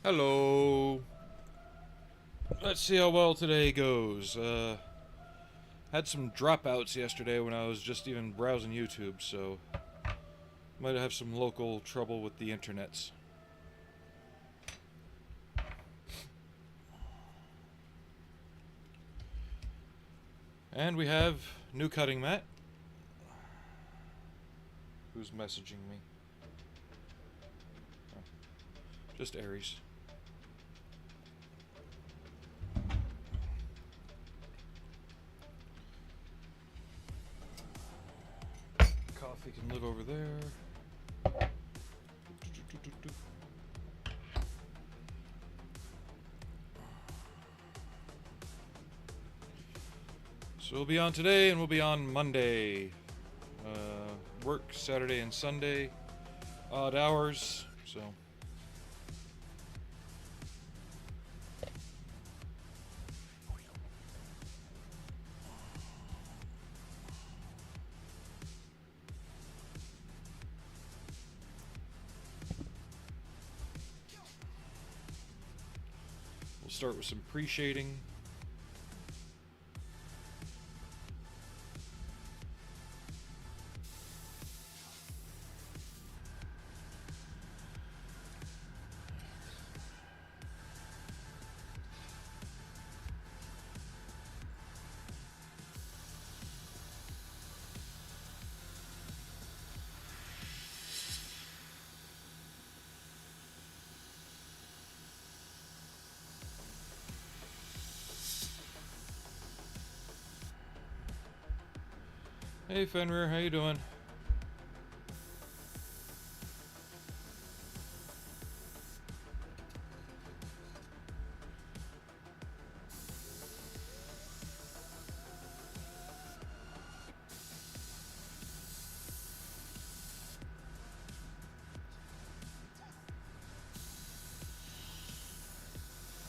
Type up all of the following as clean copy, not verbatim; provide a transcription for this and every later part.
Hello. Let's see how well today goes. Had some dropouts yesterday when I was just even browsing YouTube, so might have some local trouble with the internets. And we have new cutting mat. Who's messaging me? Oh, just Aries. Coffee can live over there. So we'll be on today and we'll be on Monday. Work Saturday and Sunday. Odd hours, so. We'll start with some pre-shading. Hey Fenrir, how you doing?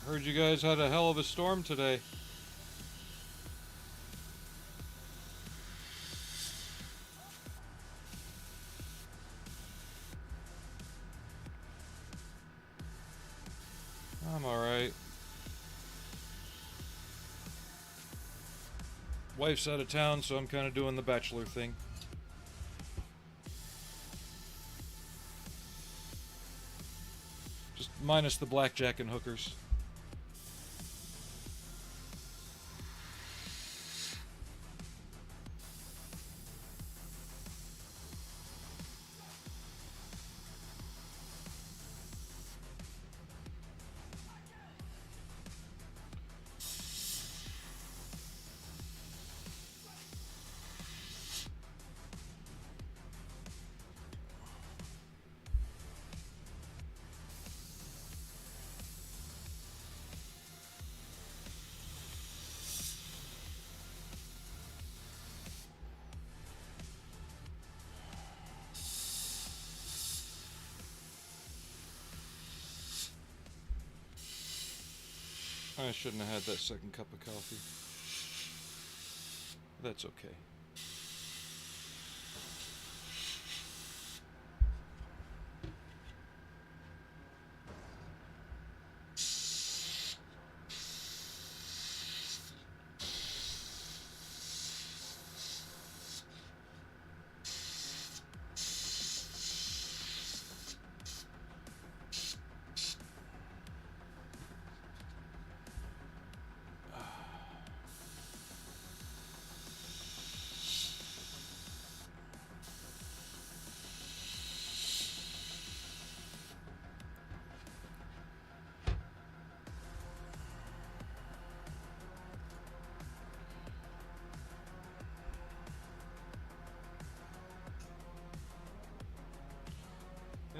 Heard you guys had a hell of a storm today. I'm alright. Wife's out of town, so I'm kind of doing the bachelor thing. Just minus the blackjack and hookers. I shouldn't have had that second cup of coffee. That's okay.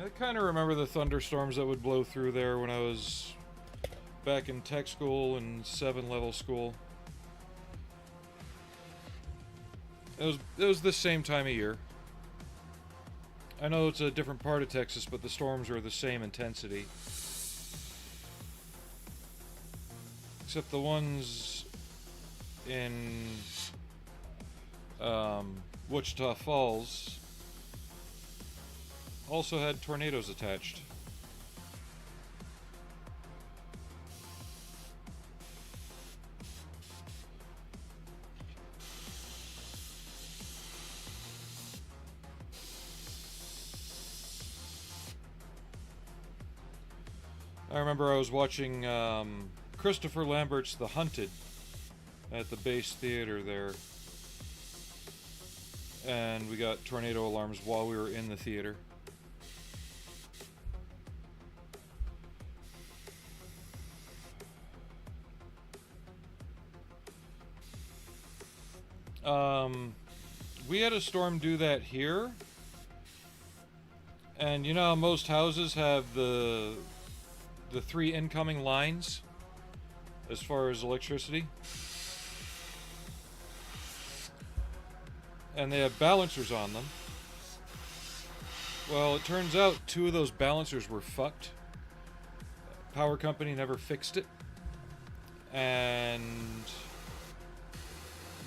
I kind of remember the thunderstorms that would blow through there when I was back in tech school and 7-level school. It was the same time of year. I know it's a different part of Texas, but the storms were the same intensity. Except the ones in Wichita Falls also had tornadoes attached. I remember I was watching Christopher Lambert's The Hunted at the base theater there. And we got tornado alarms while we were in the theater. We had a storm do that here. And you know how most houses have the 3 incoming lines as far as electricity? And they have balancers on them. Well, it turns out 2 of those balancers were fucked. Power company never fixed it. And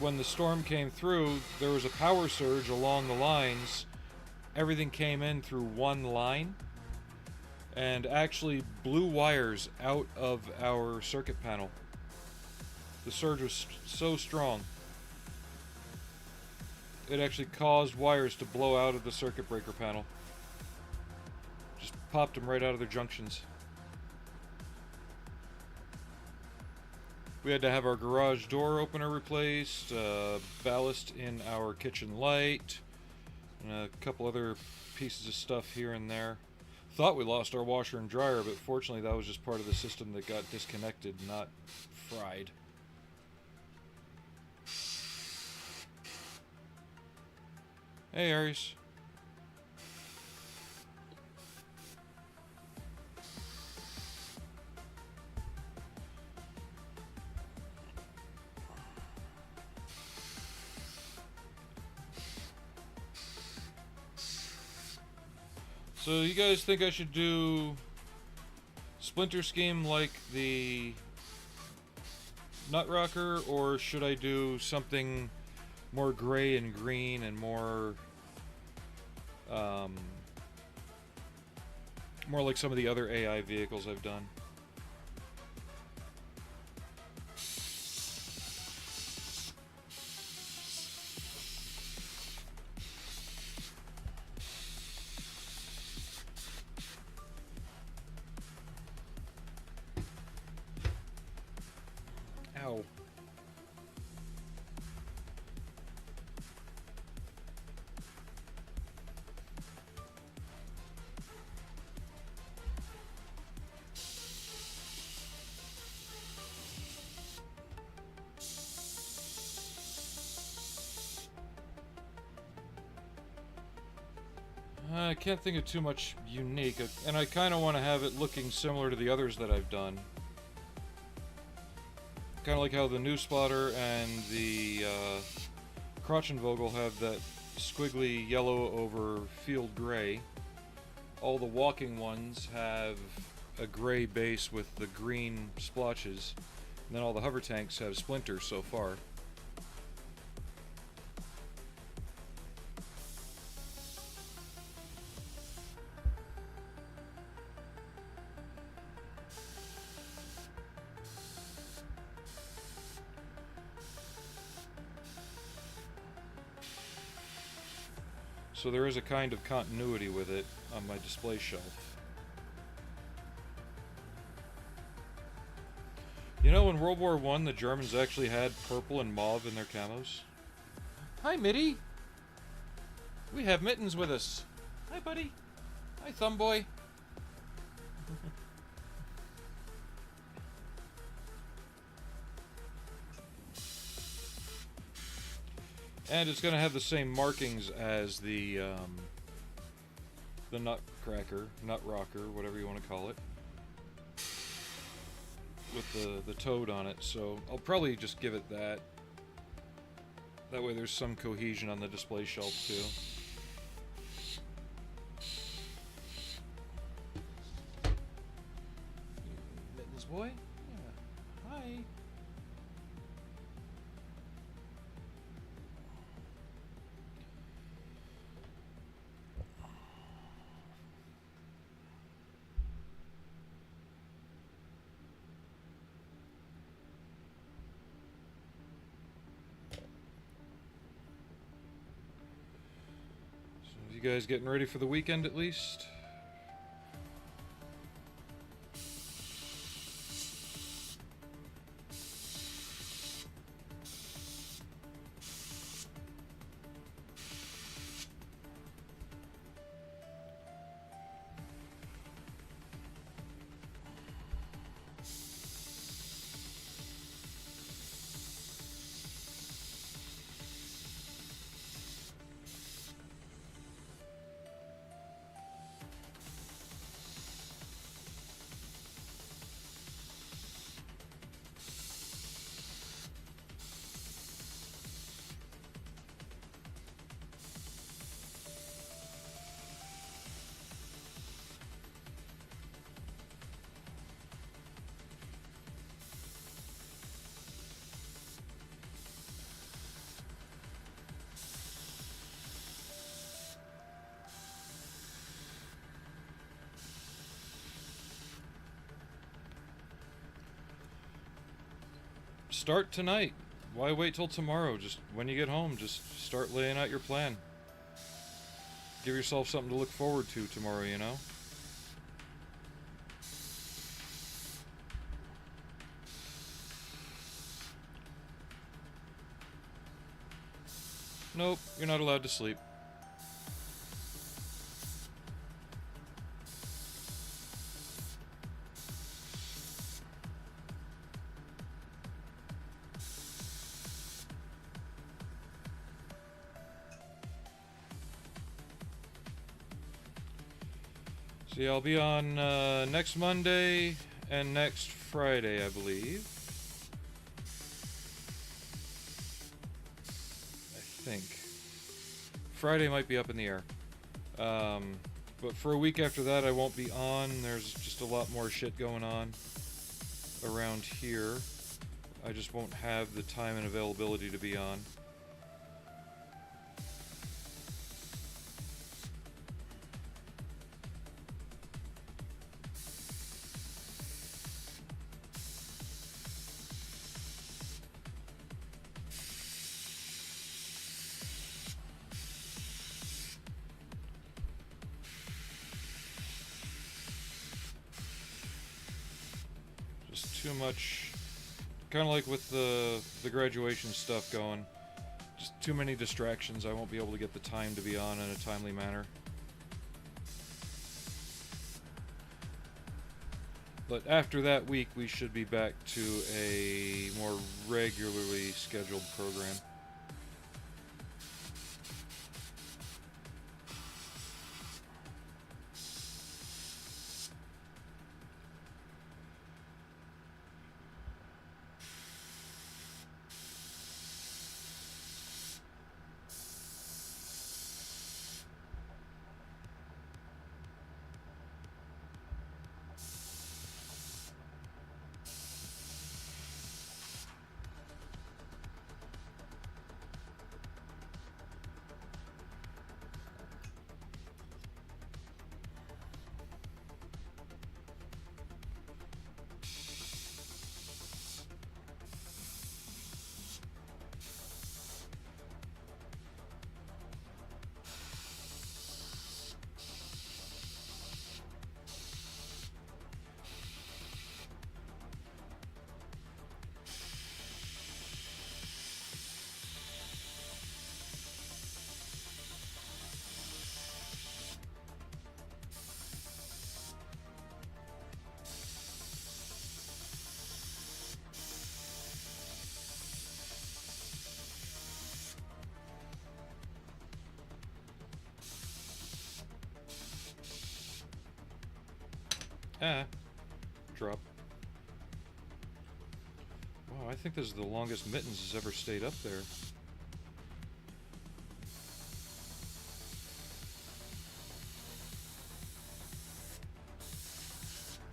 when the storm came through, there was a power surge along the lines. Everything came in through one line and actually blew wires out of our circuit panel. The surge was so strong, it actually caused wires to blow out of the circuit breaker panel. Just popped them right out of their junctions. We had to have our garage door opener replaced, ballast in our kitchen light, and a couple other pieces of stuff here and there. Thought we lost our washer and dryer, but fortunately that was just part of the system that got disconnected, not fried. Hey, Aries. So you guys think I should do Splinter Scheme like the Nut Rocker, or should I do something more gray and green and more more like some of the other AI vehicles I've done? Ow. I can't think of too much unique, and I kind of want to have it looking similar to the others that I've done. Kind of like how the New Spotter and the Crotchenvogel have that squiggly yellow over field gray. All the walking ones have a gray base with the green splotches, and then all the hover tanks have splinters so far. So there is a kind of continuity with it on my display shelf. You know, in World War I, the Germans actually had purple and mauve in their camos. Hi, Mitty! We have Mittens with us. Hi, buddy. Hi, Thumb Boy. And it's going to have the same markings as the Nutcracker, Nut Rocker, whatever you want to call it, with the toad on it. So I'll probably just give it that. That way there's some cohesion on the display shelf too. Mittens boy? Yeah. Hi. You guys getting ready for the weekend at least? start tonight. Why wait till tomorrow? Just when you get home, just start laying out your plan. Give yourself something to look forward to tomorrow, you know? Nope, you're not allowed to sleep. See, I'll be on next Monday and next Friday, I believe. I think. Friday might be up in the air. But for a week after that, I won't be on. There's just a lot more shit going on around here. I just won't have the time and availability to be on. Too much, kind of like with the graduation stuff going, just too many distractions. I won't be able to get the time to be on in a timely manner. But after that week, we should be back to a more regularly scheduled program. Drop. Wow, I think this is the longest Mittens has ever stayed up there.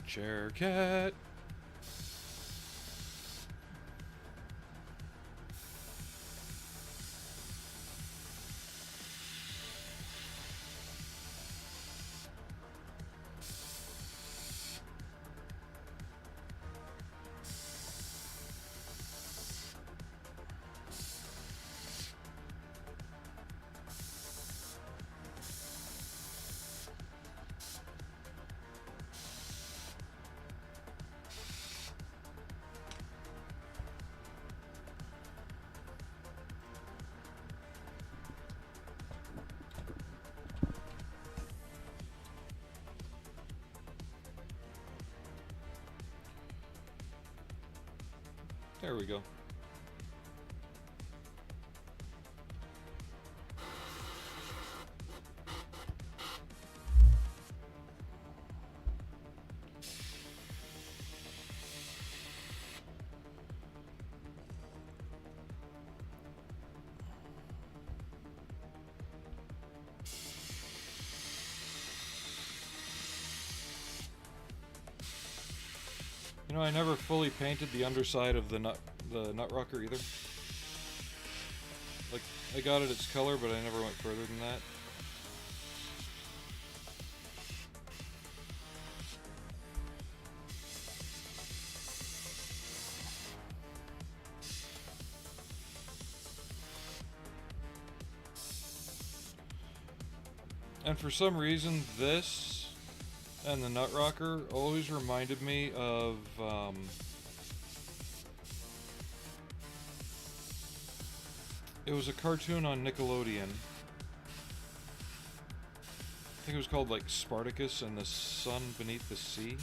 Chair cat. There we go. You know, I never fully painted the underside of the nut rocker either. Like, I got it its color, but I never went further than that. And for some reason, this and the Nut Rocker always reminded me of it was a cartoon on Nickelodeon. I think it was called like Spartacus and the Sun Beneath the Sea.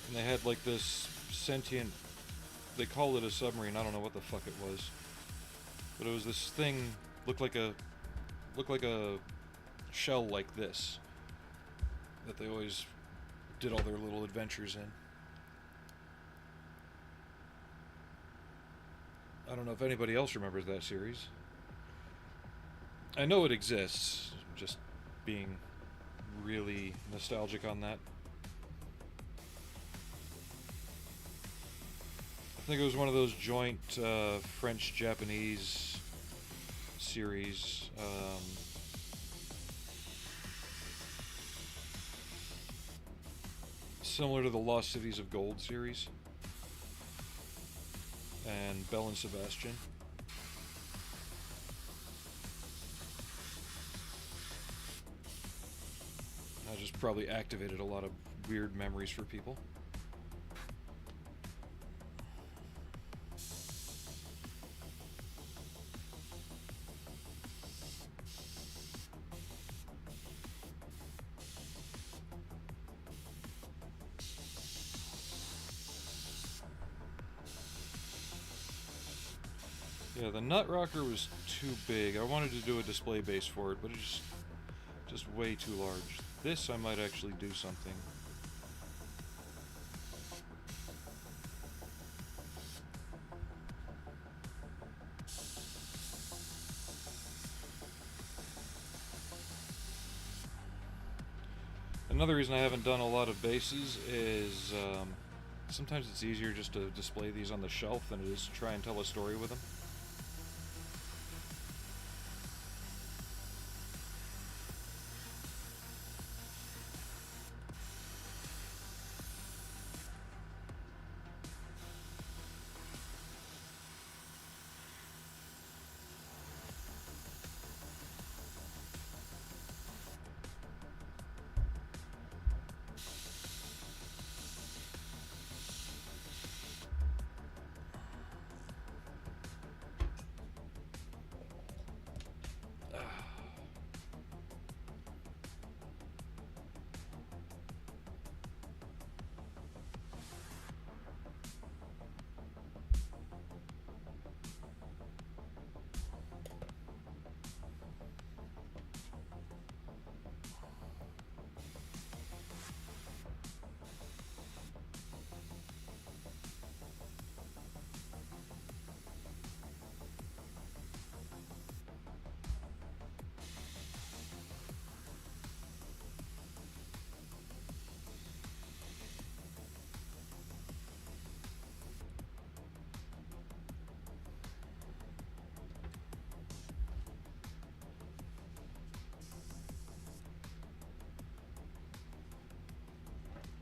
And they had like this sentient, they called it a submarine, I don't know what the fuck it was. But it was this thing, looked like a shell like this, that they always did all their little adventures in. I don't know if anybody else remembers that series. I know it exists, just being really nostalgic on that. I think it was one of those joint French-Japanese series. Similar to the Lost Cities of Gold series. And Belle and Sebastian. I just probably activated a lot of weird memories for people. Yeah, the Nut Rocker was too big. I wanted to do a display base for it, but it's just way too large. This I might actually do something. Another reason I haven't done a lot of bases is sometimes it's easier just to display these on the shelf than it is to try and tell a story with them.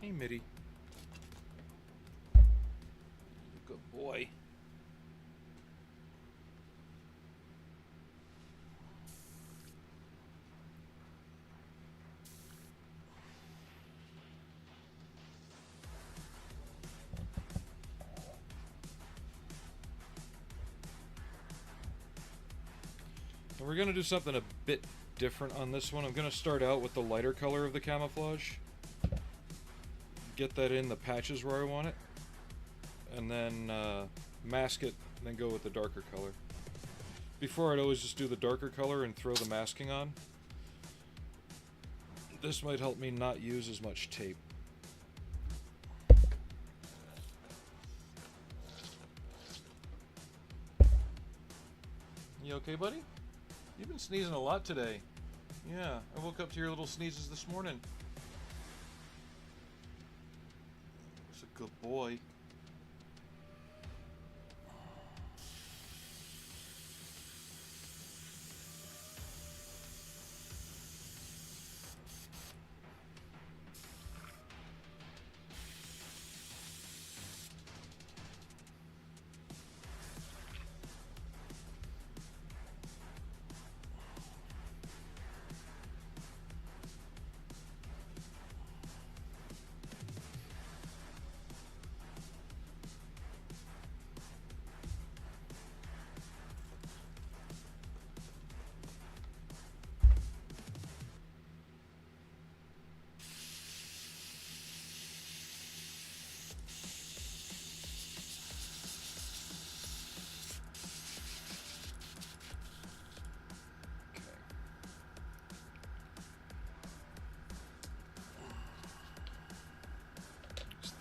Hey, Mitty. Good boy. And we're going to do something a bit different on this one. I'm going to start out with the lighter color of the camouflage. Get that in the patches where I want it. And then mask it, and then go with the darker color. Before, I'd always just do the darker color and throw the masking on. This might help me not use as much tape. You okay, buddy? You've been sneezing a lot today. Yeah, I woke up to your little sneezes this morning. It's a good boy.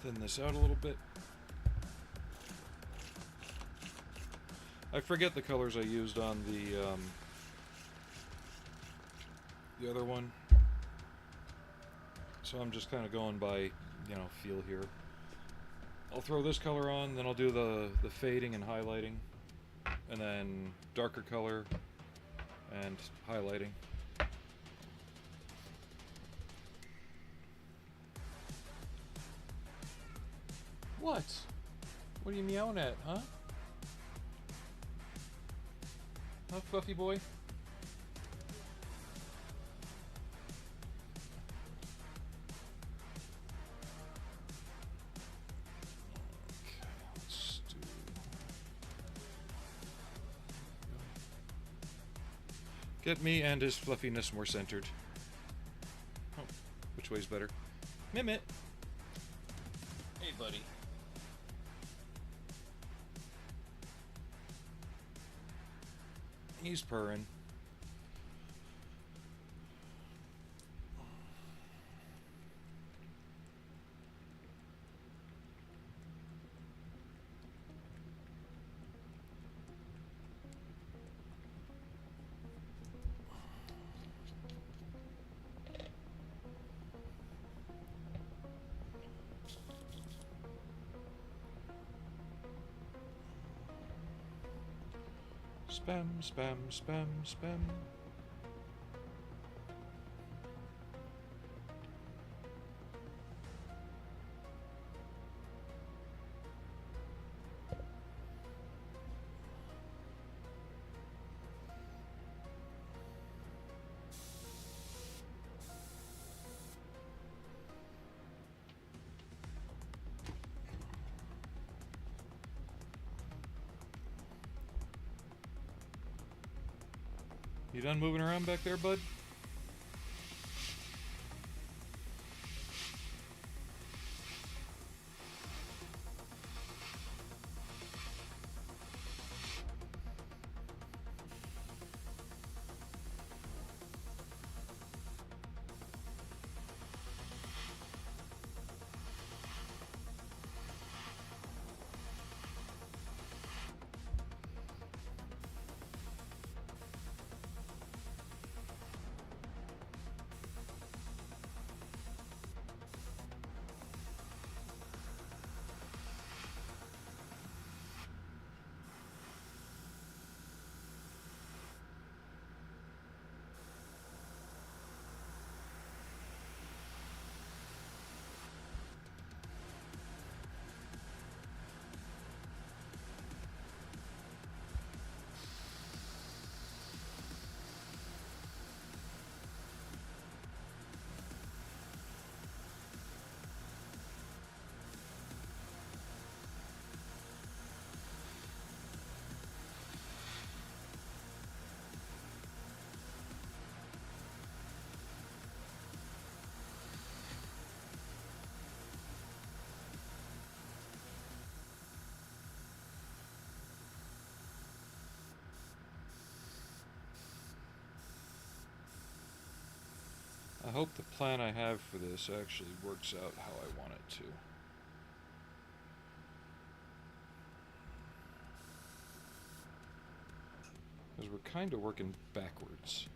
thin this out a little bit. I forget the colors I used on the other one, so I'm just kind of going by, you know, feel here. I'll throw this color on, then I'll do the fading and highlighting, and then darker color and highlighting. What? What are you meowing at, huh? Huh, Fluffy boy? Okay, let's do... Get me and his fluffiness more centered. Oh, which way's better? Mimit! Hey, buddy. He's purring. Spam, spam, spam, spam. You done moving around back there, bud? I hope the plan I have for this actually works out how I want it to. Because we're kind of working backwards.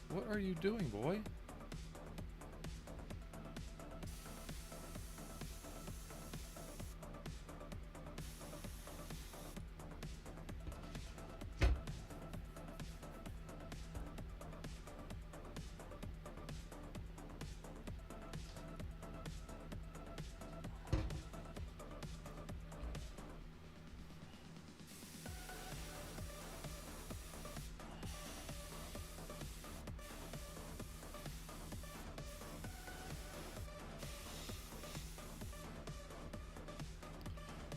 What are you doing, boy?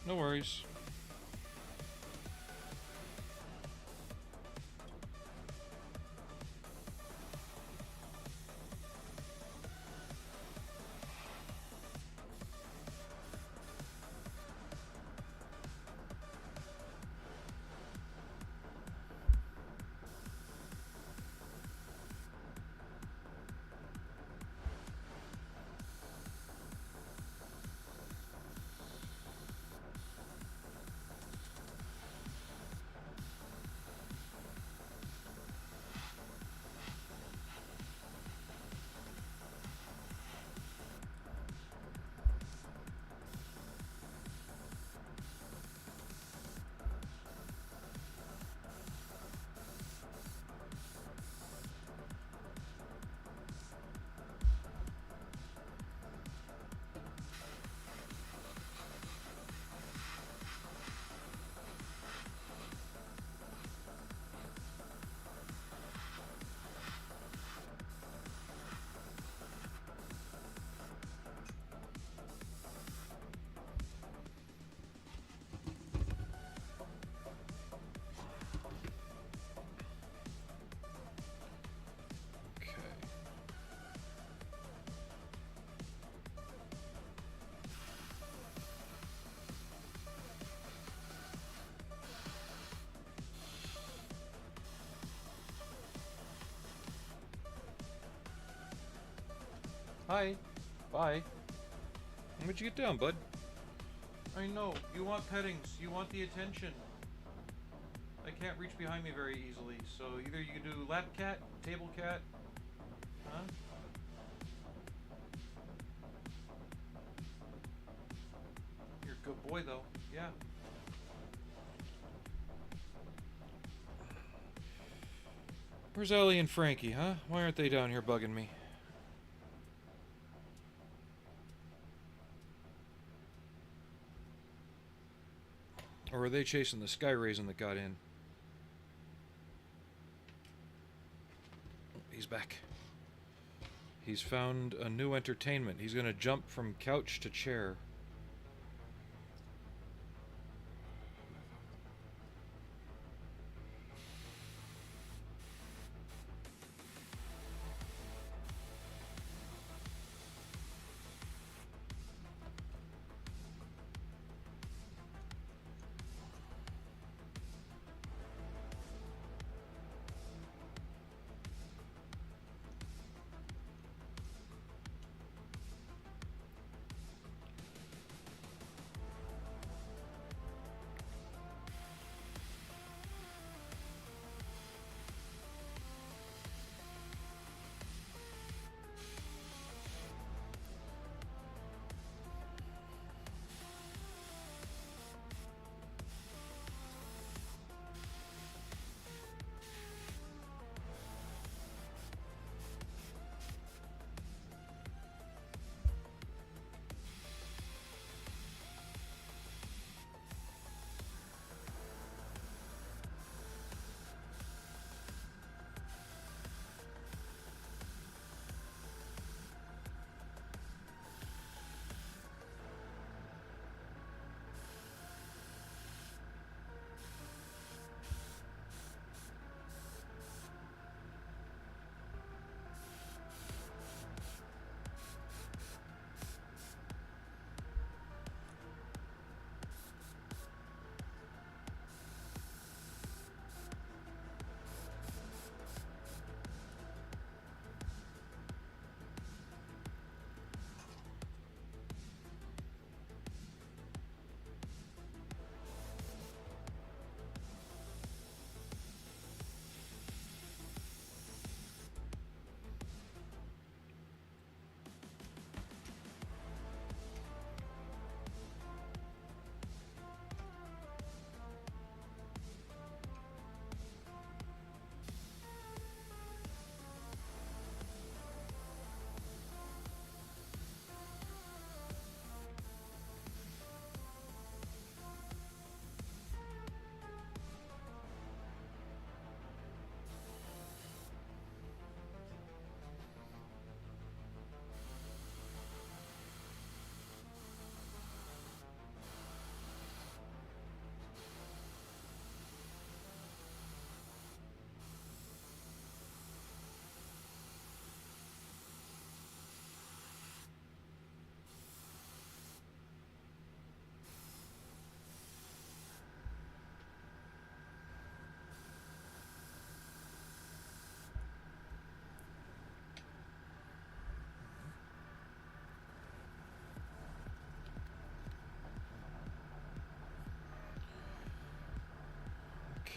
No worries. Hi. Bye. Why'd you get down, bud? I know. You want pettings. You want the attention. I can't reach behind me very easily, so either you can do lap cat, table cat, huh? You're a good boy, though. Yeah. Where's Ellie and Frankie, huh? Why aren't they down here bugging me? Or are they chasing the sky raisin that got in? He's back. He's found a new entertainment. He's gonna jump from couch to chair.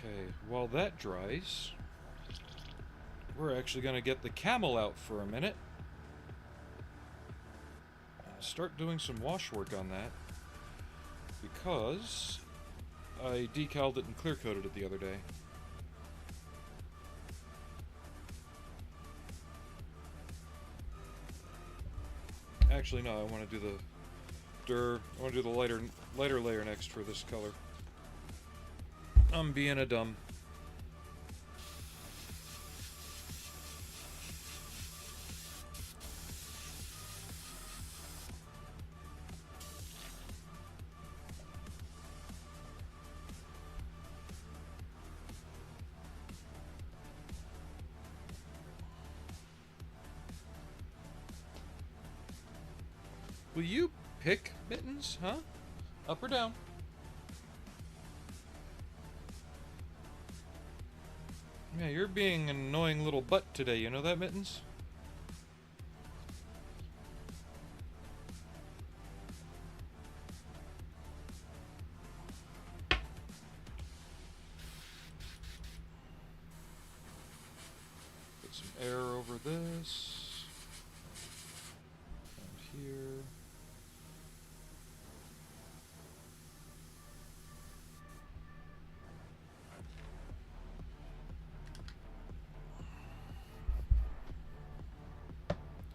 Okay, while that dries, we're actually going to get the camel out for a minute. Start doing some wash work on that, because I decaled it and clear coated it the other day. Actually, no, I want to do the lighter layer next for this color. I'm being a dumb. Will you pick, Mittens, huh? Up or down? Yeah, you're being an annoying little butt today, you know that, Mittens? over this. And here.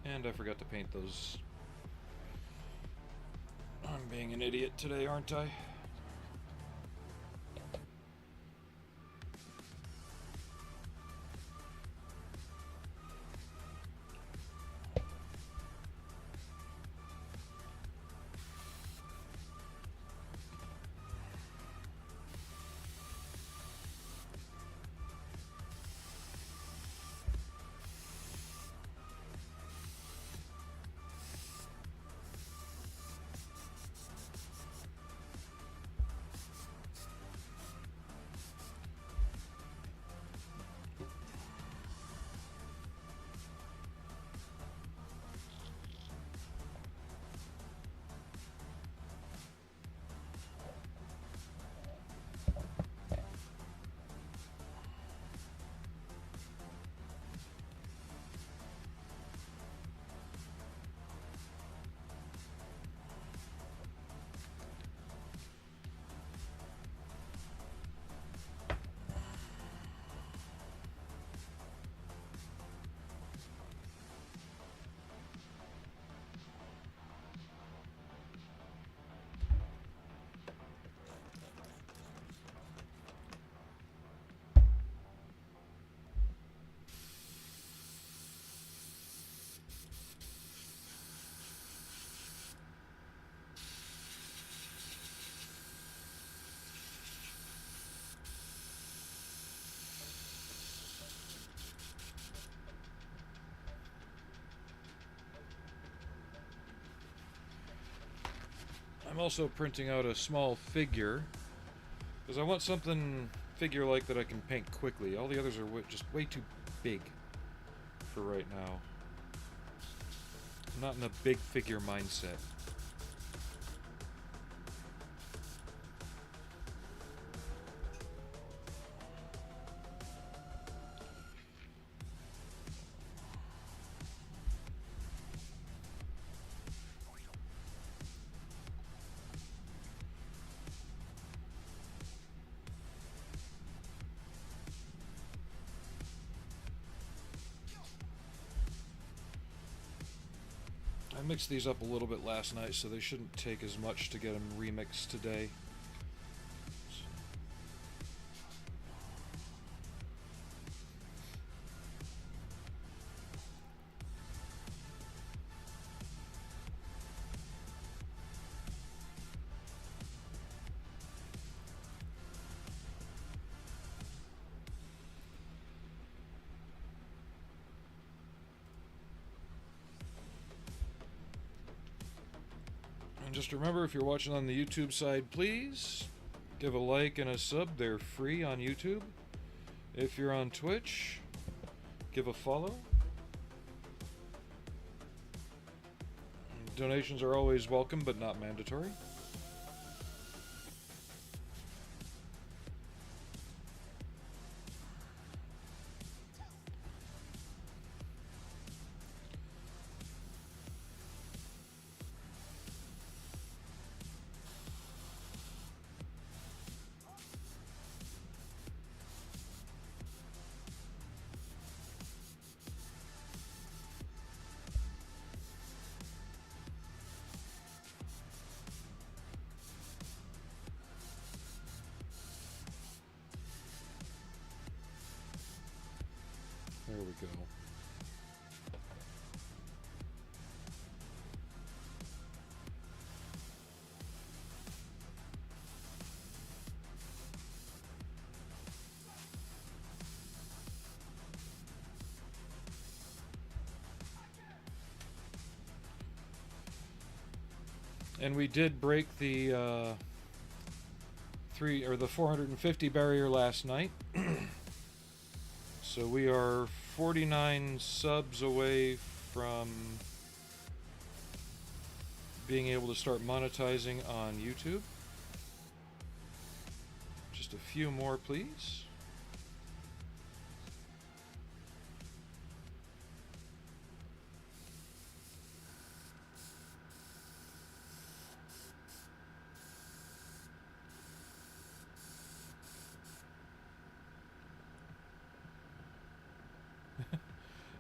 And I forgot to paint those. I'm being an idiot today, aren't I? I'm also printing out a small figure because I want something figure-like that I can paint quickly. All the others are just way too big for right now. I'm not in a big figure mindset. I mixed these up a little bit last night, so they shouldn't take as much to get them remixed today. And just remember, if you're watching on the YouTube side, please give a like and a sub. They're free on YouTube. If you're on Twitch, give a follow. Donations are always welcome, but not mandatory. There we go. And we did break the 450 barrier last night. So we are 49 subs away from being able to start monetizing on YouTube. Just a few more, please.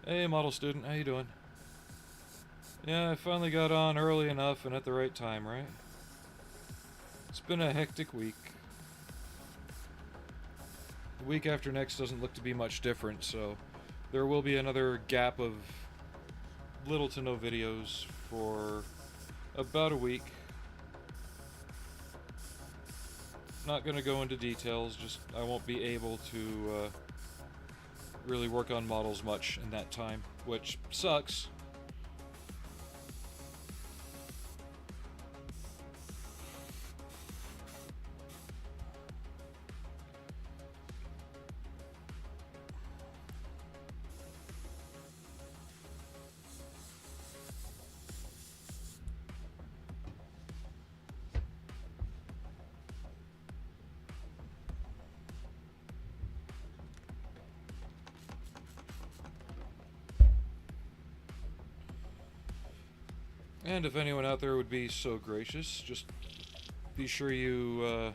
Hey, model student, how you doing? Yeah, I finally got on early enough and at the right time, right? It's been a hectic week. The week after next doesn't look to be much different, so there will be another gap of little to no videos for about a week. Not gonna go into details, just I won't be able to really work on models much in that time, which sucks. And if anyone out there would be so gracious, just be sure you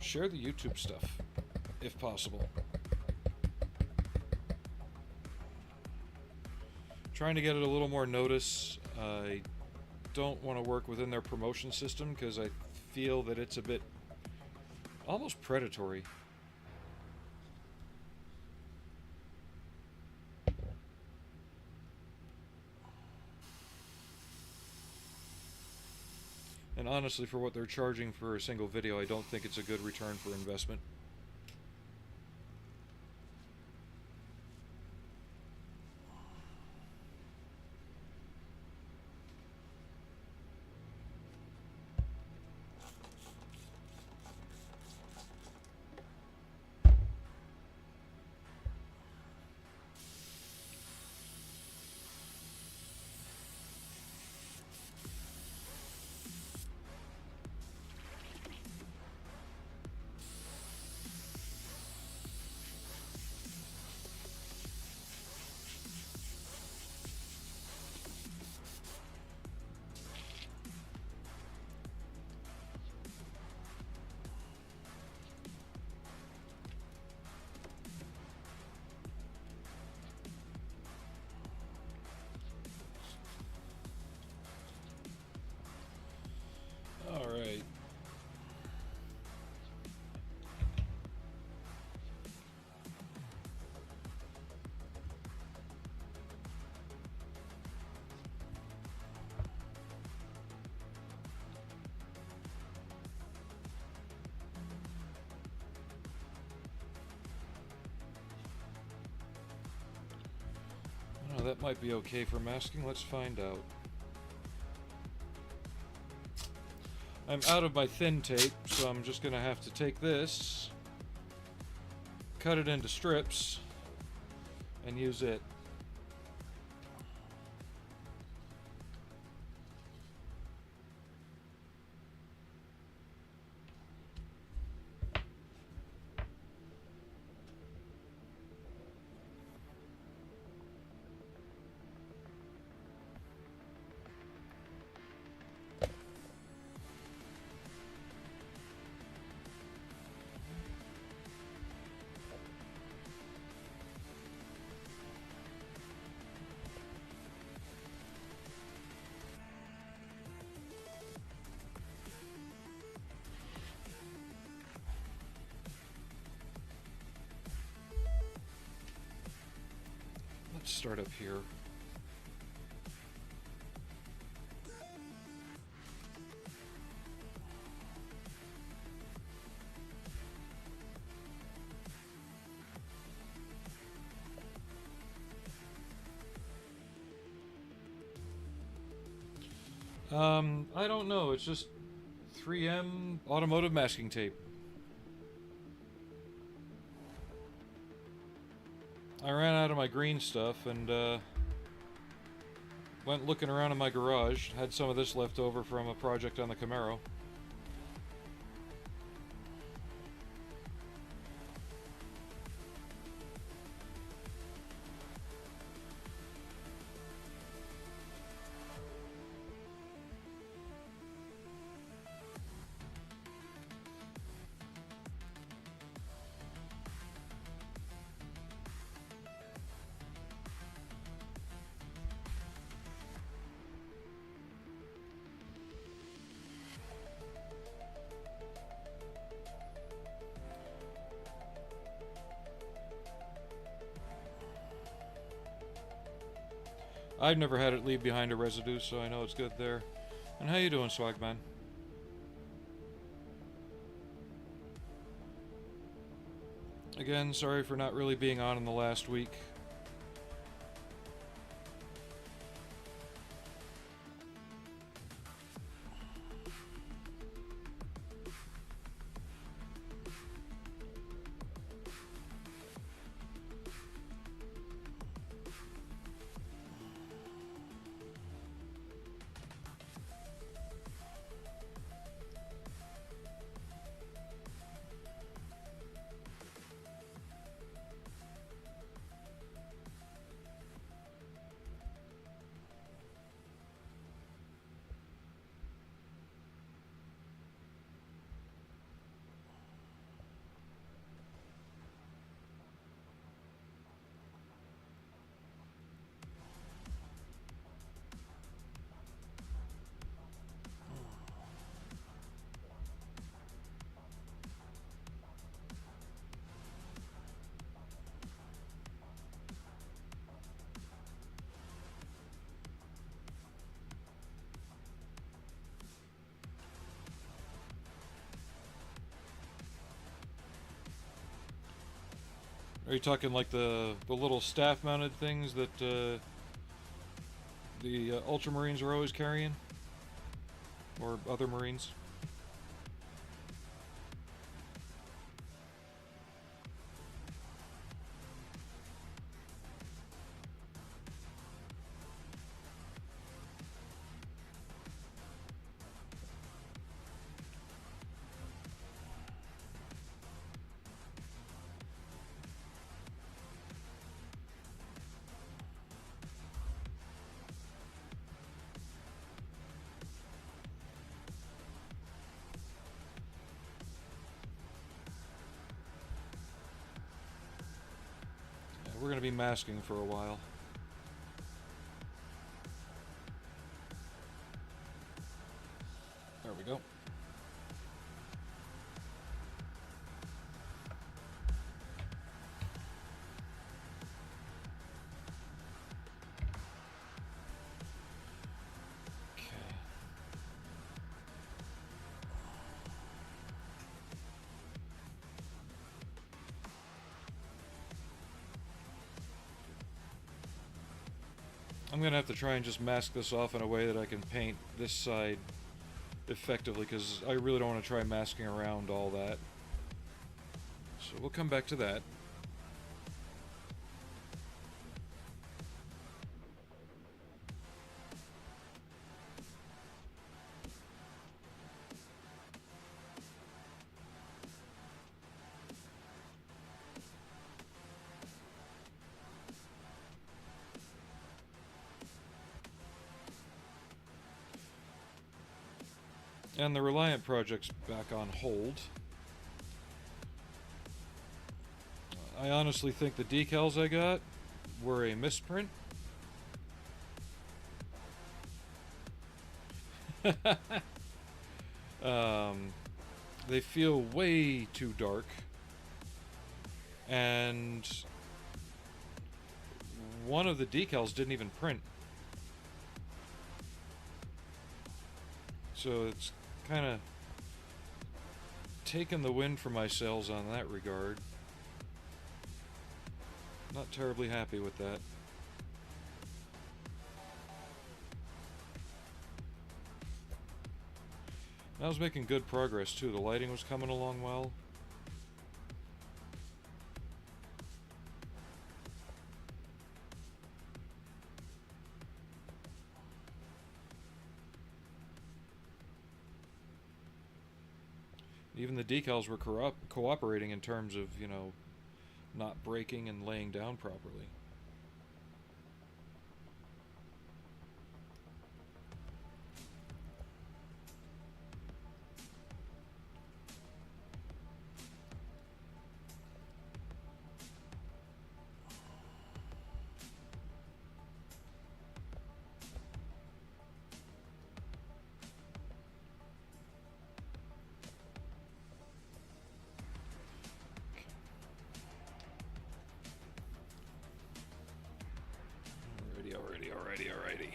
share the YouTube stuff, if possible. Trying to get it a little more notice. I don't want to work within their promotion system because I feel that it's a bit almost predatory. And honestly, for what they're charging for a single video, I don't think it's a good return for investment. Alright. Oh, that might be okay for masking. Let's find out. I'm out of my thin tape, so I'm just going to have to take this, cut it into strips, and use it. Let's start up here. I don't know, it's just 3M automotive masking tape. I ran out of my green stuff and went looking around in my garage. Had some of this left over from a project on the Camaro. I've never had it leave behind a residue, so I know it's good there. And how you doing, Swagman? Again, sorry for not really being on in the last week. Are you talking like the little staff-mounted things that the Ultramarines are always carrying? Or other Marines? We're going to be masking for a while. There we go. I'm going to have to try and just mask this off in a way that I can paint this side effectively, because I really don't want to try masking around all that. So we'll come back to that. And the Reliant project's back on hold. I honestly think the decals I got were a misprint. They feel way too dark. And one of the decals didn't even print. So it's kind of taken the wind from my sails on that regard. Not terribly happy with that. I was making good progress too. The lighting was coming along well. Even the decals were cooperating in terms of, you know, not breaking and laying down properly. Alrighty, alrighty.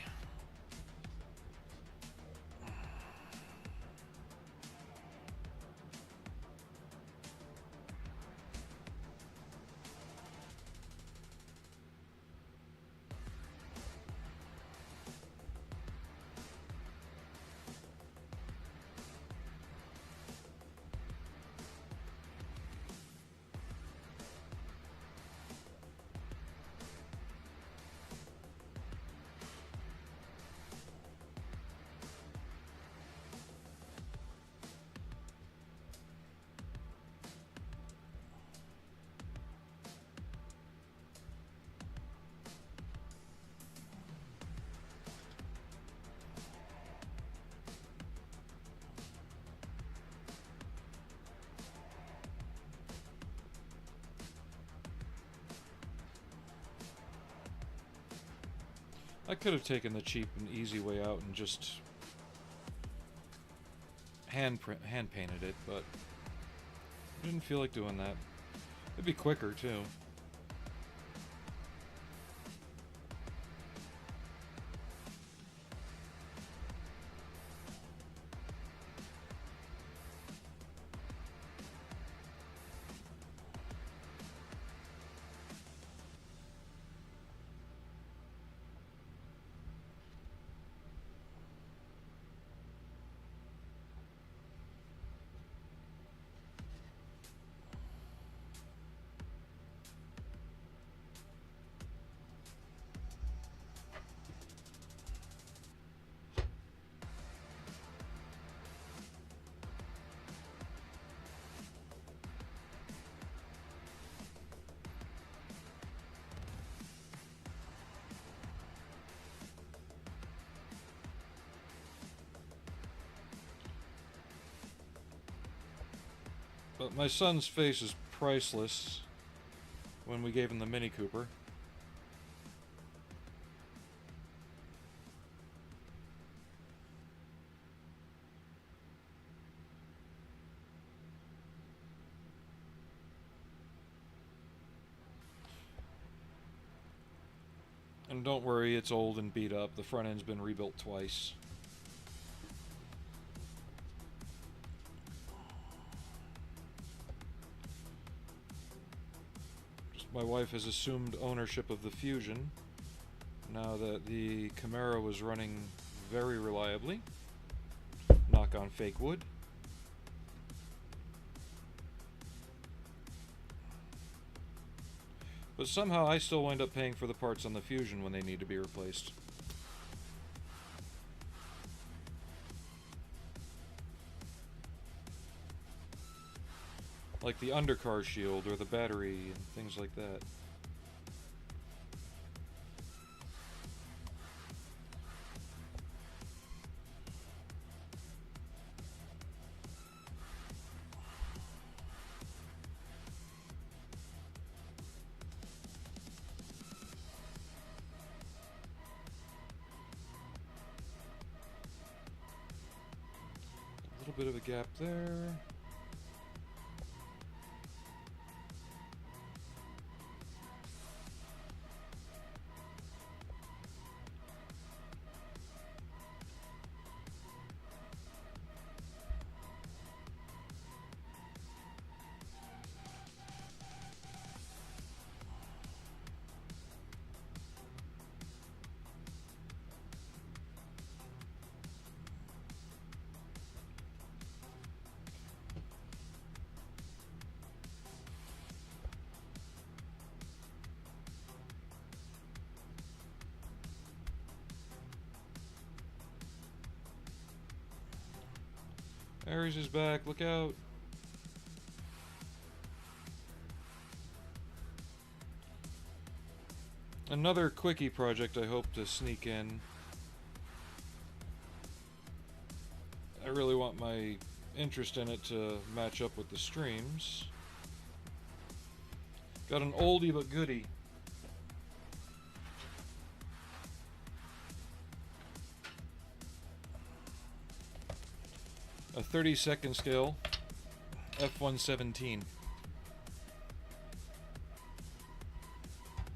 I could have taken the cheap and easy way out and just hand painted it, but I didn't feel like doing that. It'd be quicker too. But my son's face is priceless when we gave him the Mini Cooper. And don't worry, it's old and beat up. The front end's been rebuilt twice. My wife has assumed ownership of the Fusion now that the Camaro was running very reliably. Knock on fake wood. But somehow I still wind up paying for the parts on the Fusion when they need to be replaced. Like the undercar shield or the battery and things like that. A little bit of a gap there. Ares is back, look out. Another quickie project I hope to sneak in. I really want my interest in it to match up with the streams. Got an oldie but goodie. A 30-second scale F-117.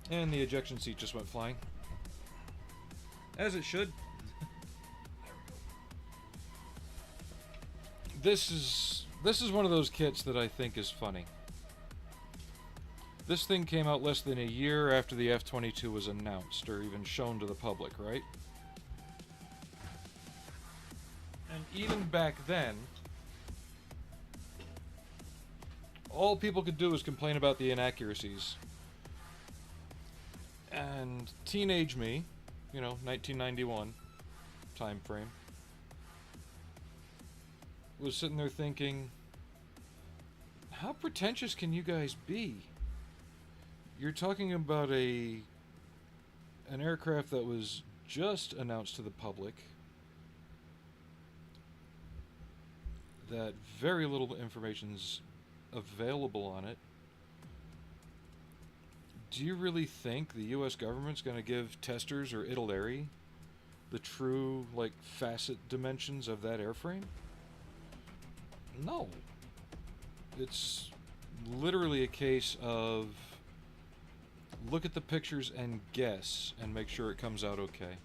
And the ejection seat just went flying. As it should. This is one of those kits that I think is funny. This thing came out less than a year after the F-22 was announced, or even shown to the public, right? And even back then, all people could do was complain about the inaccuracies. And teenage me, 1991 time frame, was sitting there thinking, how pretentious can you guys be? You're talking about an aircraft that was just announced to the public, that very little information's available on it. Do you really think the US government's going to give testers or Italeri the true, facet dimensions of that airframe? No. It's literally a case of look at the pictures and guess and make sure it comes out okay.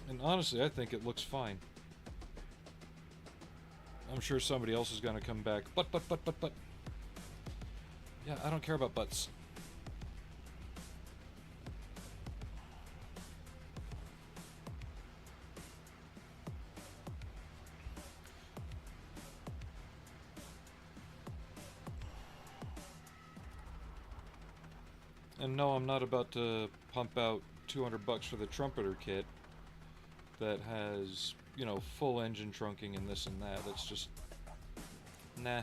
And honestly, I think it looks fine. I'm sure somebody else is going to come back, but. Yeah, I don't care about butts. And no, I'm not about to pump out $200 for the trumpeter kit that has, full engine trunking and this and that. That's just, nah.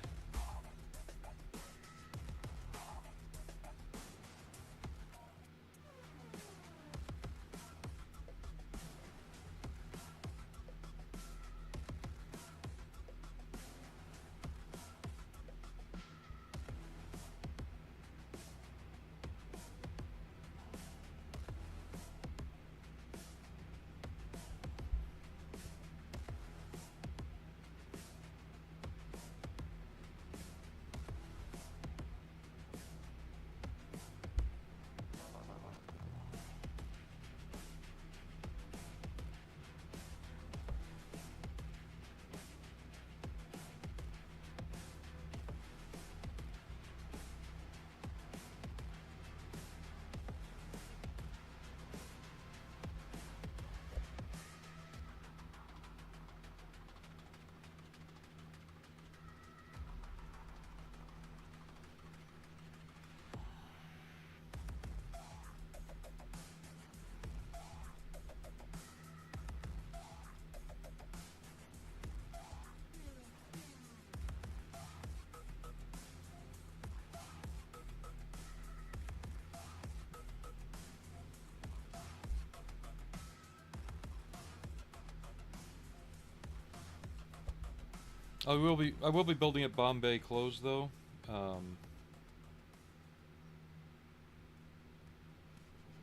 I will be building it Bombay closed though.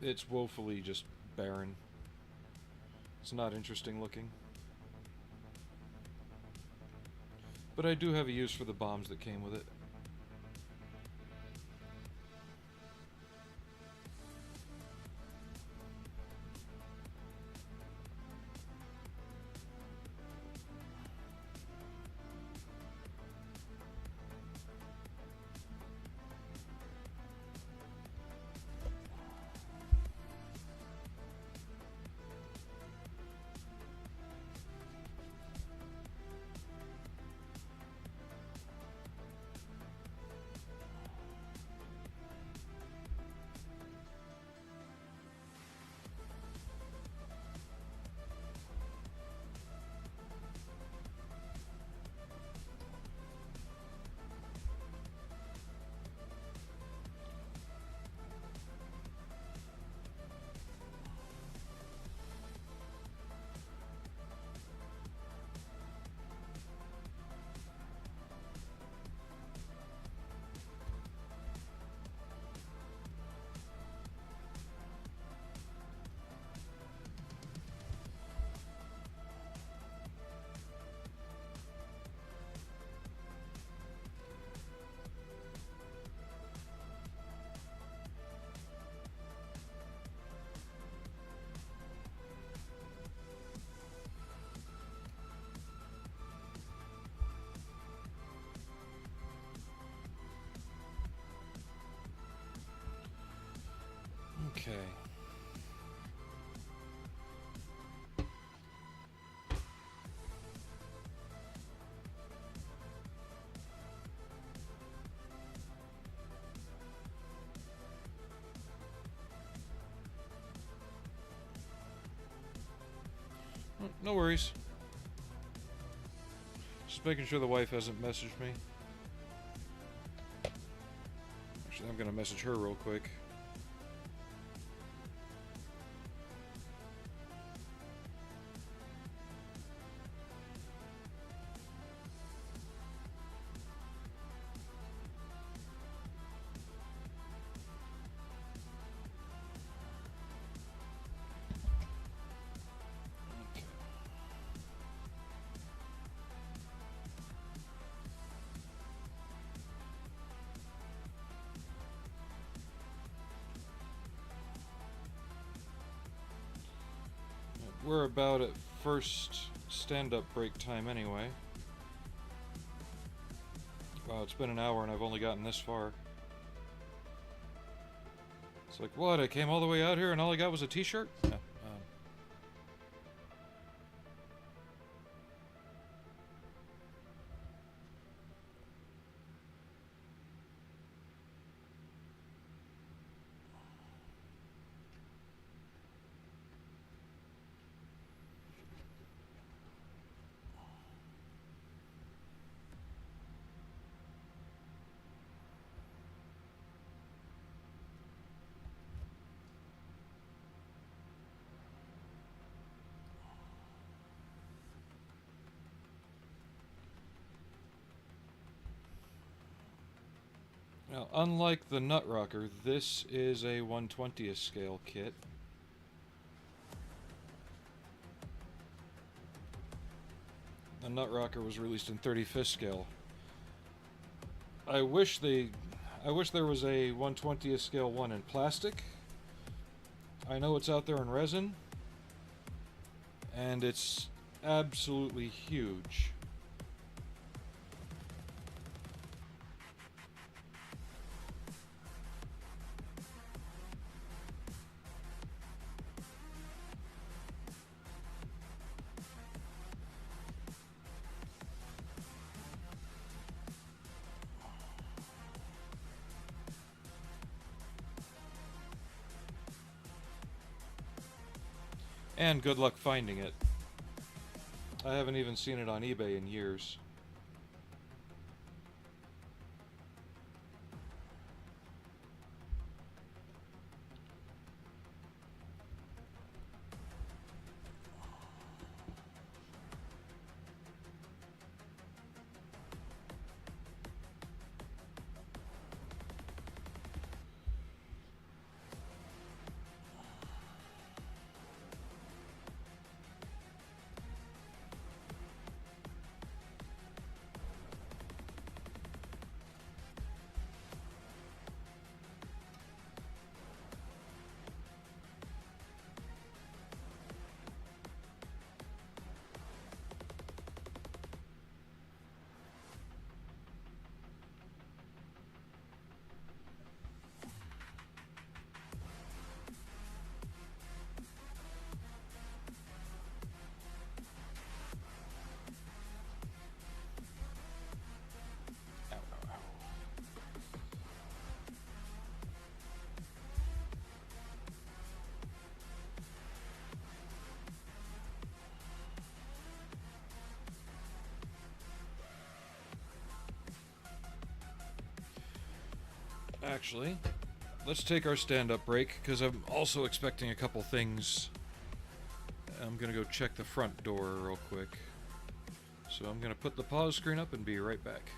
It's woefully just barren. It's not interesting looking. But I do have a use for the bombs that came with it. Okay. No worries. Just making sure the wife hasn't messaged me. Actually, I'm gonna message her real quick. We're about at first stand-up break time anyway. Wow, it's been an hour and I've only gotten this far. It's like, what? I came all the way out here and all I got was a t-shirt? No. Now, unlike the Nut Rocker, this is a 1/20th scale kit. The Nut Rocker was released in 35th scale. I wish there was a 1/20th scale one in plastic. I know it's out there in resin, and it's absolutely huge. And good luck finding it. I haven't even seen it on eBay in years. Actually, let's take our stand-up break, because I'm also expecting a couple things. I'm gonna go check the front door real quick. So I'm gonna put the pause screen up and be right back.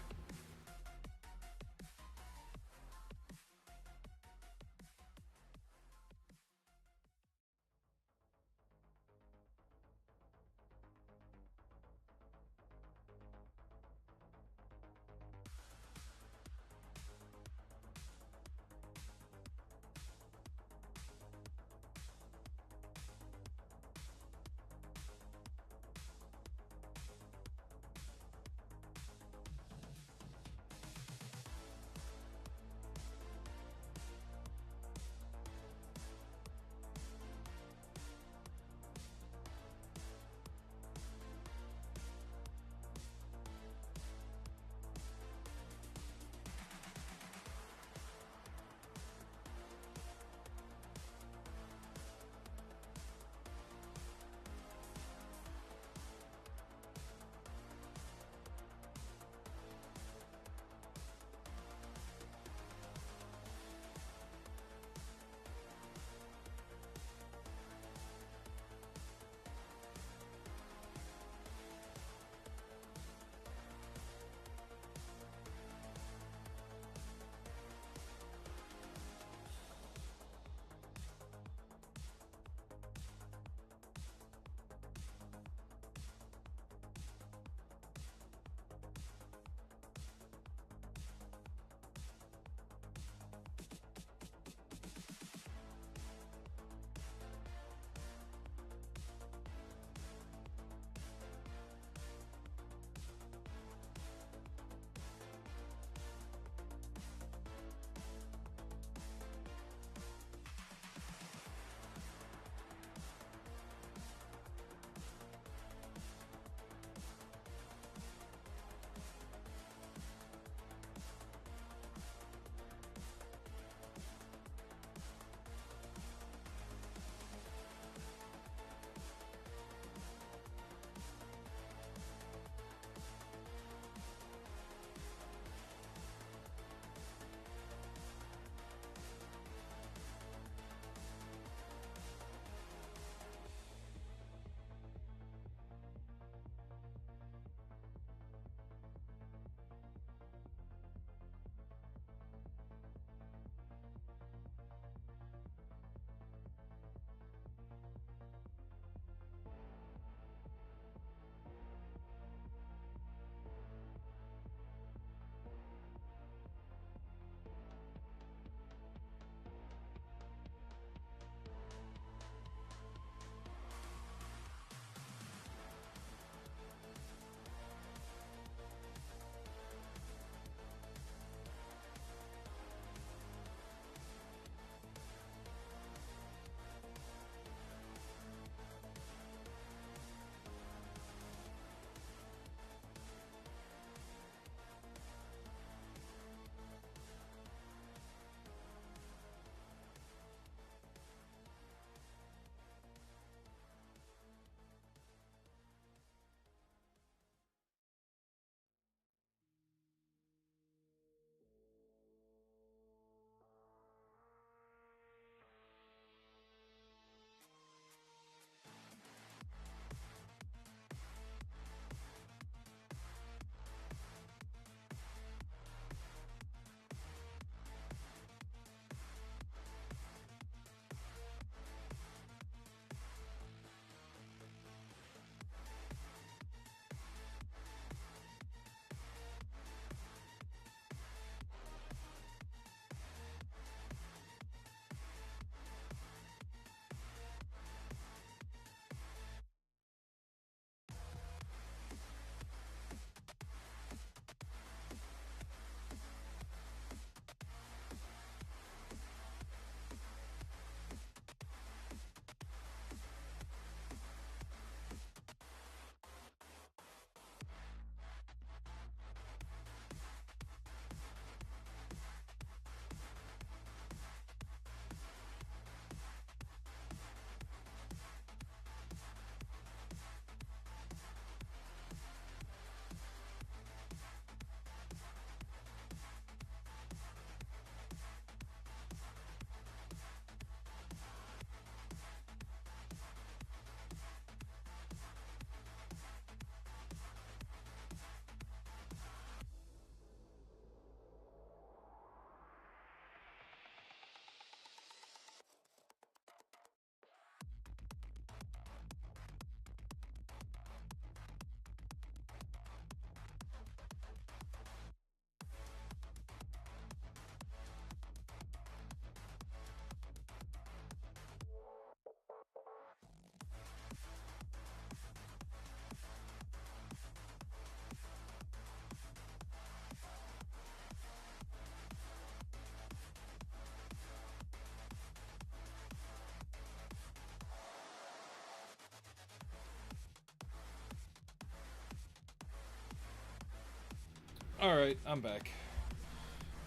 Alright, I'm back.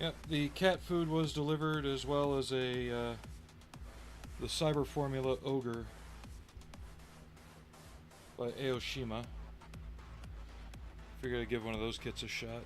Yep, the cat food was delivered as well as the Cyber Formula Ogre by Aoshima. Figured I'd give one of those kits a shot.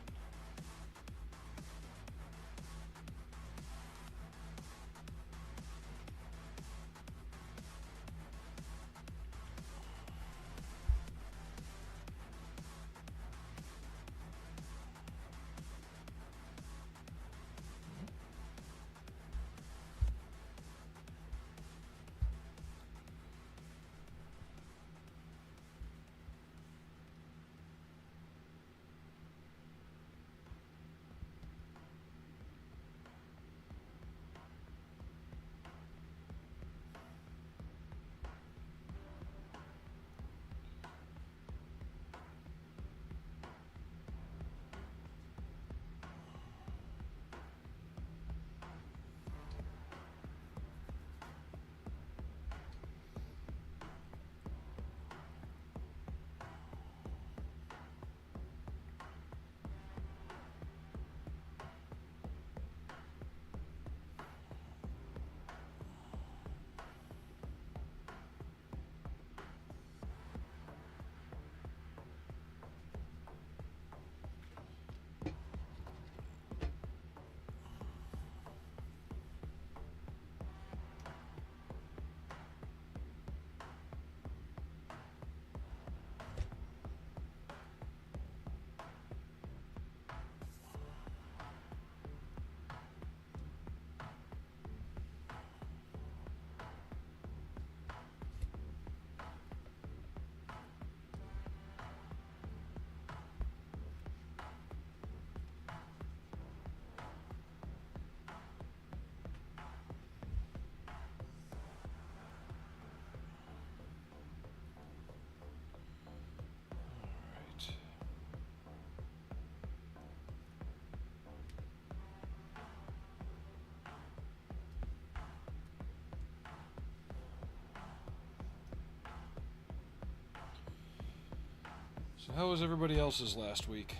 So how was everybody else's last week?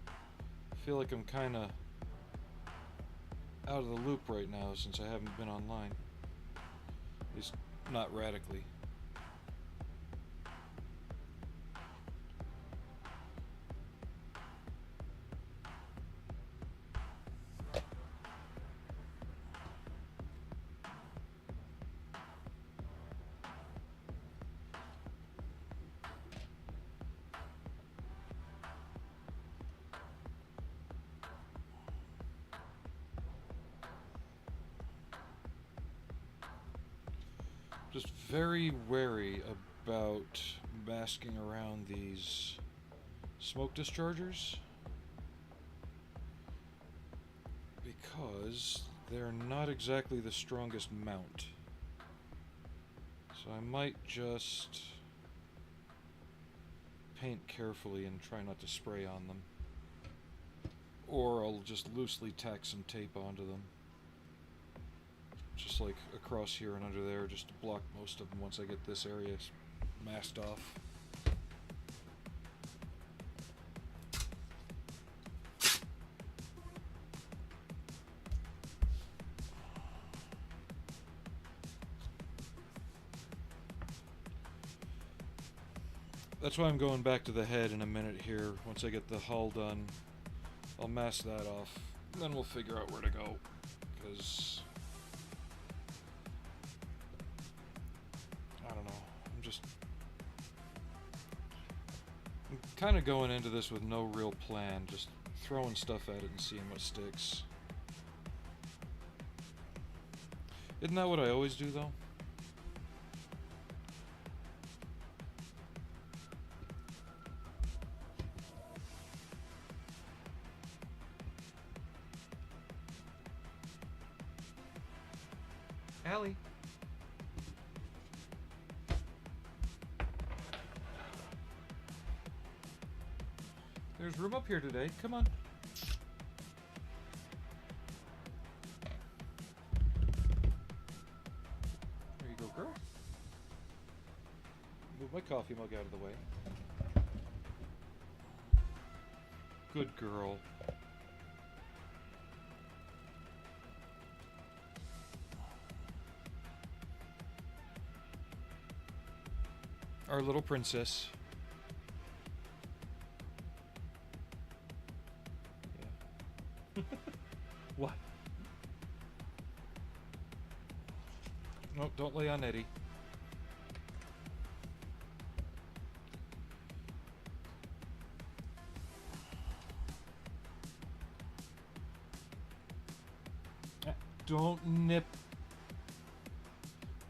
I feel like I'm kind of out of the loop right now since I haven't been online. At least not radically. Just very wary about masking around these smoke dischargers because they're not exactly the strongest mount. So I might just paint carefully and try not to spray on them. Or I'll just loosely tack some tape onto them. Just like across here and under there, just to block most of them once I get this area masked off. That's why I'm going back to the head in a minute here. Once I get the hull done, I'll mask that off. And then we'll figure out where to go. Because I don't know. I'm kind of going into this with no real plan. Just throwing stuff at it and seeing what sticks. Isn't that what I always do, though? Allie. There's room up here today. Come on. There you go, girl. Move my coffee mug out of the way. Good girl. Our little princess. Yeah. What? No, don't lay on Eddie. Don't nip.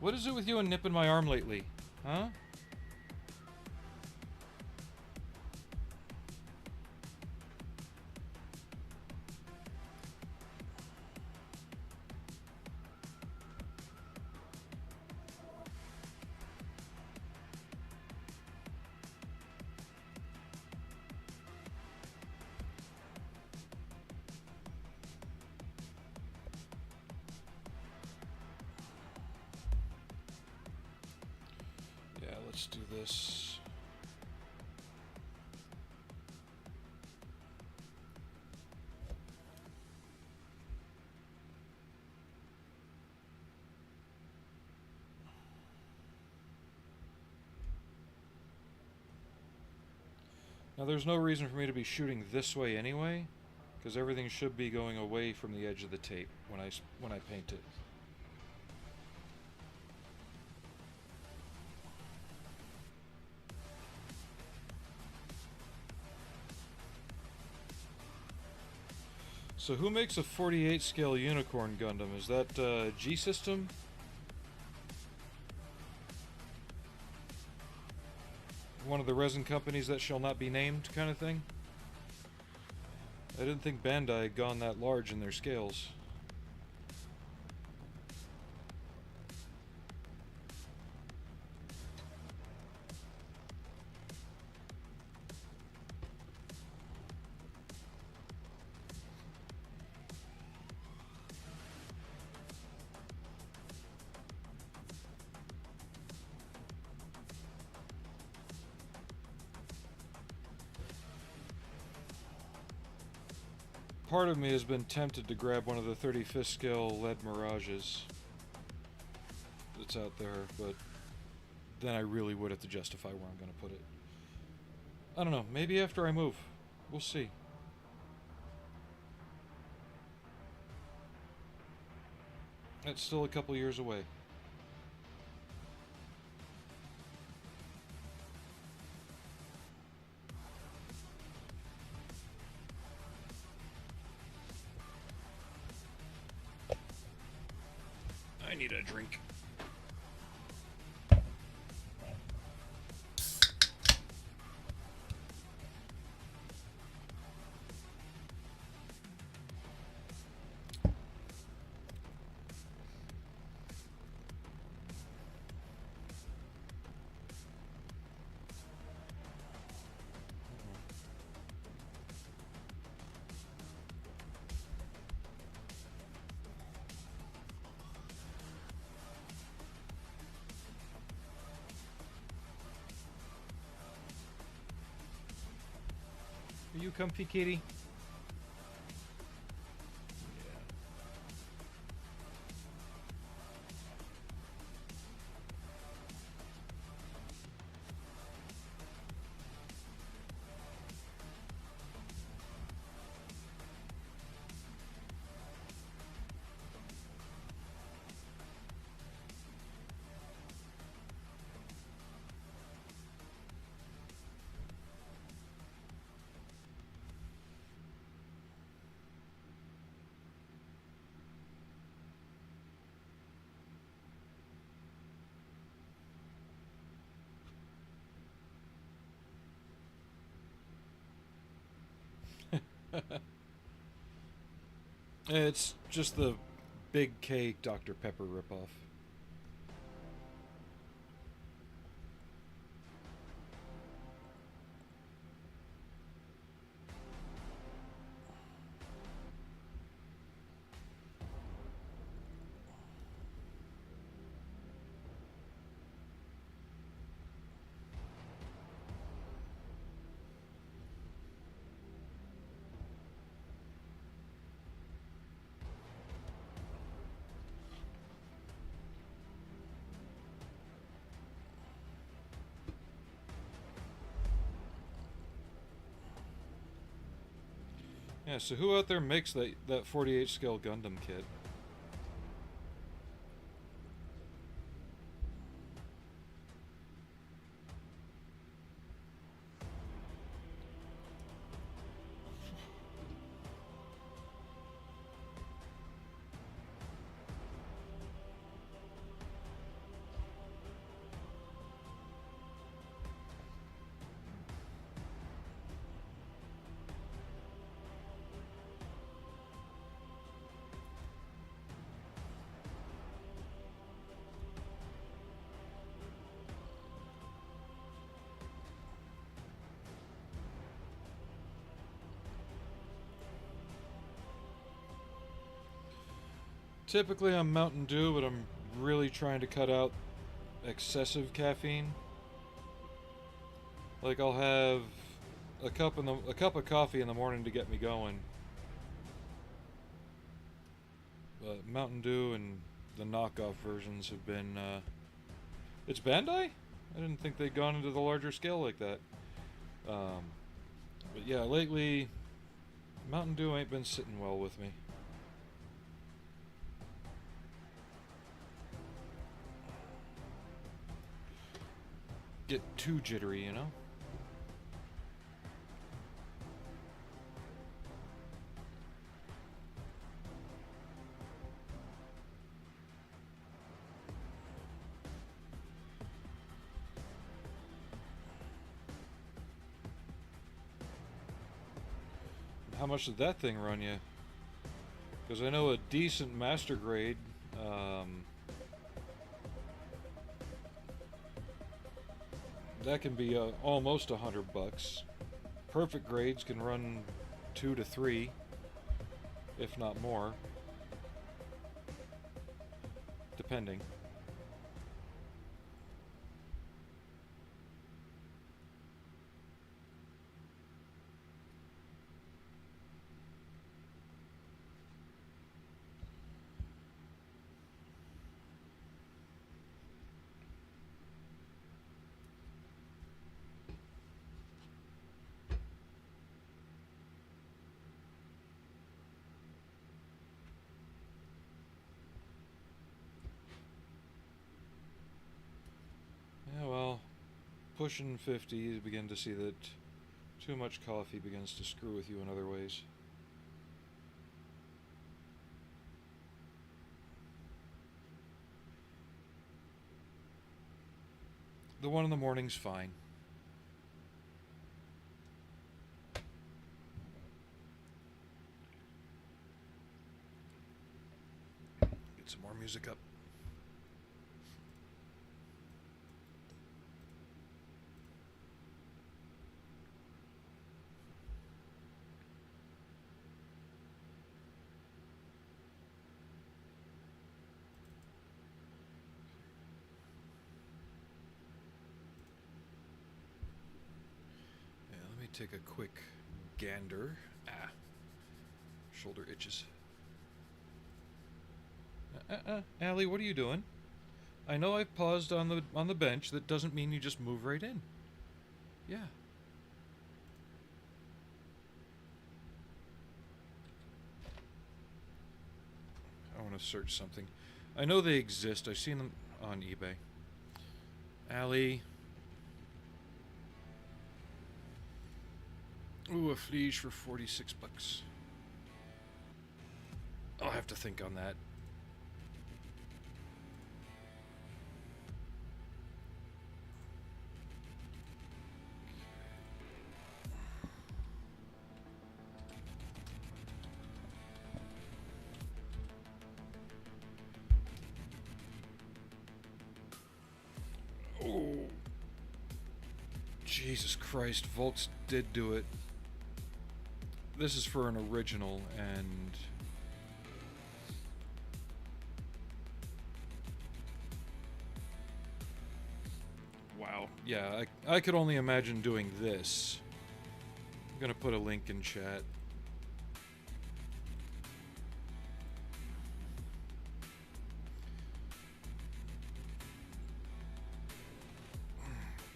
What is it with you and nipping my arm lately? Huh? Yeah, let's do this. Now there's no reason for me to be shooting this way anyway, because everything should be going away from the edge of the tape when I paint it. So who makes a 48 scale unicorn Gundam? Is that G System? One of the resin companies that shall not be named kind of thing? I didn't think Bandai had gone that large in their scales. Part of me has been tempted to grab one of the 35th scale lead Mirages that's out there, but then I really would have to justify where I'm going to put it. I don't know, maybe after I move. We'll see. That's still a couple years away. I need a drink. Are you comfy, kitty? It's just the Big K Dr. Pepper ripoff. Yeah, so who out there makes that 48 scale Gundam kit? Typically I'm Mountain Dew, but I'm really trying to cut out excessive caffeine. Like I'll have a cup of coffee in the morning to get me going. But Mountain Dew and the knockoff versions have been it's Bandai? I didn't think they'd gone into the larger scale like that. But yeah, lately Mountain Dew ain't been sitting well with me. Get too jittery, you know? How much did that thing run you? Because I know a decent master grade, that can be almost $100. Perfect grades can run 2 to 3, if not more, depending. Yeah, well, pushing 50, you begin to see that too much coffee begins to screw with you in other ways. The one in the morning's fine. Get some more music up. Take a quick gander. Shoulder itches. Allie, what are you doing? I know I've paused on the bench. That doesn't mean you just move right in. Yeah. I want to search something. I know they exist. I've seen them on eBay. Allie. Ooh, a fleege for $46. I'll have to think on that. Oh. Jesus Christ, Volks did do it. This is for an original, and wow, yeah, I could only imagine doing this. I'm gonna put a link in chat.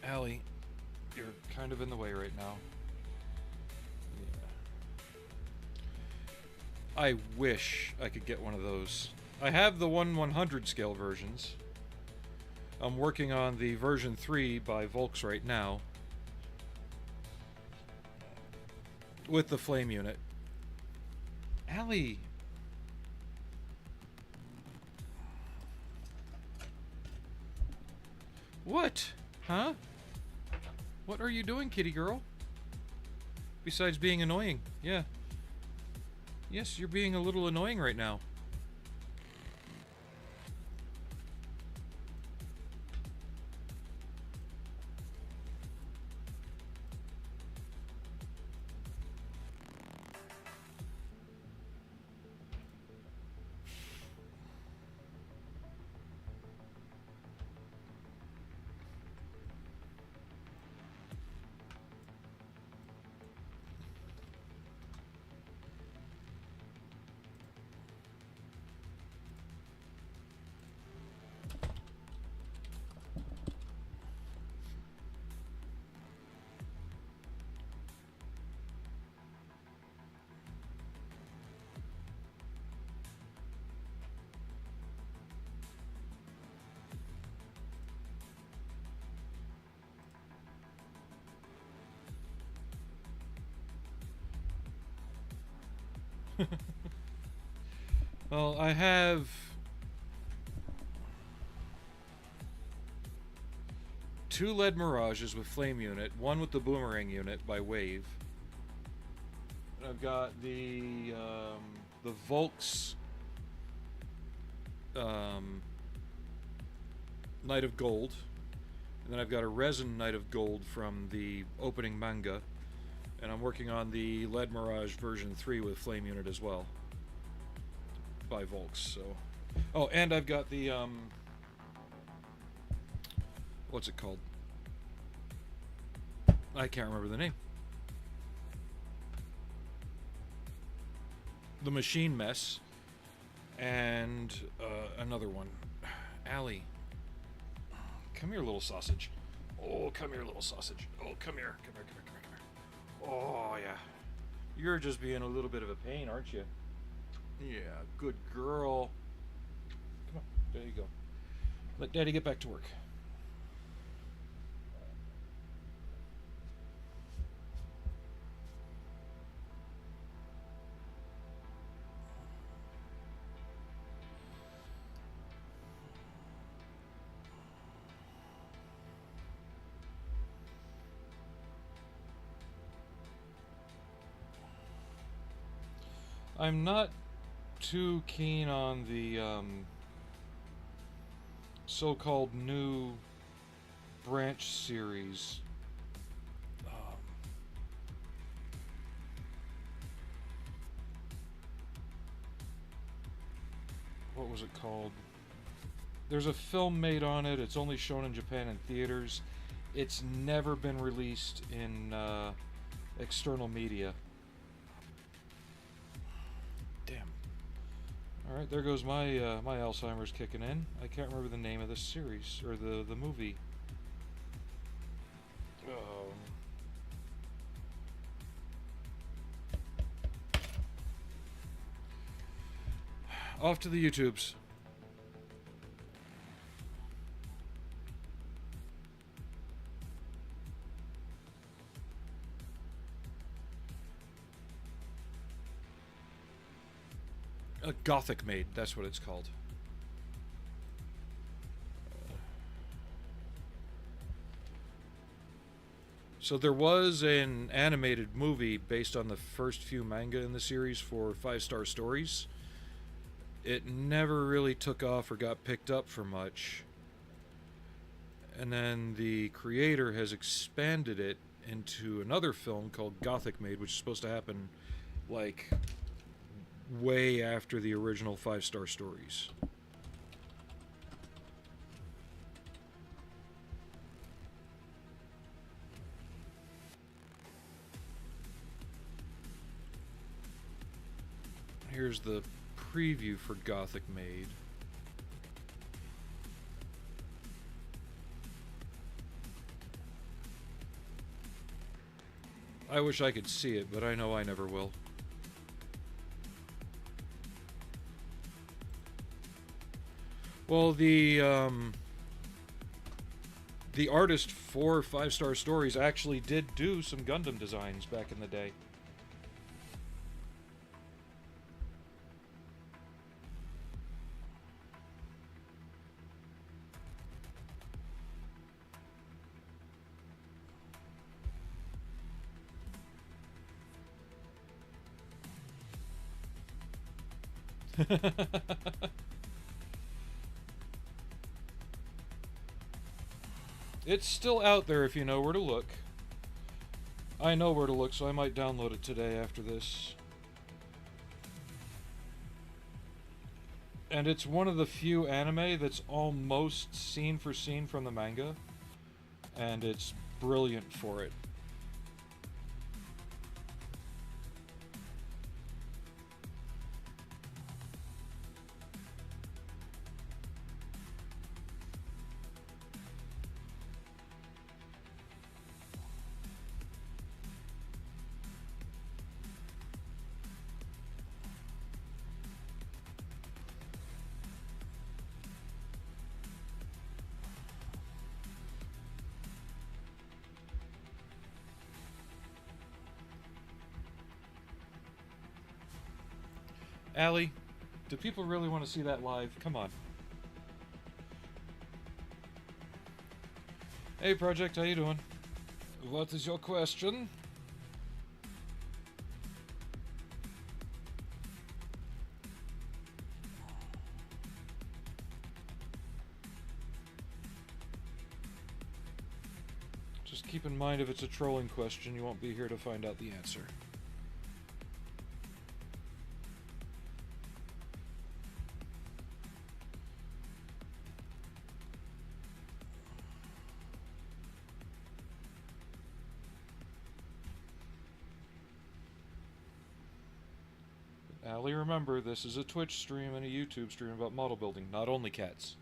Allie, you're kind of in the way right now. I wish I could get one of those. I have the 1/100 scale versions. I'm working on the version 3 by Volks right now. With the flame unit. Allie! What? Huh? What are you doing, kitty girl? Besides being annoying, yeah. Yes, you're being a little annoying right now. Well, I have two lead Mirages with flame unit, one with the boomerang unit by Wave. And I've got the Volks Knight of Gold, and then I've got a resin Knight of Gold from the opening manga, and I'm working on the lead Mirage version 3 with flame unit as well by Volks. So, oh, and I've got the what's it called? I can't remember the name. The Machine Mess, and another one. Allie, come here, little sausage. Oh, come here, little sausage. Oh, come here, come here, come here, come here, come here. Oh yeah, you're just being a little bit of a pain, aren't you? Yeah, good girl. Come on, there you go. Let Daddy get back to work. I'm not too keen on the so-called new branch series. What was it called? There's a film made on it. It's only shown in Japan in theaters. It's never been released in external media. Damn. Alright, there goes my my Alzheimer's kicking in. I can't remember the name of the series, or the movie. Off to the YouTubes. A Gothic Maid, that's what it's called. So there was an animated movie based on the first few manga in the series for 5-star stories. It never really took off or got picked up for much. And then the creator has expanded it into another film called Gothic Maid, which is supposed to happen like way after the original 5-star stories. Here's the preview for Gothic Maid. I wish I could see it, but I know I never will. Well, the artist for 5-Star Stories actually did do some Gundam designs back in the day. It's still out there if you know where to look. I know where to look, so I might download it today after this. And it's one of the few anime that's almost scene for scene from the manga, and it's brilliant for it. Allie, do people really want to see that live? Come on. Hey, Project, how you doing? What is your question? Just keep in mind if it's a trolling question, you won't be here to find out the answer. Allie, remember, this is a Twitch stream and a YouTube stream about model building, not only cats.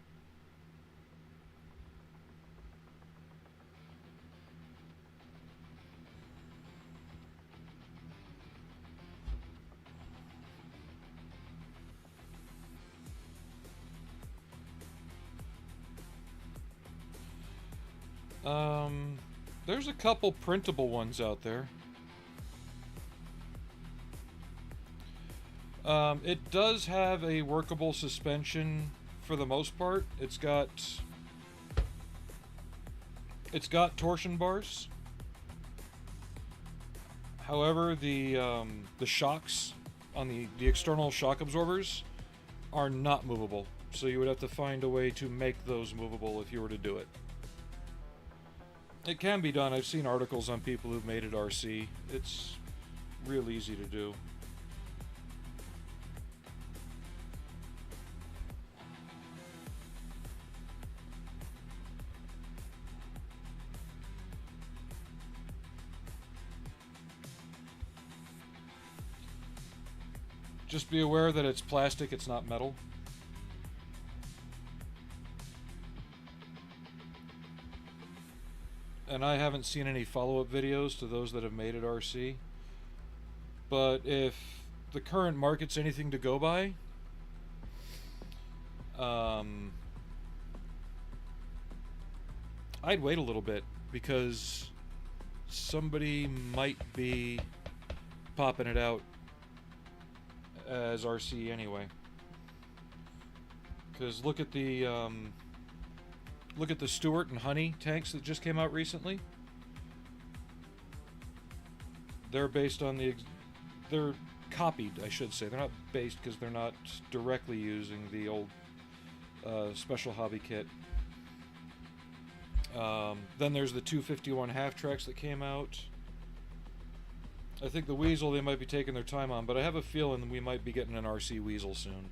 There's a couple printable ones out there. It does have a workable suspension for the most part. It's got torsion bars. However, the shocks on the external shock absorbers are not movable. So you would have to find a way to make those movable if you were to do it. It can be done. I've seen articles on people who've made it RC. It's real easy to do. Just be aware that it's plastic, it's not metal. And I haven't seen any follow-up videos to those that have made it RC. But if the current market's anything to go by, I'd wait a little bit, because somebody might be popping it out as RC anyway. Because look at the Stewart and Honey tanks that just came out recently. They're based on they're copied, I should say. They're not based because they're not directly using the old Special Hobby kit. Then there's the 251 half tracks that came out. I think the Weasel they might be taking their time on, but I have a feeling we might be getting an RC Weasel soon.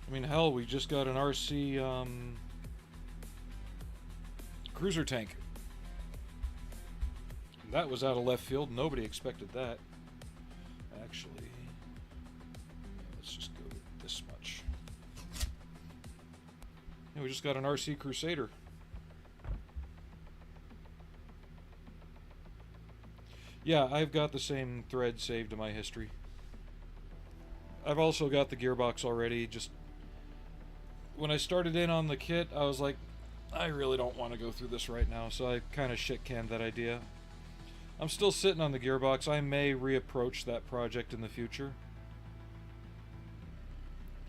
I mean, hell, we just got an RC cruiser tank. That was out of left field. Nobody expected that. Actually, let's just go with this much. Yeah, we just got an RC Crusader. Yeah, I've got the same thread saved to my history. I've also got the gearbox already. Just when I started in on the kit, I was like, I really don't want to go through this right now, so I kind of shit-canned that idea. I'm still sitting on the gearbox. I may reapproach that project in the future.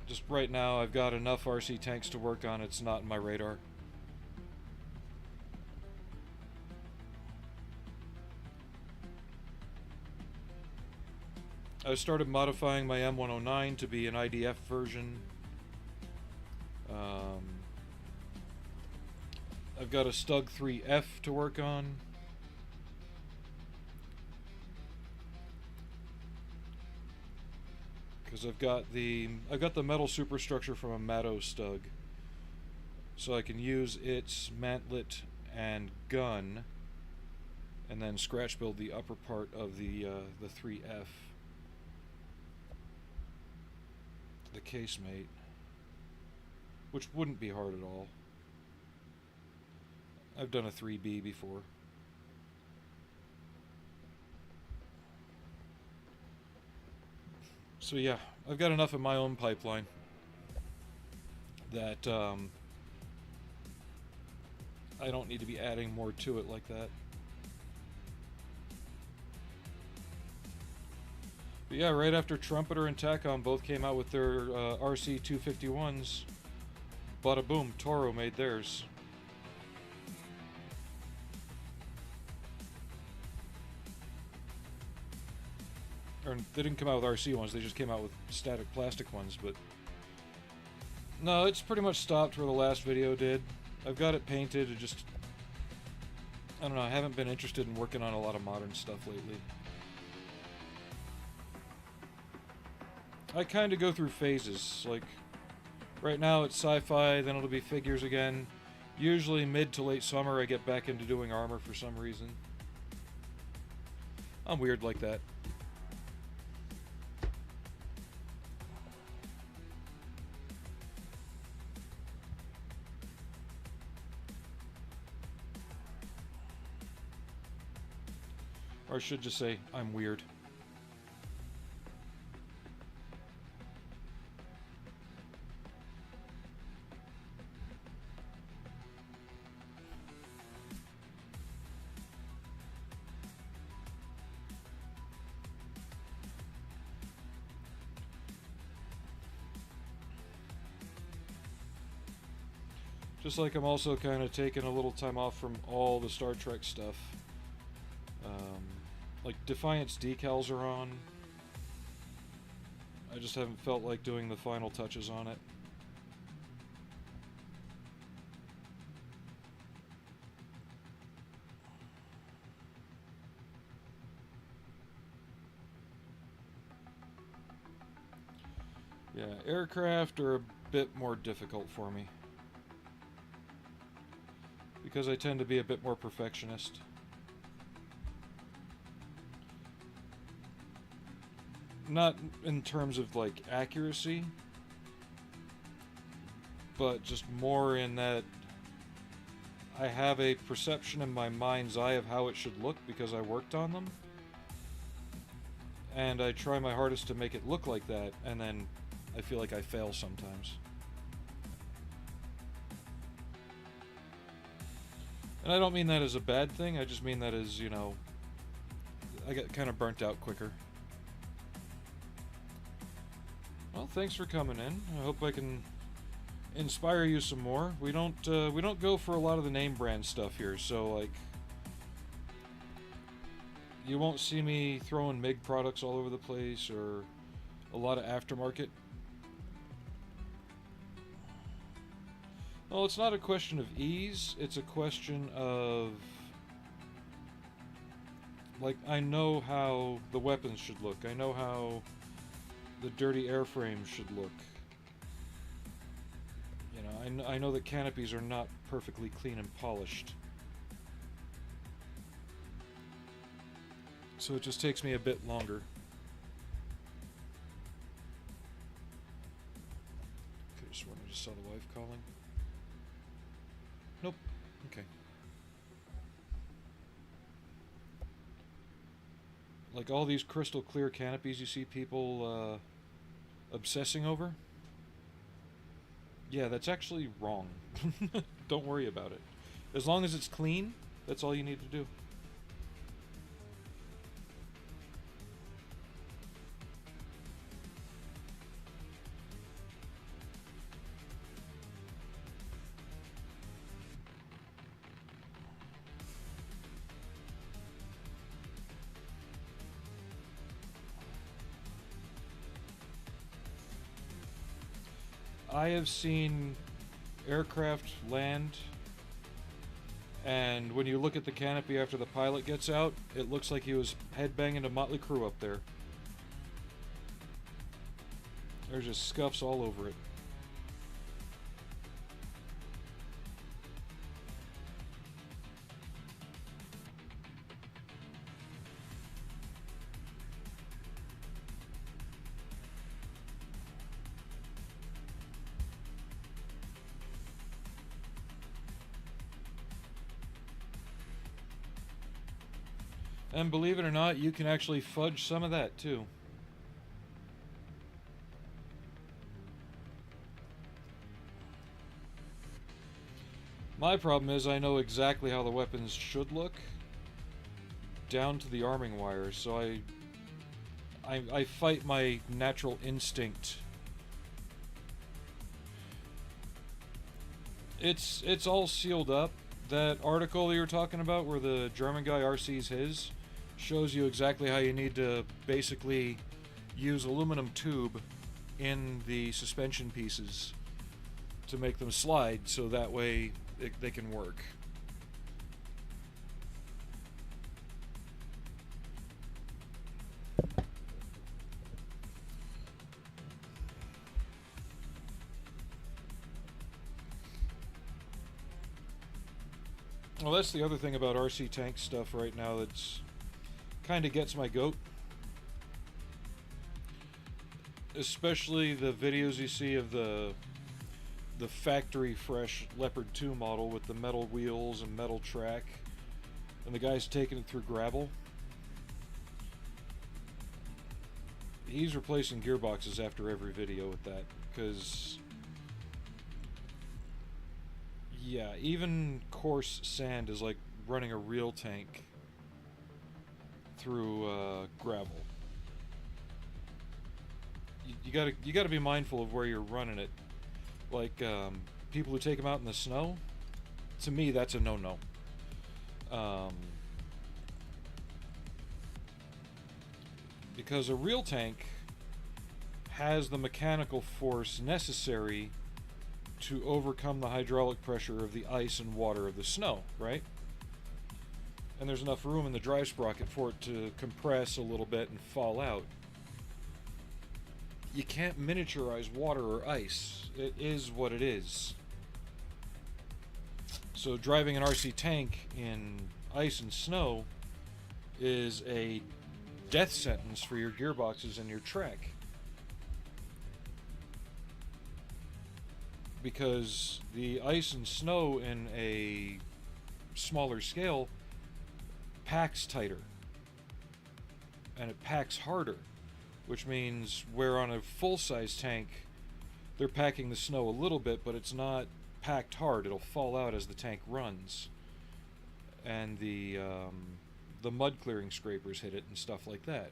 Just right now, I've got enough RC tanks to work on. It's not in my radar. I started modifying my M109 to be an IDF version. I've got a Stug 3F to work on. Because I've got the metal superstructure from a Ma.K Stug, so I can use its mantlet and gun, and then scratch build the upper part of the 3F, the casemate, which wouldn't be hard at all. I've done a 3B before. So yeah, I've got enough in my own pipeline that I don't need to be adding more to it like that. But yeah, right after Trumpeter and Tacom both came out with their RC 251s, bada boom, Toro made theirs. Or they didn't come out with RC ones, they just came out with static plastic ones, but no, it's pretty much stopped where the last video did. I've got it painted, it just, I don't know, I haven't been interested in working on a lot of modern stuff lately. I kind of go through phases, like, right now it's sci-fi, then it'll be figures again. Usually mid to late summer I get back into doing armor for some reason. I'm weird like that. Or I should just say, I'm weird. Just like I'm also kind of taking a little time off from all the Star Trek stuff. Like Defiance decals are on. I just haven't felt like doing the final touches on it. Yeah, aircraft are a bit more difficult for me, because I tend to be a bit more perfectionist. Not in terms of like accuracy, but just more in that I have a perception in my mind's eye of how it should look because I worked on them, and I try my hardest to make it look like that, and then I feel like I fail sometimes. And I don't mean that as a bad thing, I just mean that as, you know, I get kind of burnt out quicker. Well, thanks for coming in. I hope I can inspire you some more. We don't go for a lot of the name brand stuff here, so like you won't see me throwing MiG products all over the place or a lot of aftermarket. Well, it's not a question of ease, it's a question of, like, I know how the weapons should look. I know how the dirty airframe should look. You know, I know that canopies are not perfectly clean and polished. So it just takes me a bit longer. Could have sworn I just saw the wife calling. Nope. Okay. Like all these crystal clear canopies you see people obsessing over. Yeah, that's actually wrong. Don't worry about it. As long as it's clean, that's all you need to do. I have seen aircraft land, and when you look at the canopy after the pilot gets out, it looks like he was headbanging to Motley Crue up there. There's just scuffs all over it. And believe it or not, you can actually fudge some of that too. My problem is I know exactly how the weapons should look, down to the arming wire, so I fight my natural instinct. It's all sealed up. That article you were talking about where the German guy RC's his shows you exactly how you need to basically use aluminum tube in the suspension pieces to make them slide so that way they can work. Well, that's the other thing about RC tank stuff right now that's kind of gets my goat. Especially the videos you see of the factory fresh Leopard 2 model with the metal wheels and metal track, and the guy's taking it through gravel. He's replacing gearboxes after every video with that, because yeah, even coarse sand is like running a real tank through gravel. You gotta be mindful of where you're running it. Like people who take them out in the snow, to me that's a no-no. Because a real tank has the mechanical force necessary to overcome the hydraulic pressure of the ice and water of the snow, right? And there's enough room in the drive sprocket for it to compress a little bit and fall out. You can't miniaturize water or ice. It is what it is. So driving an RC tank in ice and snow is a death sentence for your gearboxes and your track. Because the ice and snow in a smaller scale packs tighter. And it packs harder. Which means where on a full-size tank they're packing the snow a little bit, but it's not packed hard. It'll fall out as the tank runs. And the mud clearing scrapers hit it and stuff like that.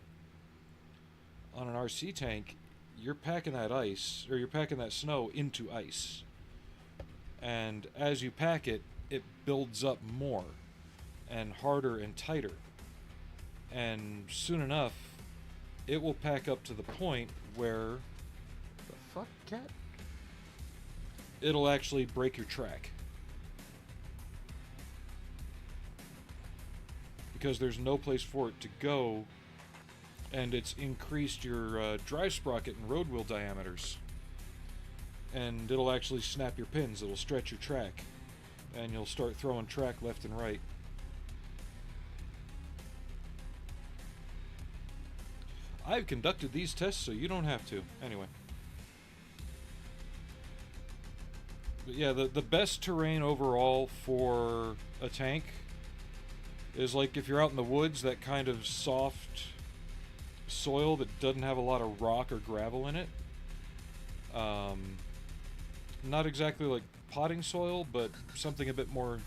On an RC tank, you're packing that ice, or you're packing that snow into ice. And as you pack it, it builds up more and harder and tighter. And soon enough, it will pack up to the point where... The fuck, cat? It'll actually break your track. Because there's no place for it to go, and it's increased your drive sprocket and road wheel diameters. And it'll actually snap your pins, it'll stretch your track, and you'll start throwing track left and right. I've conducted these tests so you don't have to. Anyway. But yeah, the best terrain overall for a tank is like if you're out in the woods, that kind of soft, soil that doesn't have a lot of rock or gravel in it. Not exactly like potting soil, but something a bit more...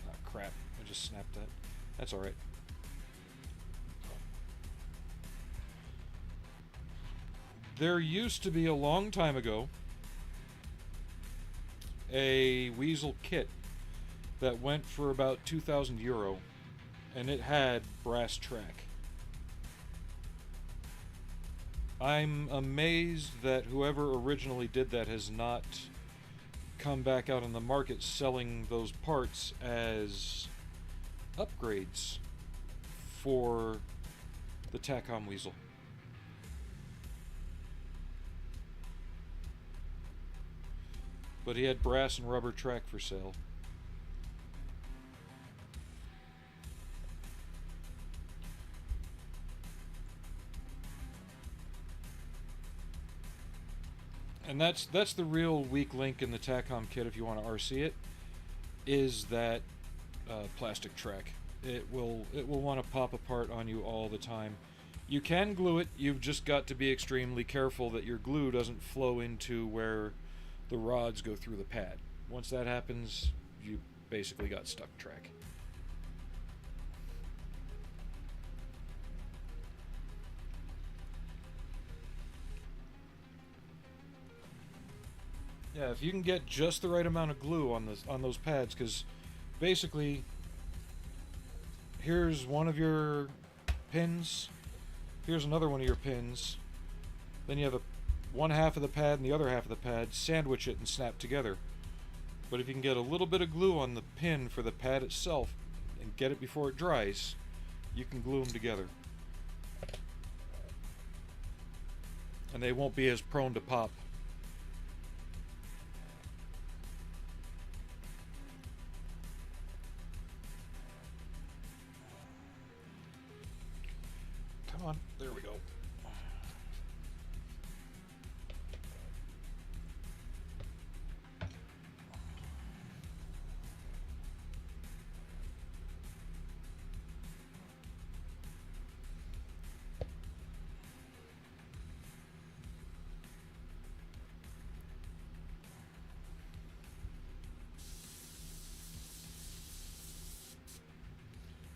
Oh, crap. I just snapped that. That's alright. There used to be, a long time ago, a weasel kit that went for about €2,000, and it had brass track. I'm amazed that whoever originally did that has not come back out on the market selling those parts as upgrades for the TACOM Weasel. But he had brass and rubber track for sale. And that's the real weak link in the TACOM kit if you want to RC it, is that plastic track. It will want to pop apart on you all the time. You can glue it, you've just got to be extremely careful that your glue doesn't flow into where the rods go through the pad. Once that happens, you basically got stuck track. Yeah, if you can get just the right amount of glue on those pads, because basically, here's one of your pins, here's another one of your pins, then you have one half of the pad and the other half of the pad, sandwich it and snap together. But if you can get a little bit of glue on the pin for the pad itself and get it before it dries, you can glue them together. And they won't be as prone to pop. Come on, there we go.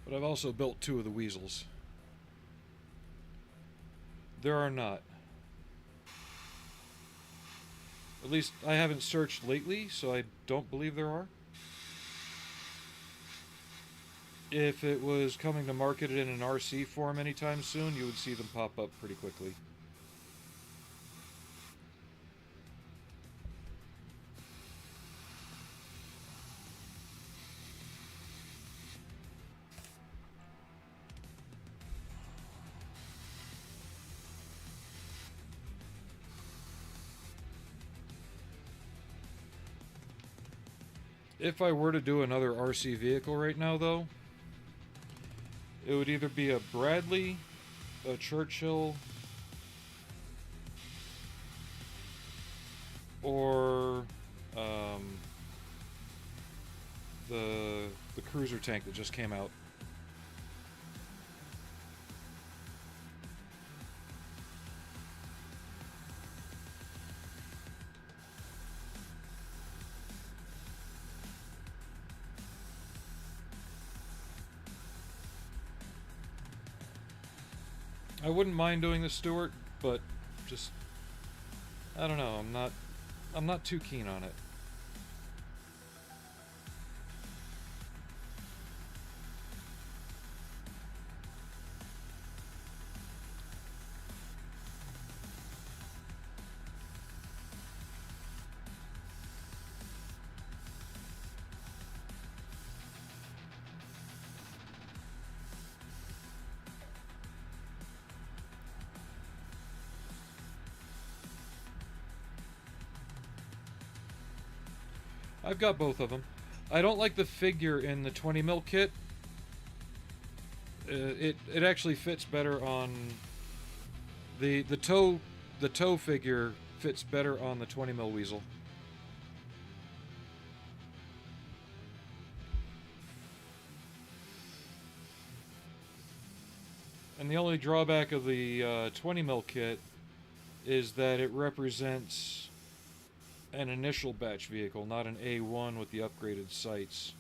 But I've also built two of the weasels. There are not. At least I haven't searched lately, so I don't believe there are. If it was coming to market in an RC form anytime soon, you would see them pop up pretty quickly. If I were to do another RC vehicle right now, though, it would either be a Bradley, a Churchill, or the cruiser tank that just came out. I wouldn't mind doing the Stewart, but just, I don't know, I'm not too keen on it. I've got both of them. I don't like the figure in the 20mm kit. It actually fits better on the toe. The toe figure fits better on the 20mm weasel. And the only drawback of the 20 mil kit is that it represents an initial batch vehicle, not an A1 with the upgraded sights.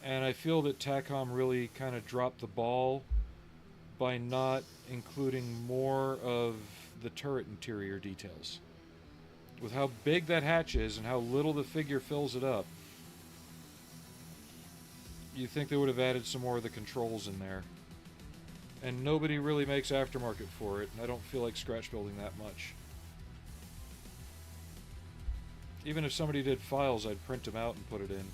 And I feel that TACOM really kind of dropped the ball by not including more of the turret interior details. With how big that hatch is and how little the figure fills it up, you think they would have added some more of the controls in there. And nobody really makes aftermarket for it, and I don't feel like scratch building that much. Even if somebody did files, I'd print them out and put it in.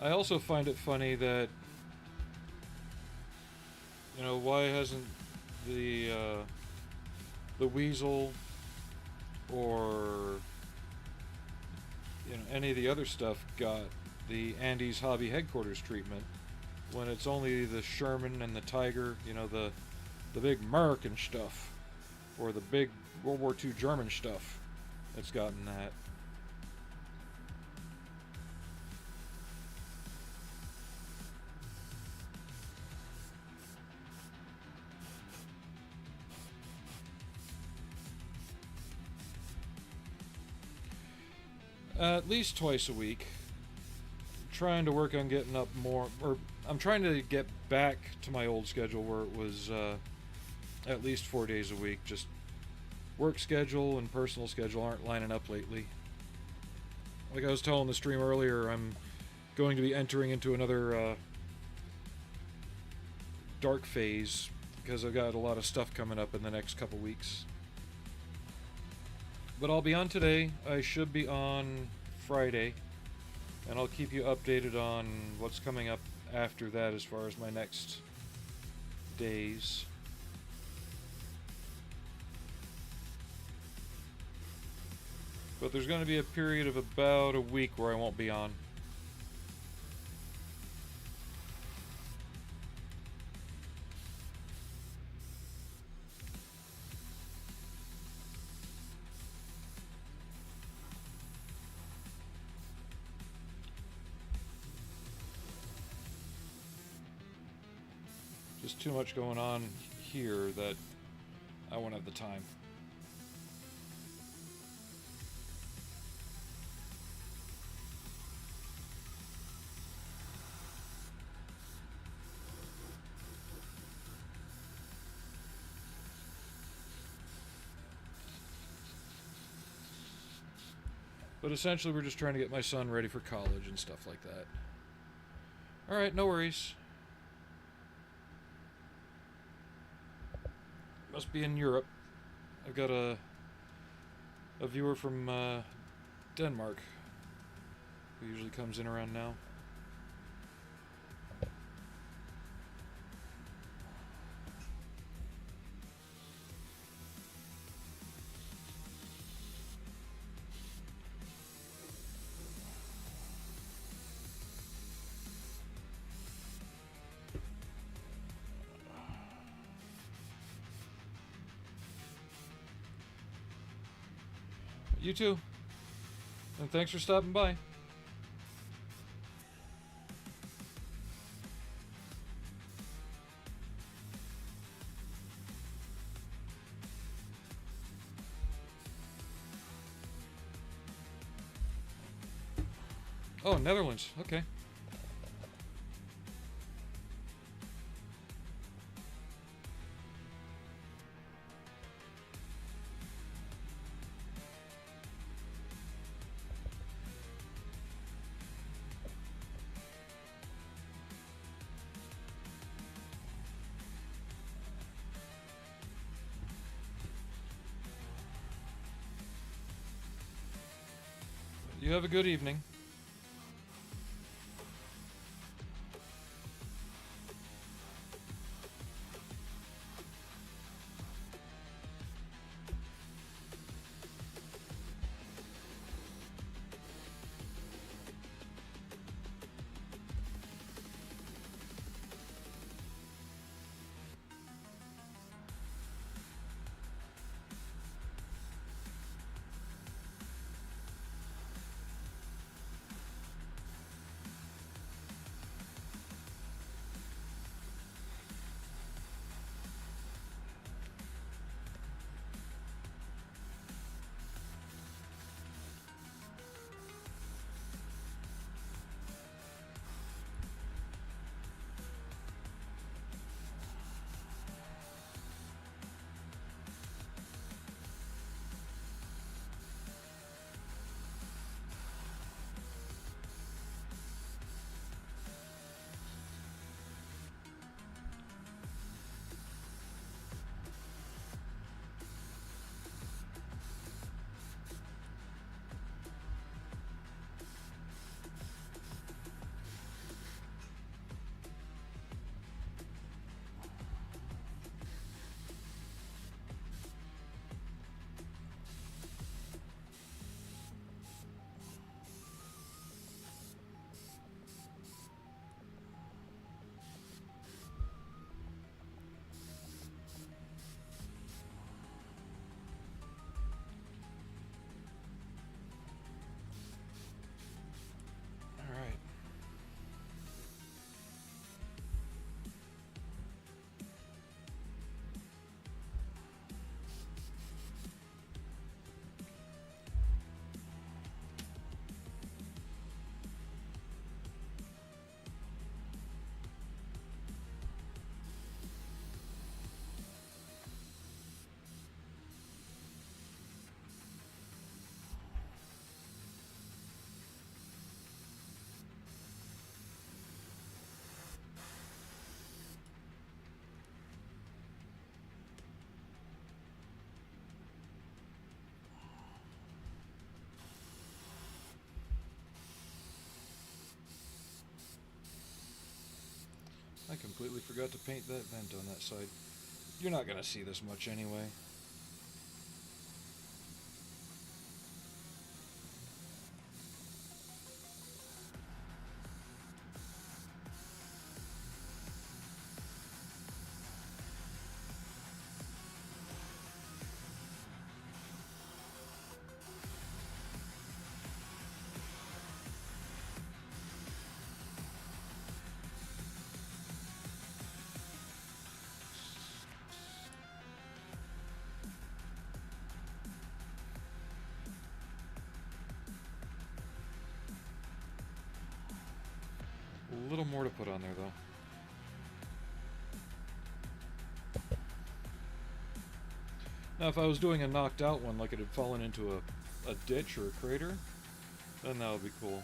I also find it funny that, you know, why hasn't the Weasel or, you know, any of the other stuff got the Andy's Hobby headquarters treatment when it's only the Sherman and the Tiger, you know, the big American stuff or the big World War II German stuff that's gotten that. At least twice a week. I'm trying to work on getting up more, or I'm trying to get back to my old schedule where it was at least 4 days a week. Just work schedule and personal schedule aren't lining up lately. Like I was telling the stream earlier, I'm going to be entering into another dark phase because I've got a lot of stuff coming up in the next couple weeks. But I'll be on today. I should be on Friday. And I'll keep you updated on what's coming up after that as far as my next days. But there's going to be a period of about a week where I won't be on. Just too much going on here that I won't have the time. But essentially we're just trying to get my son ready for college and stuff like that. Alright, no worries. Must be in Europe. I've got a viewer from Denmark who usually comes in around now. You too. And thanks for stopping by. Oh, Netherlands. Okay. You have a good evening. I completely forgot to paint that vent on that side. You're not gonna see this much anyway. A little more to put on there, though. Now, if I was doing a knocked out one, like it had fallen into a ditch or a crater, then that would be cool.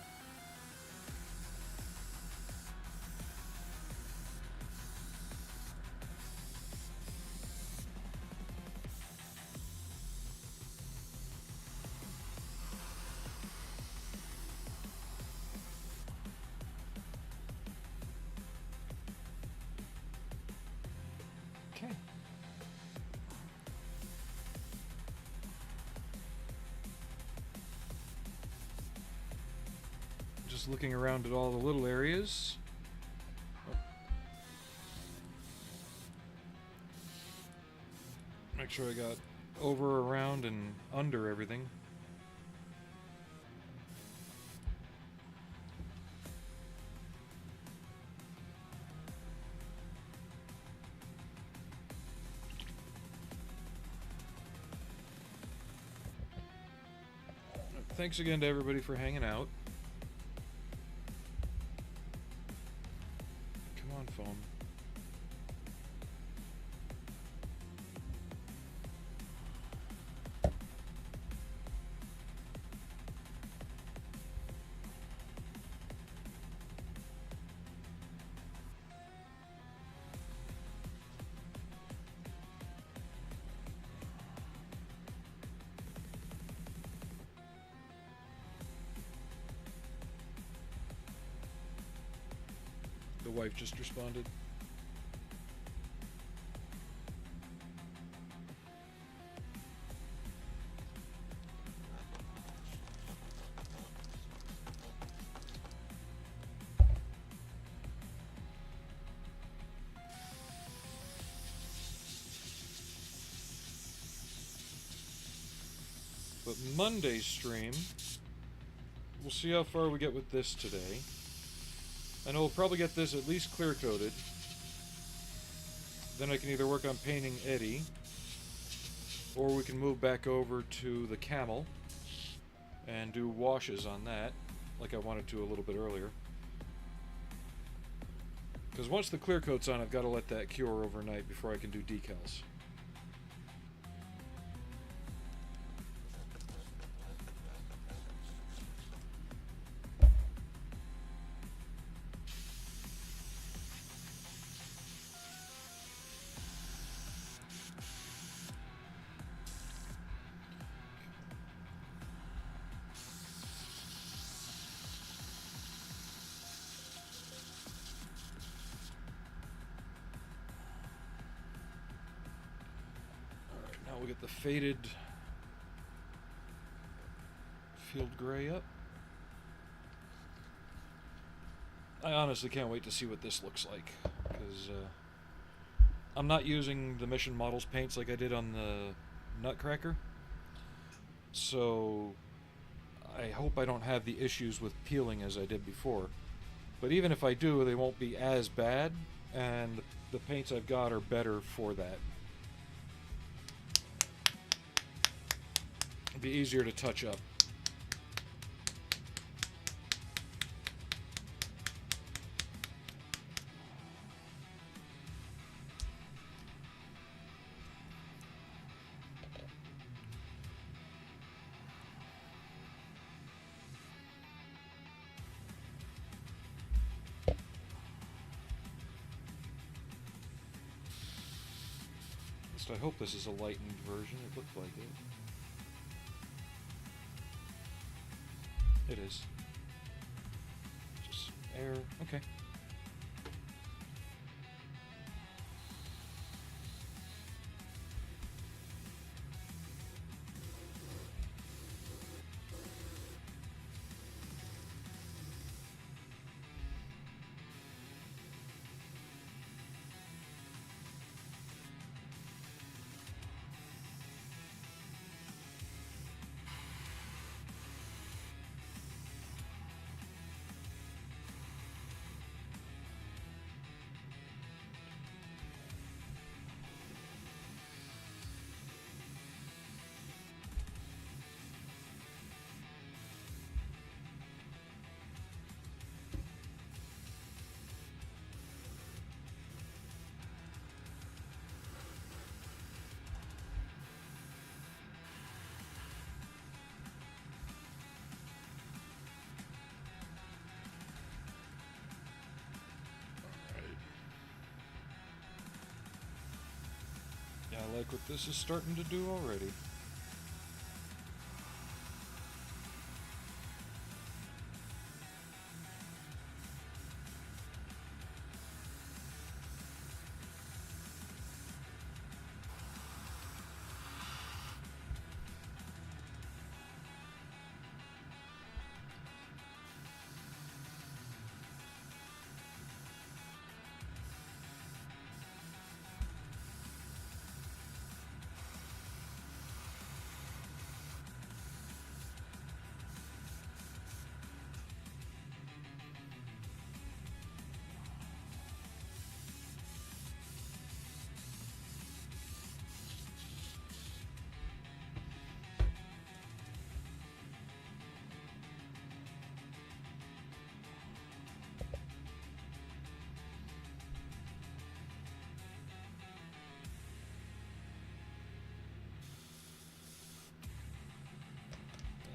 Okay. Just looking around at all the little areas. Make sure I got over, around, and under everything. Thanks again to everybody for hanging out. Come on, phone. The wife just responded. But Monday's stream, we'll see how far we get with this today. I know we'll probably get this at least clear coated. Then I can either work on painting Eddie, or we can move back over to the camel and do washes on that, like I wanted to a little bit earlier. Because once the clear coat's on, I've got to let that cure overnight before I can do decals. We'll get the faded field gray up. I honestly can't wait to see what this looks like, because I'm not using the Mission Models paints like I did on the Nutcracker, so I hope I don't have the issues with peeling as I did before. But even if I do, they won't be as bad, and the paints I've got are better for that. Be easier to touch up. At least I hope this is a lightened version. It looked like it. It is. Just air. Okay. I like what this is starting to do already.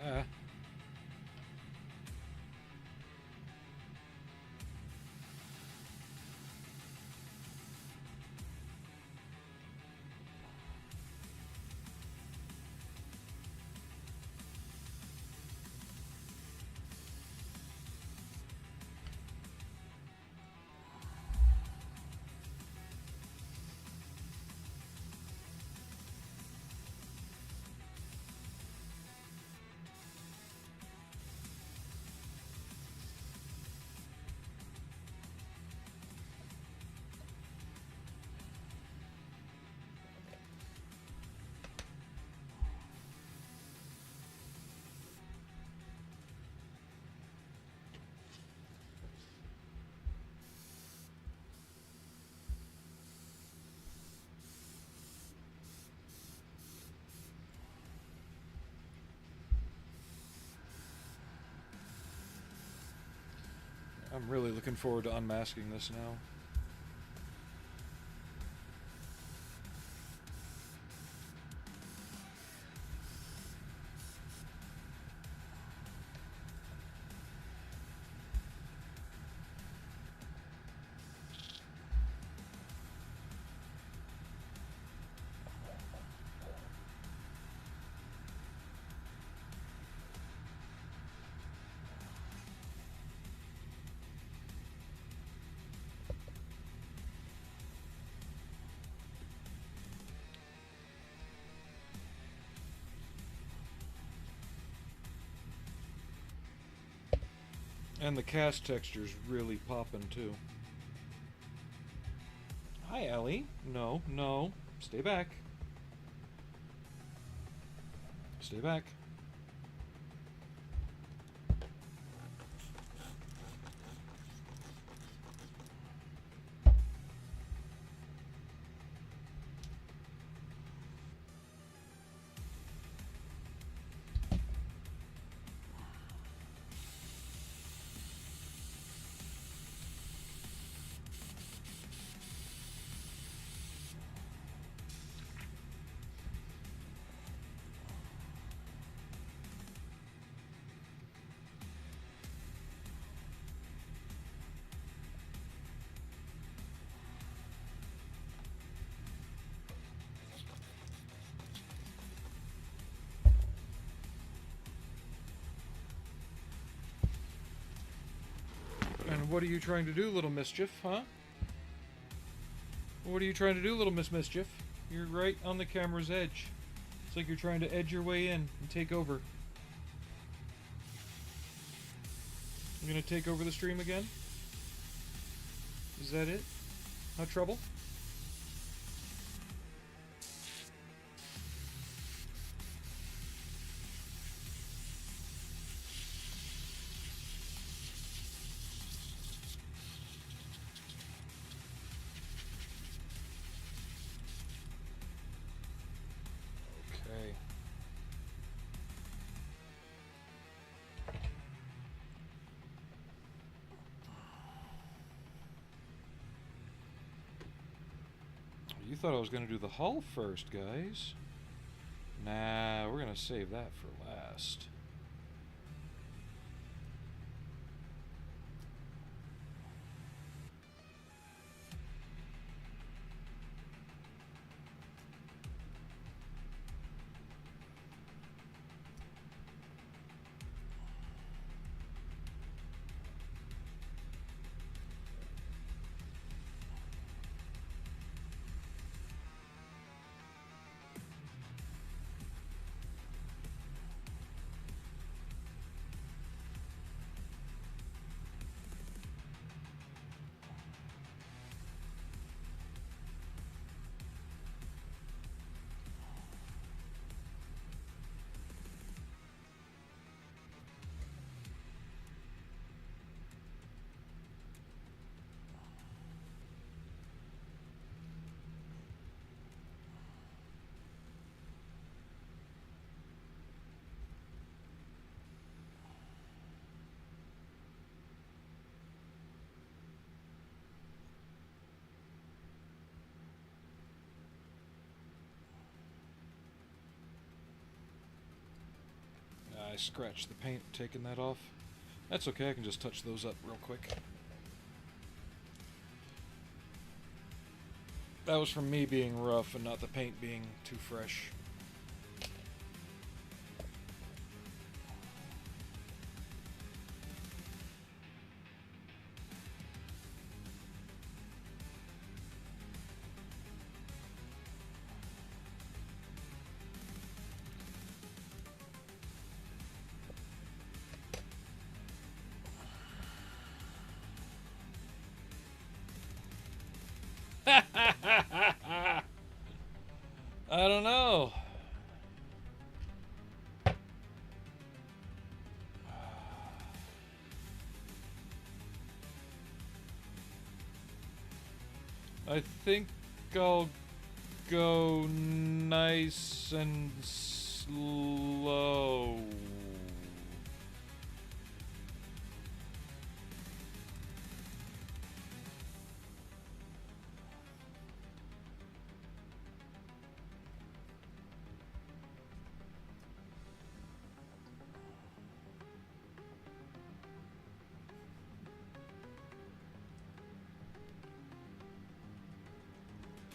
Ah. I'm really looking forward to unmasking this now. And the cast texture's really popping too. Hi, Ellie. No, no. Stay back. Stay back. And what are you trying to do, little mischief, huh? What are you trying to do, little Miss Mischief? You're right on the camera's edge. It's like you're trying to edge your way in and take over. You gonna take over the stream again? Is that it? No trouble? Okay. You thought I was gonna do the hull first, guys. Nah, we're gonna save that for last. I scratched the paint taking that off. That's okay, I can just touch those up real quick. That was from me being rough and not the paint being too fresh. I don't know. I think I'll go nice and slow.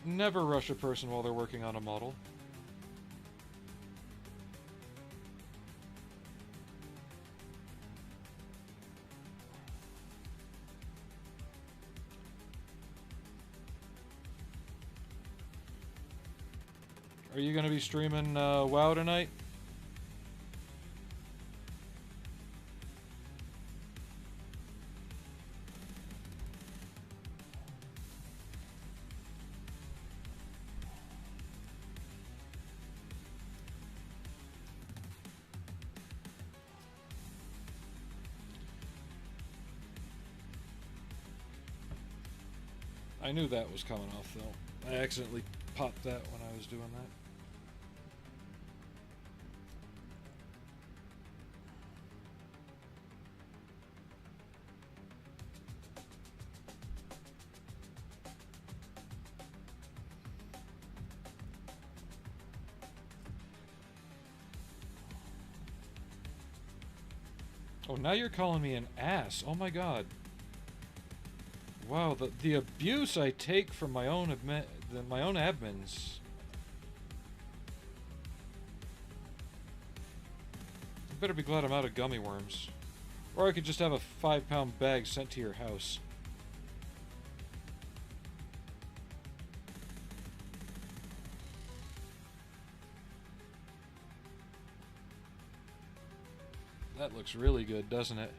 Never rush a person while they're working on a model. Are you going to be streaming WoW tonight? I knew that was coming off, though. I accidentally popped that when I was doing that. Oh, now you're calling me an ass. Oh my god. Wow, the abuse I take from my own admins. You better be glad I'm out of gummy worms. Or I could just have a 5-pound bag sent to your house. That looks really good, doesn't it?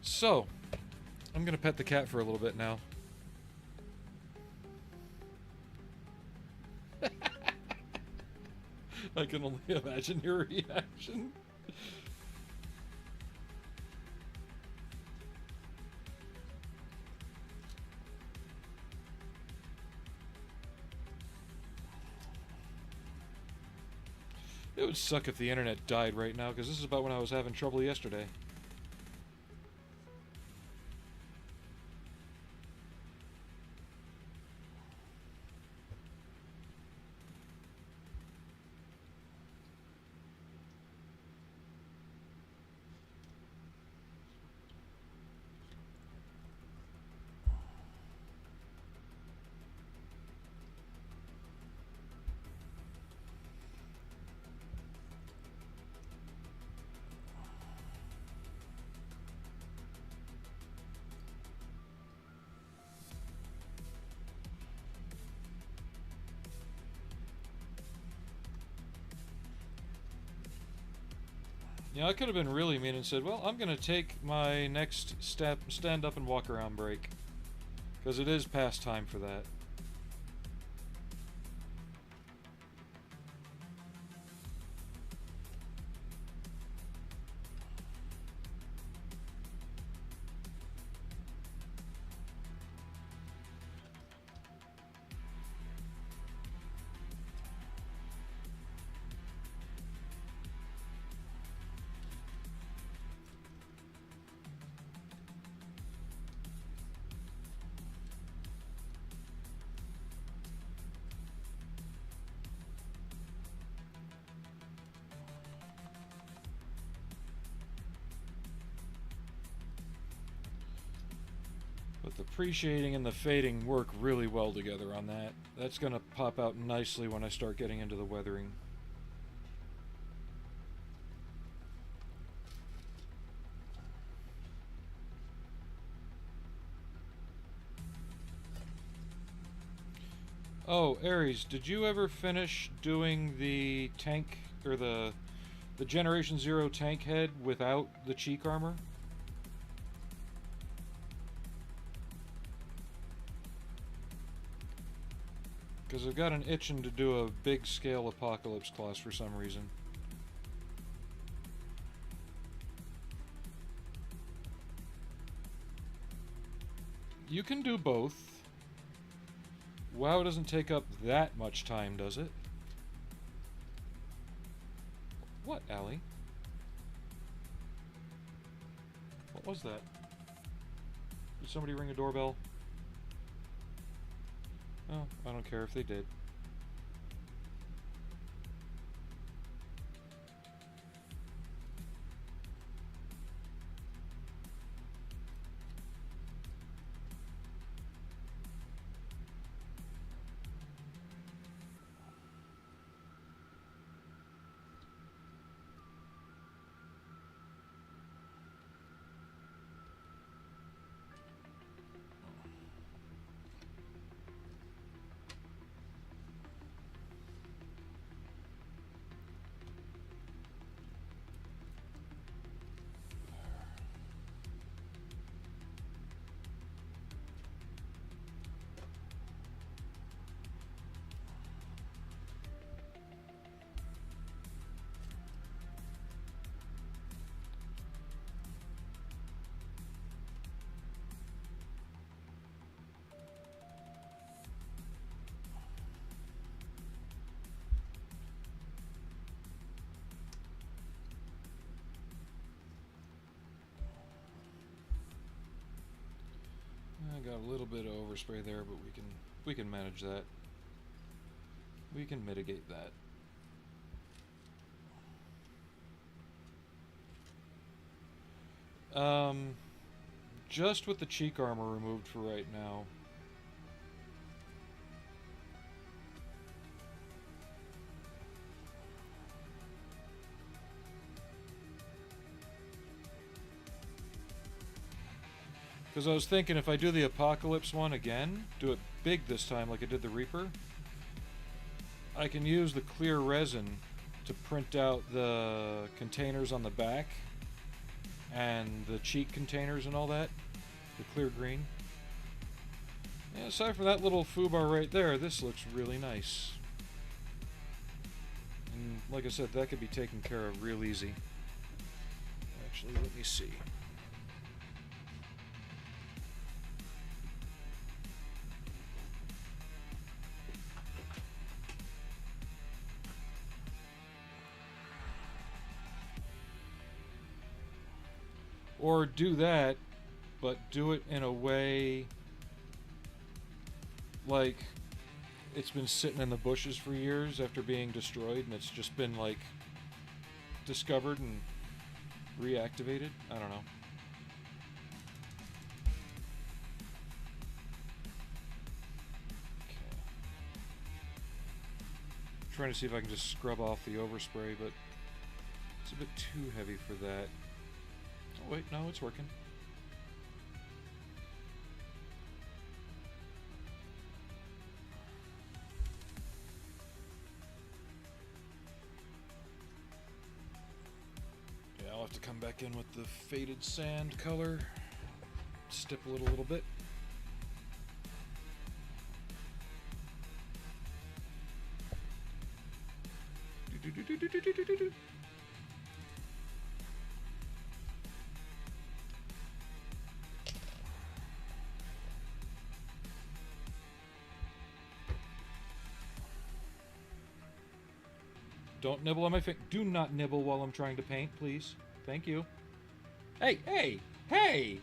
So, I'm gonna pet the cat for a little bit now. I can only imagine your reaction. It would suck if the internet died right now, because this is about when I was having trouble yesterday. Yeah, I could have been really mean and said, well, I'm going to take my next step, stand up and walk around break. Because it is past time for that. The pre-shading and the fading work really well together on that. That's going to pop out nicely when I start getting into the weathering. Oh, Aries, did you ever finish doing the tank, or the Generation Zero tank head without the cheek armor? Because I've got an itching to do a big scale apocalypse class for some reason. You can do both. WoW doesn't take up that much time, does it? What, Allie? What was that? Did somebody ring a doorbell? Oh, I don't care if they did. I got a little bit of overspray there, but we can manage that. We can mitigate that. Just with the cheek armor removed for right now. Because I was thinking if I do the Apocalypse one again, do it big this time like I did the Reaper, I can use the clear resin to print out the containers on the back and the cheek containers and all that, the clear green. Yeah, aside from that little foobar right there, this looks really nice. And like I said, that could be taken care of real easy. Actually, let me see. Or do that, but do it in a way like it's been sitting in the bushes for years after being destroyed and it's just been like discovered and reactivated. I don't know. Okay. I'm trying to see if I can just scrub off the overspray, but it's a bit too heavy for that. Oh wait, no, it's working. Yeah, I'll have to come back in with the faded sand color. Stipple it a little bit. Don't nibble on my finger. Do not nibble while I'm trying to paint, please. Thank you. Hey, hey, hey!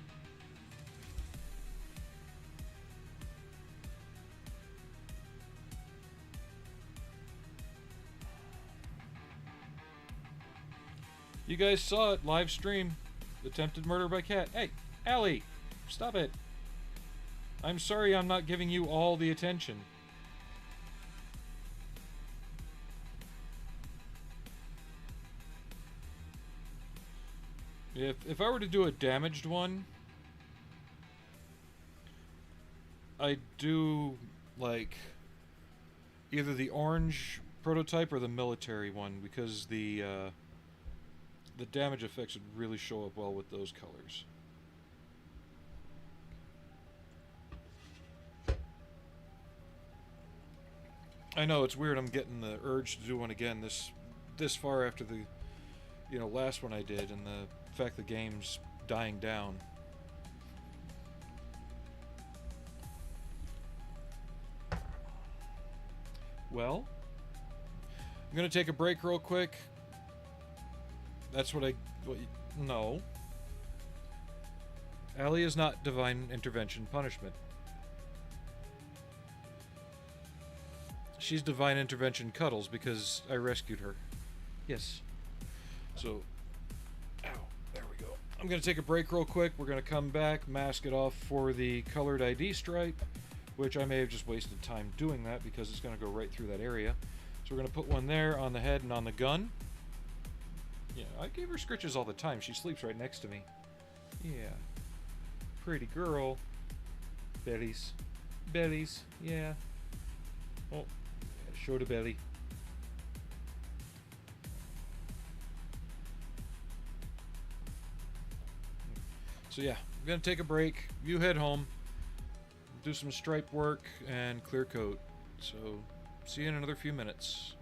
You guys saw it live stream. Attempted murder by cat. Hey, Allie, stop it. I'm sorry I'm not giving you all the attention. If I were to do a damaged one, I'd do, like, either the orange prototype or the military one, because the damage effects would really show up well with those colors. I know, it's weird I'm getting the urge to do one again this far after the, last one I did, and the fact the game's dying down. Well, I'm gonna take a break real quick. That's what no. Allie is not divine intervention punishment. She's divine intervention cuddles because I rescued her. Yes. So, ow, there we go. I'm going to take a break real quick. We're going to come back, mask it off for the colored ID stripe, which I may have just wasted time doing that because it's going to go right through that area. So we're going to put one there on the head and on the gun. Yeah, I gave her scritches all the time. She sleeps right next to me. Yeah. Pretty girl. Bellies. Bellies, yeah. Oh. Show the belly. So yeah, I'm gonna take a break. You head home, do some stripe work, and clear coat. So, see you in another few minutes.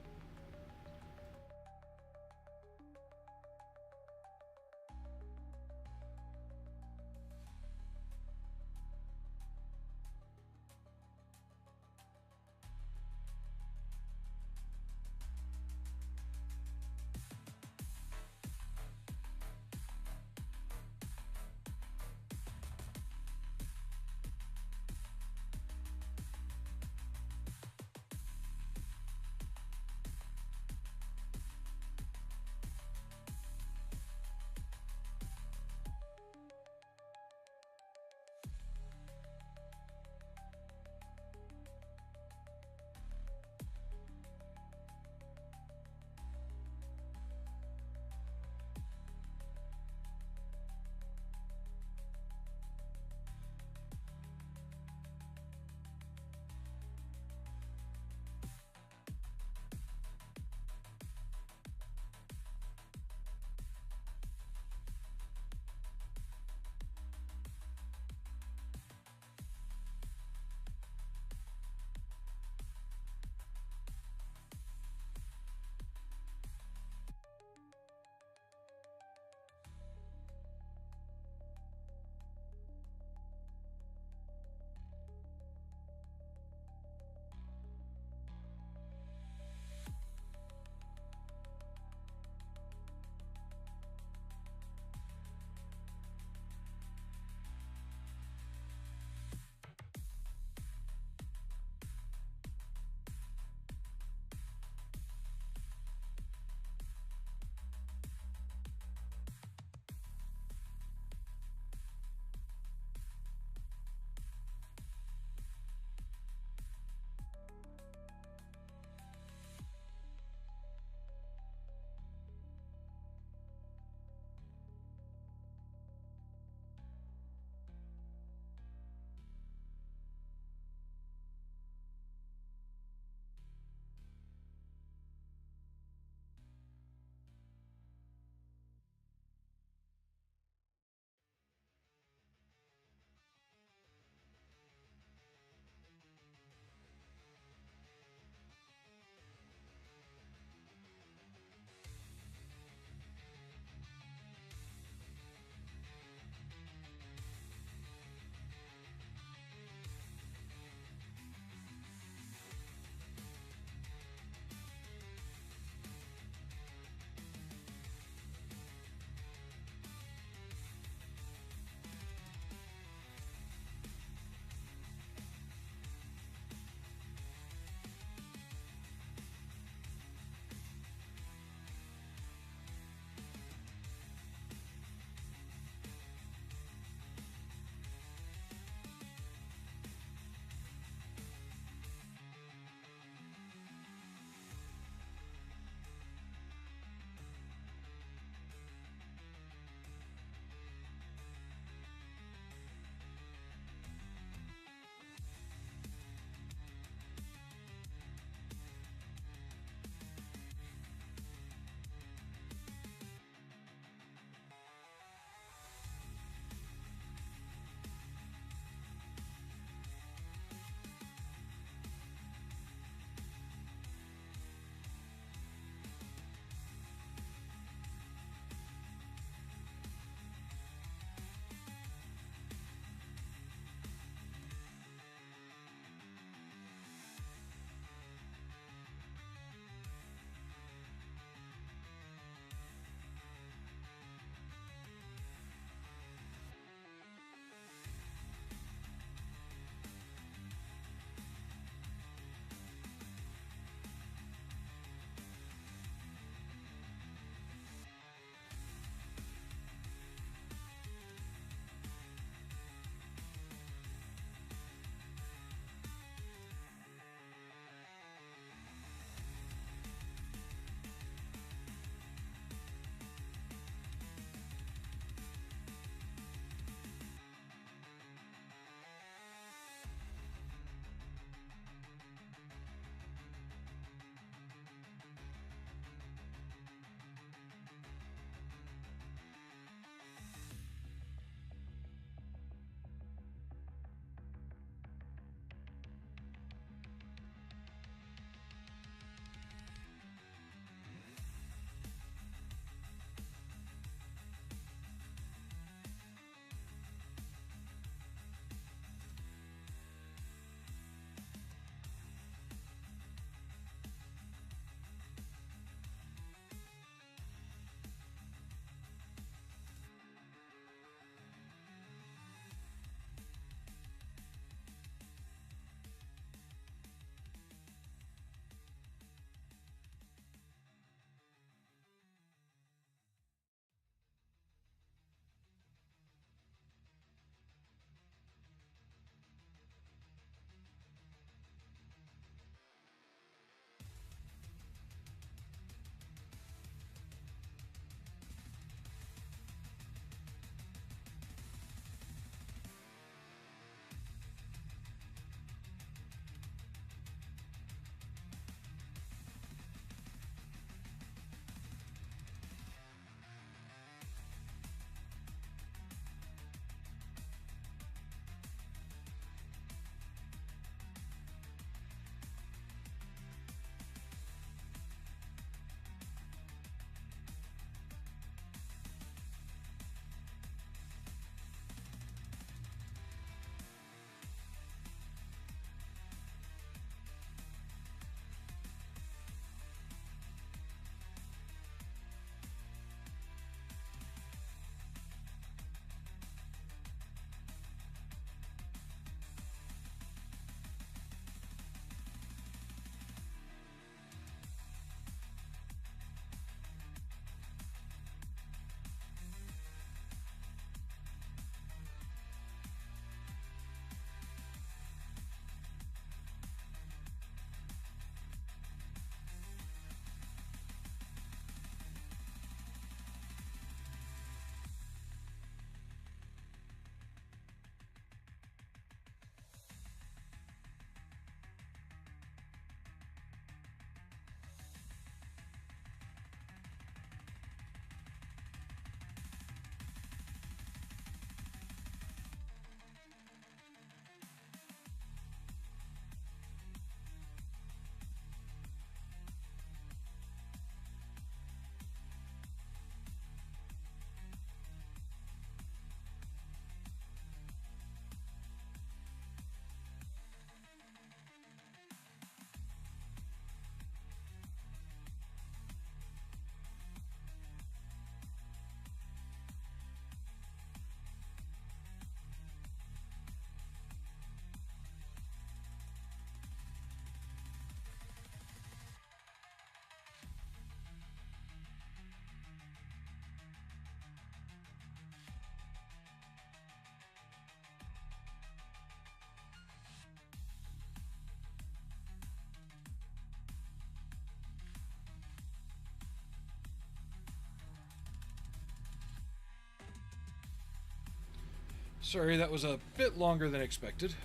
Sorry, that was a bit longer than expected.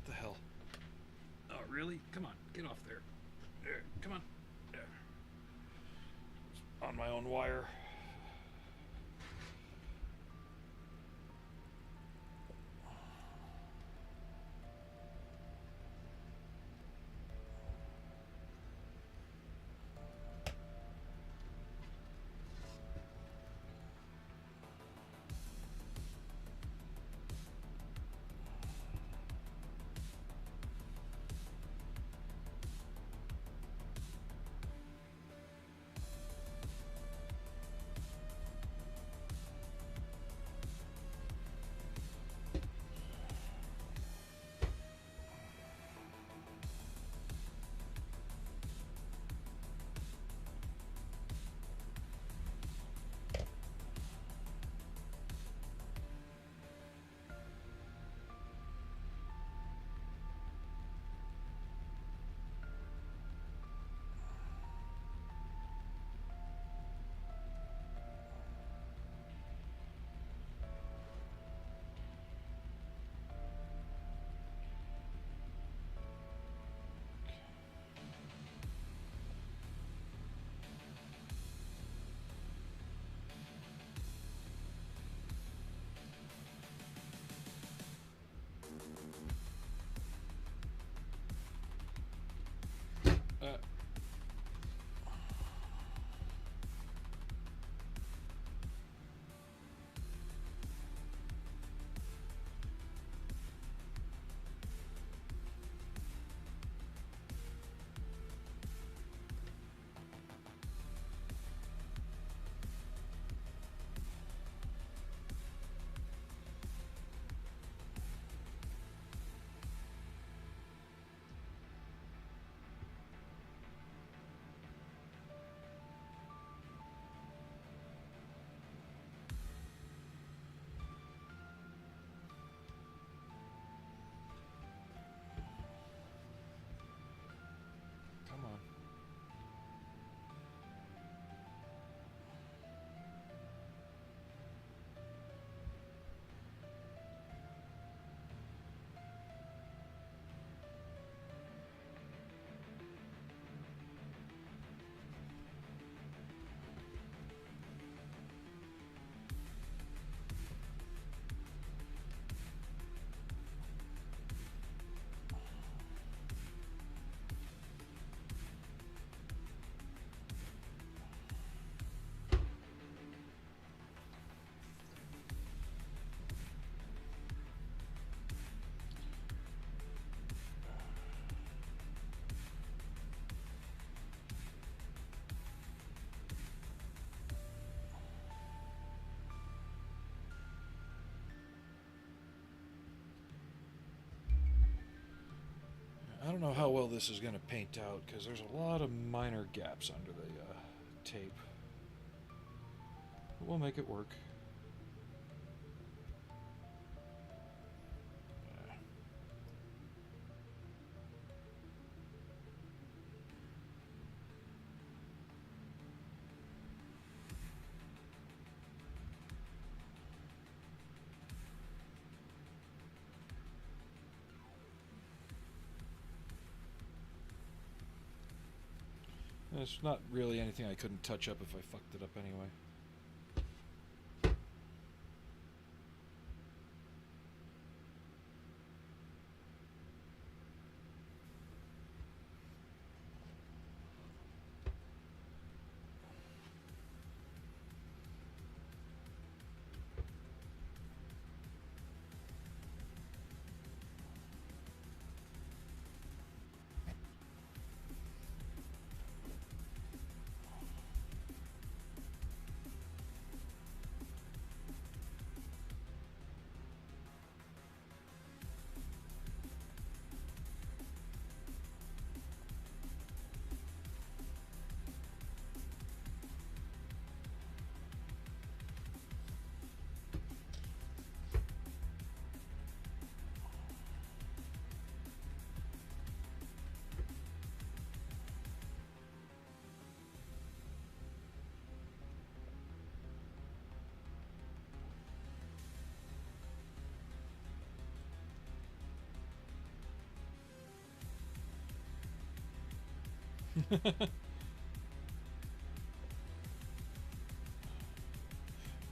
What the hell? Oh, really? Come on, get off there. There, come on. There. On my own wire. Come on. I don't know how well this is going to paint out because there's a lot of minor gaps under the tape. But we'll make it work. There's not really anything I couldn't touch up if I fucked it up anyway.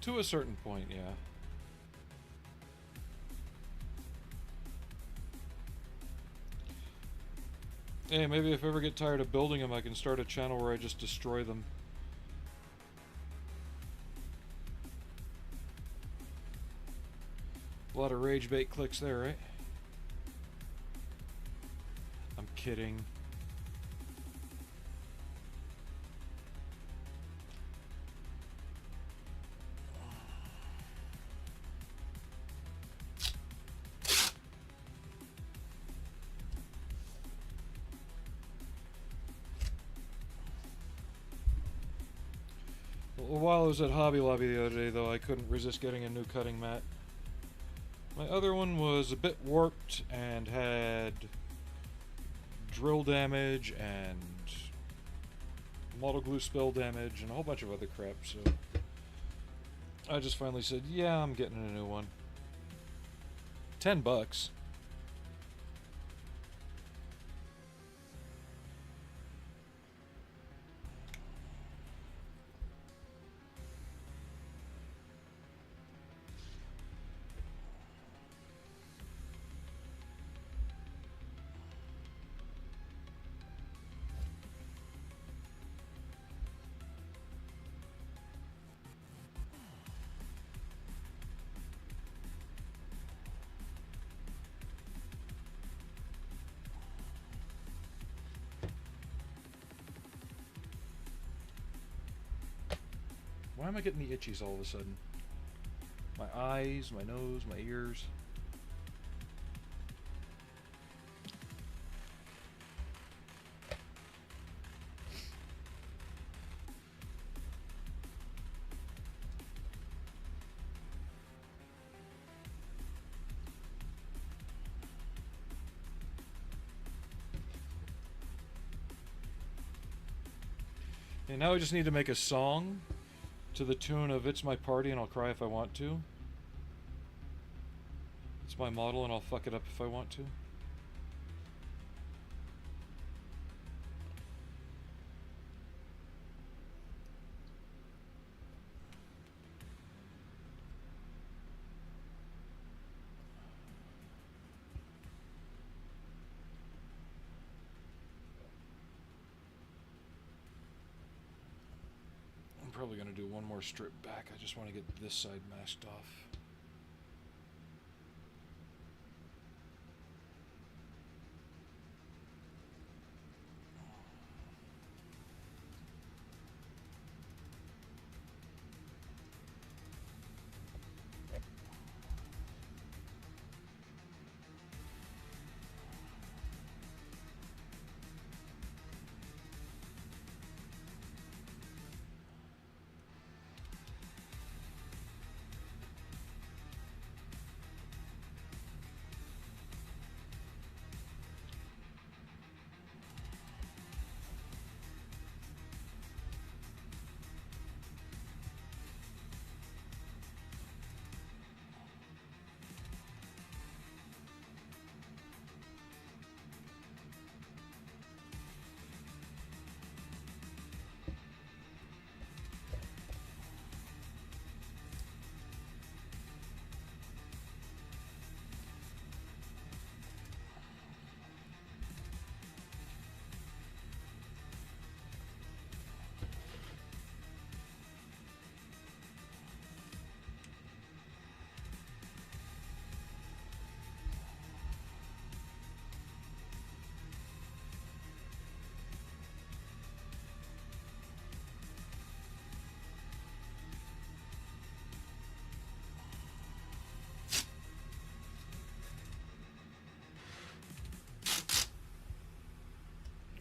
To a certain point, yeah. Hey, maybe if I ever get tired of building them, I can start a channel where I just destroy them. A lot of rage bait clicks there, right? I'm kidding. While I was at Hobby Lobby the other day, though, I couldn't resist getting a new cutting mat. My other one was a bit warped and had drill damage and model glue spill damage and a whole bunch of other crap, so I just finally said, yeah, I'm getting a new one. $10. Why am I getting the itchies all of a sudden? My eyes, my nose, my ears. And now I just need to make a song to the tune of It's My Party and I'll Cry If I Want To. It's my model and I'll fuck it up if I want to. I'm probably going to do one more strip back. I just want to get this side masked off.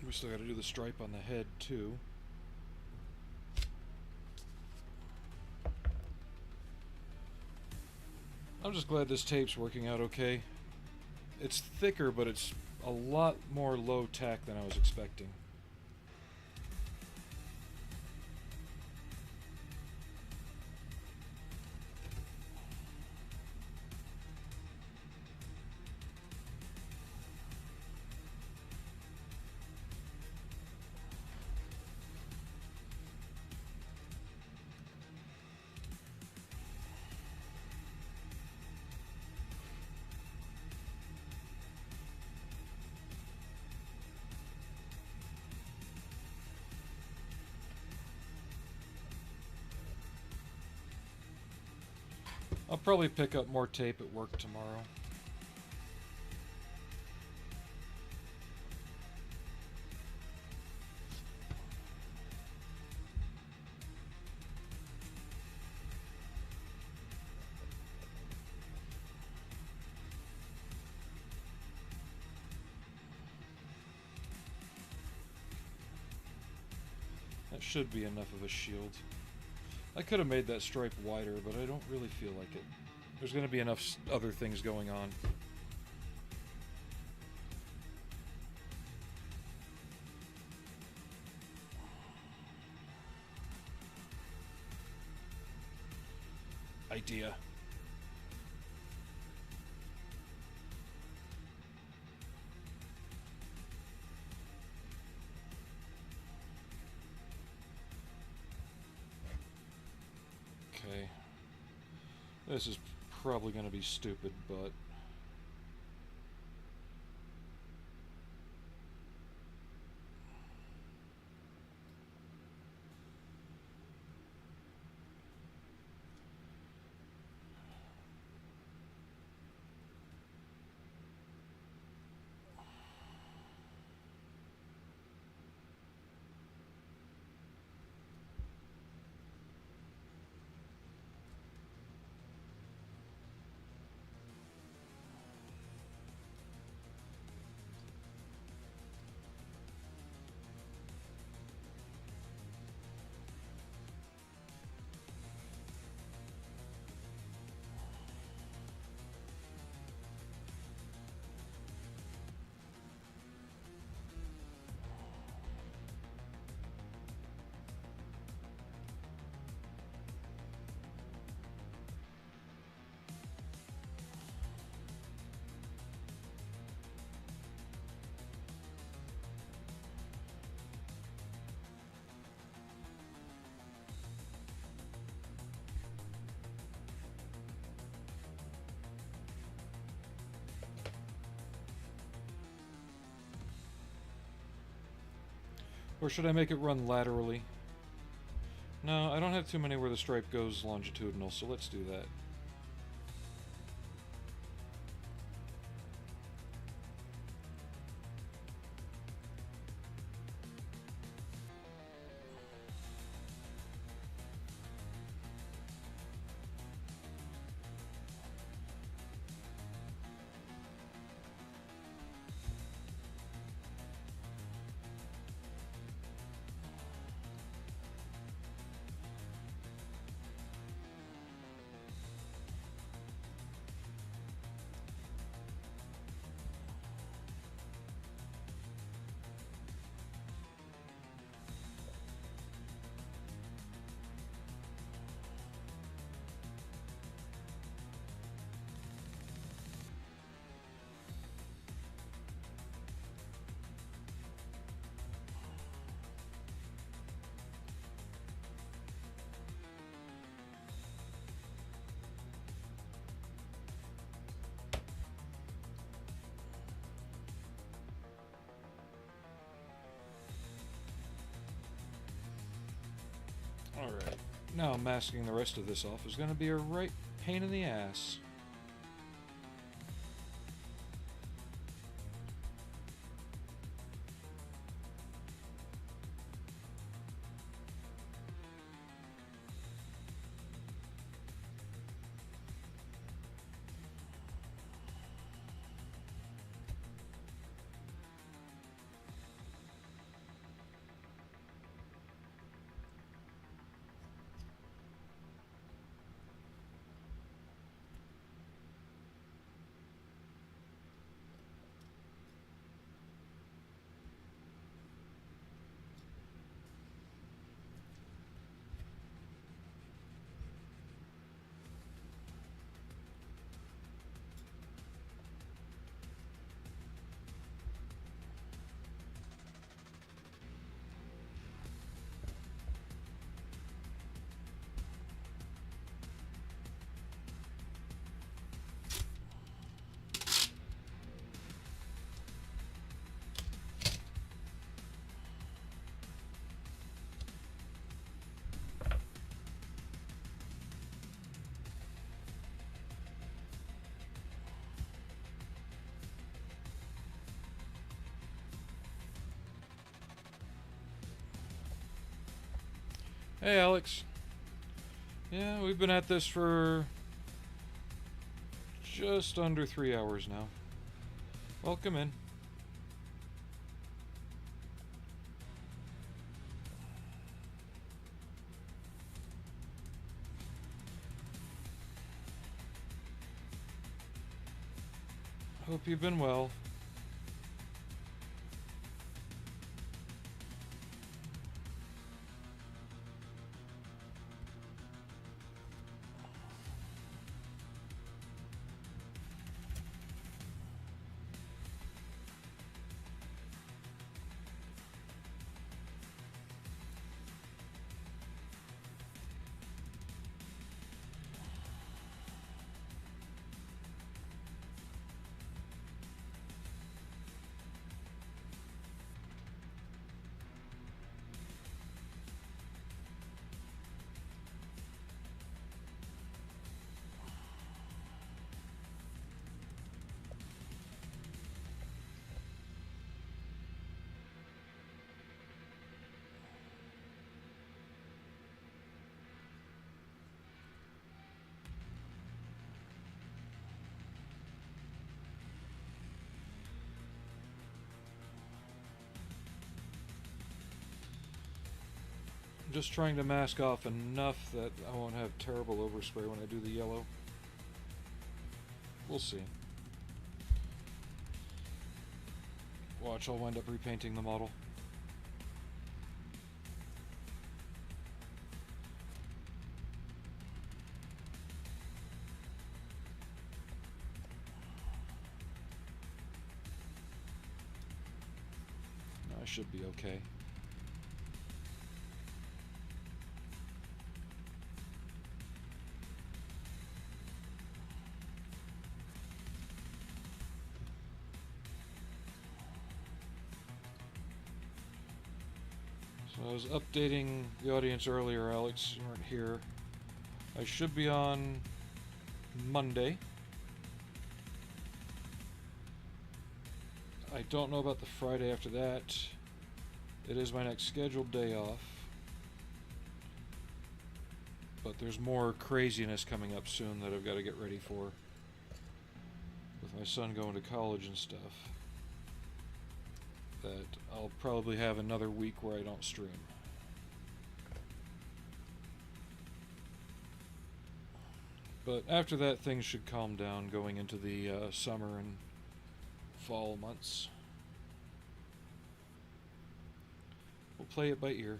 We still got to do the stripe on the head too. I'm just glad this tape's working out okay. It's thicker, but it's a lot more low tack than I was expecting. I'll probably pick up more tape at work tomorrow. That should be enough of a shield. I could have made that stripe wider, but I don't really feel like it. There's going to be enough other things going on. Idea. Okay. This is probably going to be stupid, but... Or should I make it run laterally? No, I don't have too many where the stripe goes longitudinal, so let's do that. Alright, now masking the rest of this off is going to be a right pain in the ass. Hey, Alex. Yeah, we've been at this for just under 3 hours now. Welcome in. Hope you've been well. I'm just trying to mask off enough that I won't have terrible overspray when I do the yellow. We'll see. Watch, I'll wind up repainting the model. No, I should be okay. So I was updating the audience earlier, Alex. You weren't here. I should be on Monday. I don't know about the Friday after that. It is my next scheduled day off. But there's more craziness coming up soon that I've got to get ready for. With my son going to college and stuff. That I'll probably have another week where I don't stream. But after that, things should calm down going into the summer and fall months. We'll play it by ear.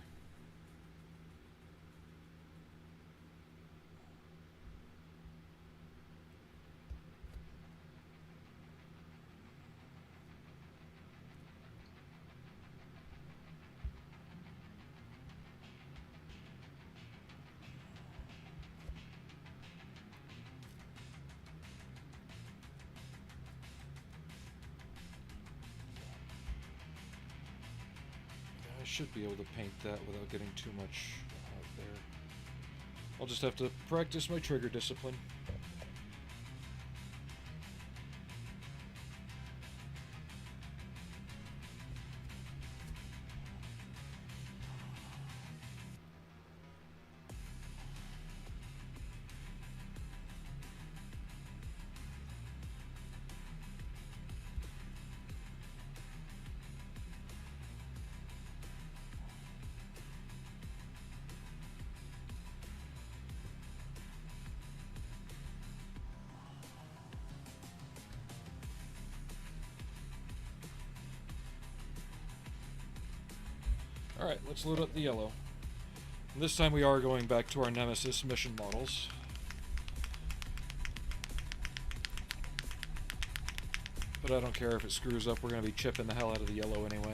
I should be able to paint that without getting too much out there. I'll just have to practice my trigger discipline. Alright, let's load up the yellow. And this time we are going back to our Nemesis mission models. But I don't care if it screws up, we're going to be chipping the hell out of the yellow anyway.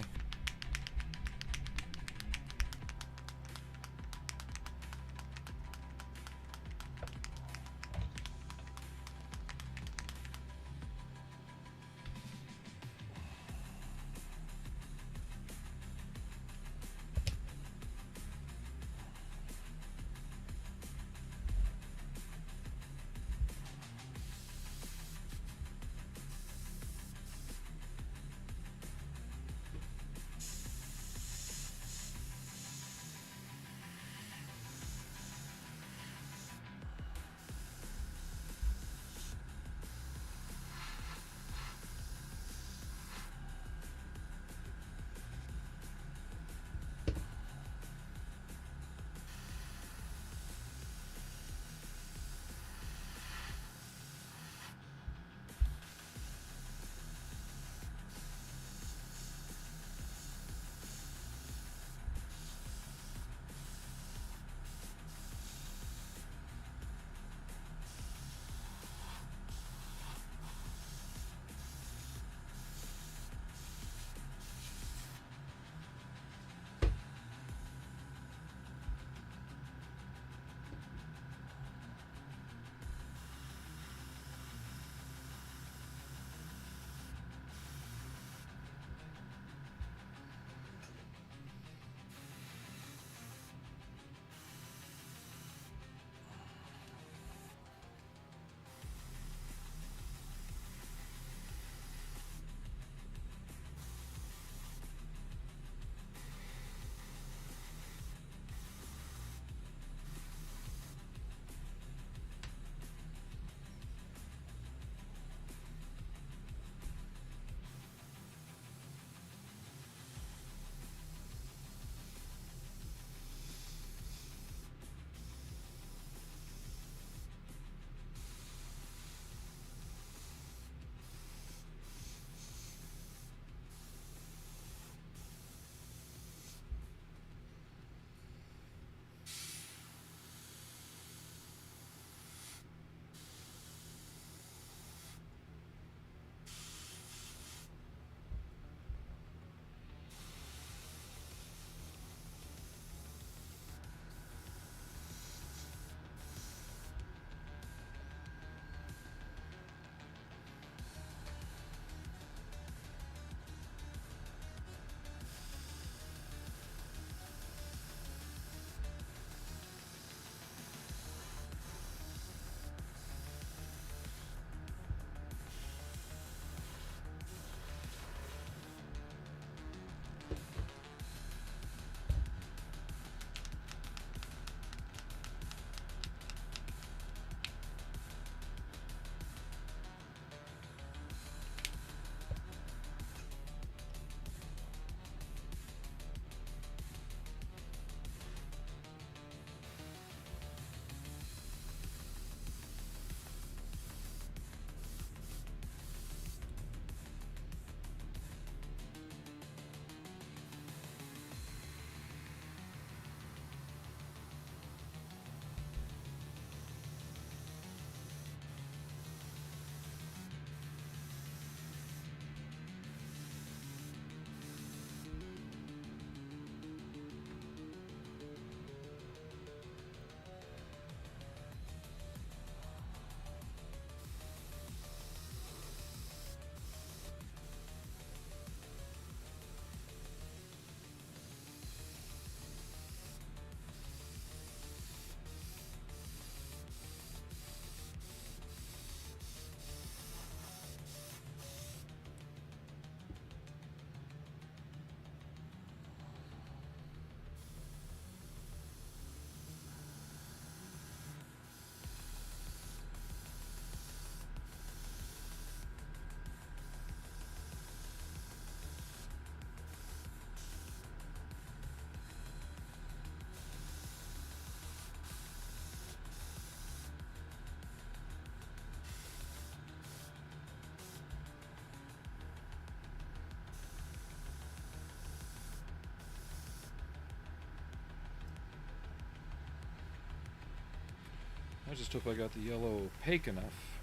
I just hope I got the yellow opaque enough.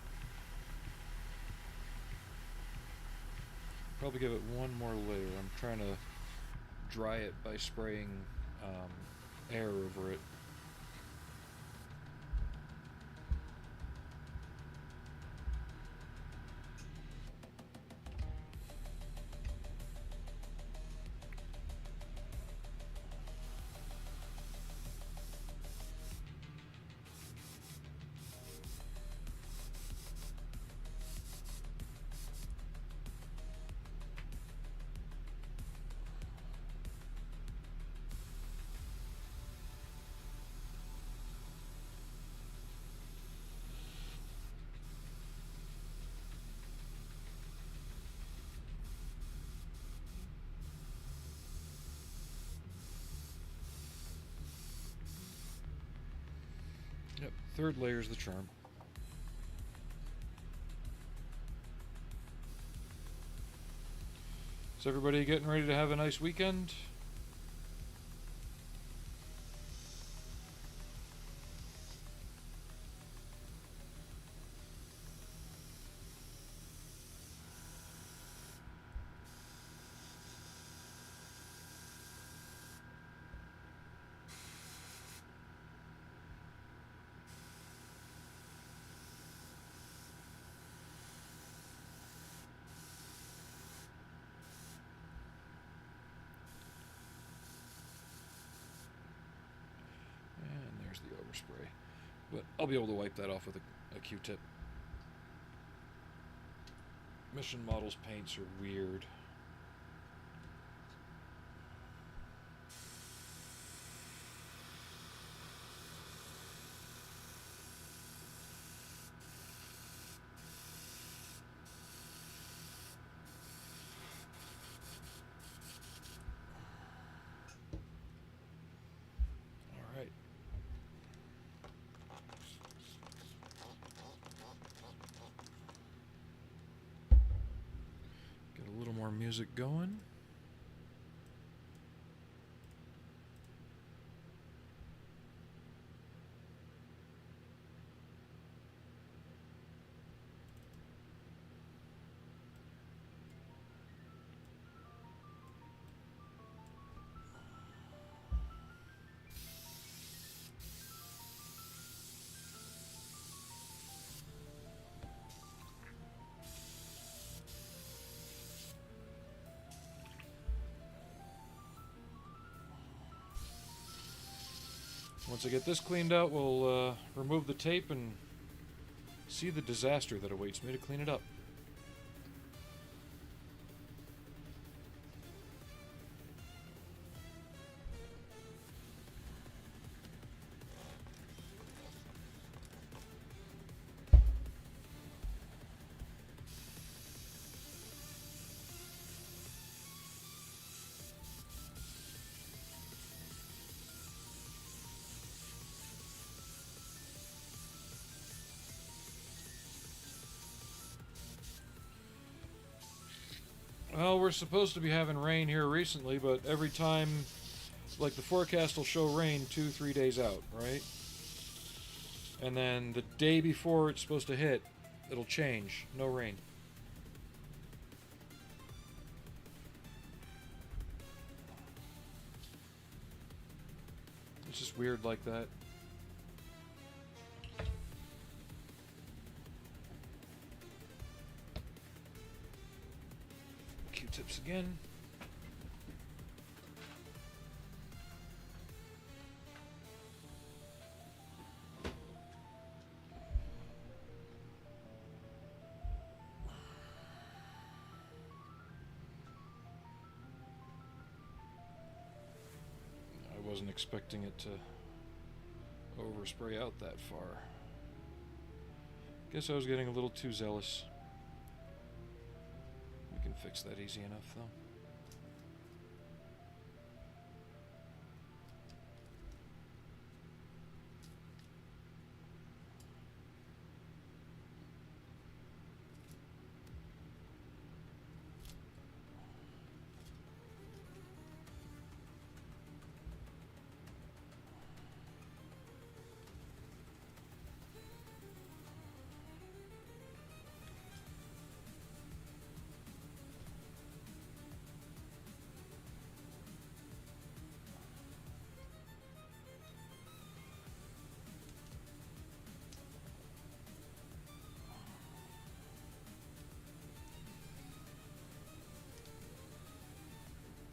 Probably give it one more layer. I'm trying to dry it by spraying air over it. Yep, third layer's the charm. Is everybody getting ready to have a nice weekend? And there's the overspray. But I'll be able to wipe that off with a Q-tip. Mission Models paints are weird. Alright. Get a little more music going. Once I get this cleaned out, we'll remove the tape and see the disaster that awaits me to clean it up. Well, we're supposed to be having rain here recently, but every time, like the forecast will show rain 2-3 days out, right? And then the day before it's supposed to hit, it'll change. No rain. It's just weird like that. Q-tips again. I wasn't expecting it to overspray out that far. Guess I was getting a little too zealous. We can fix that easy enough, though.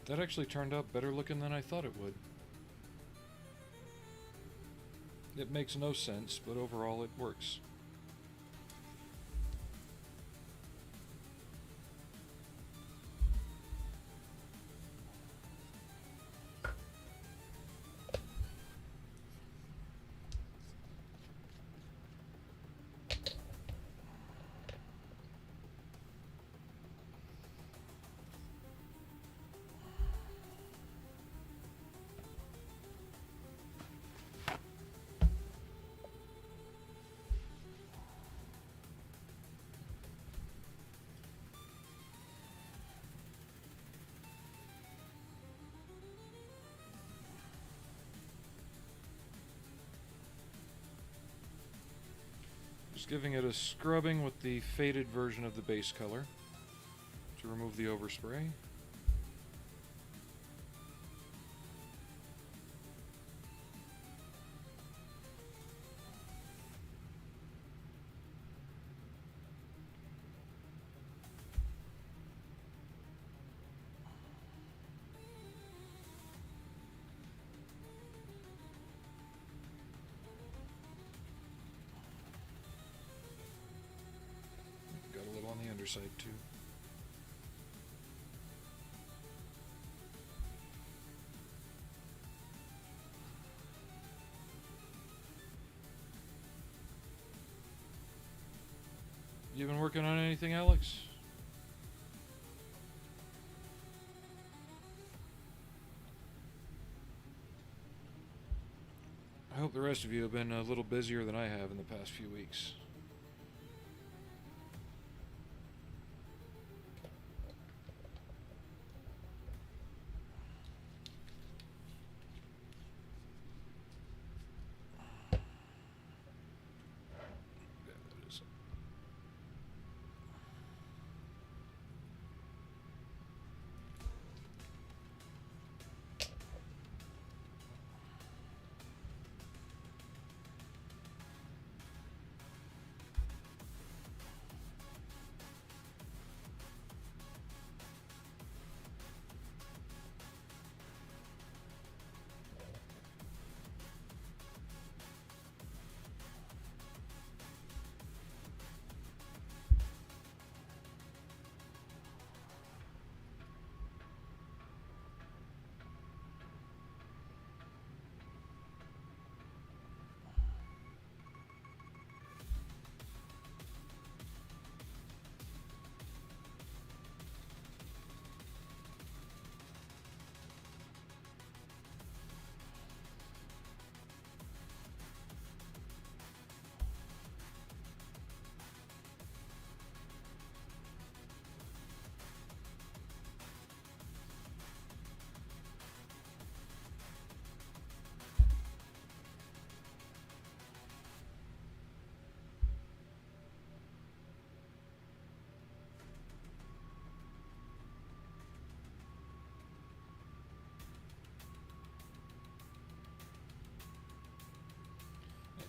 That actually turned out better looking than I thought it would. It makes no sense, but overall it works. Just giving it a scrubbing with the faded version of the base color to remove the overspray. Got a little on the underside too. You been working on anything, Alex? I hope the rest of you have been a little busier than I have in the past few weeks.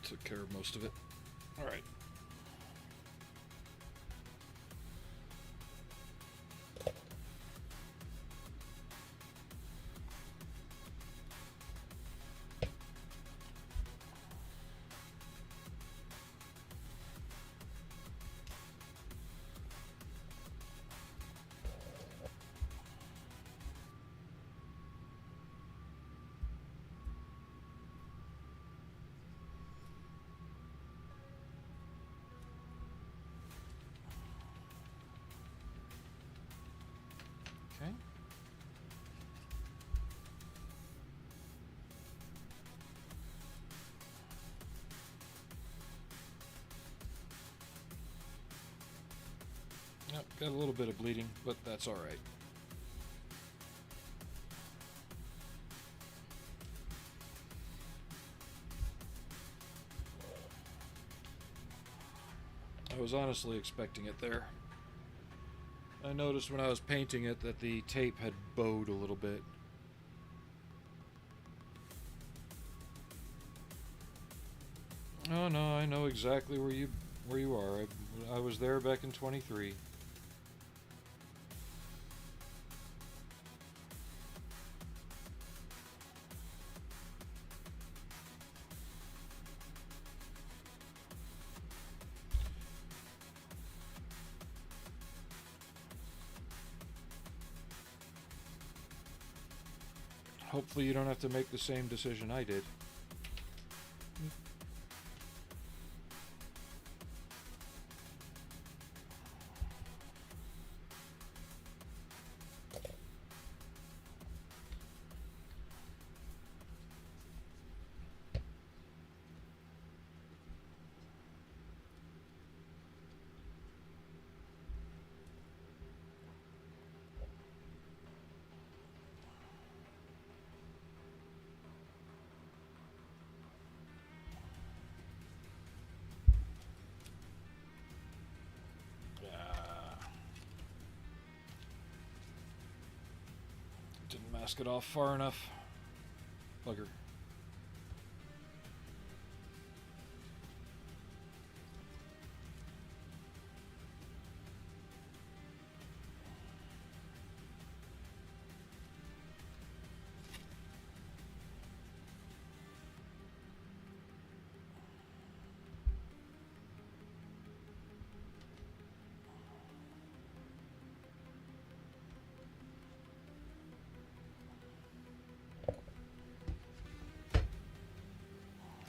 Took care of most of it. All right. Okay. Yep, got a little bit of bleeding, but that's all right. I was honestly expecting it there. I noticed when I was painting it that the tape had bowed a little bit. Oh no, I know exactly where you are. I was there back in 23. Hopefully you don't have to make the same decision I did. Didn't mask it off far enough. Bugger.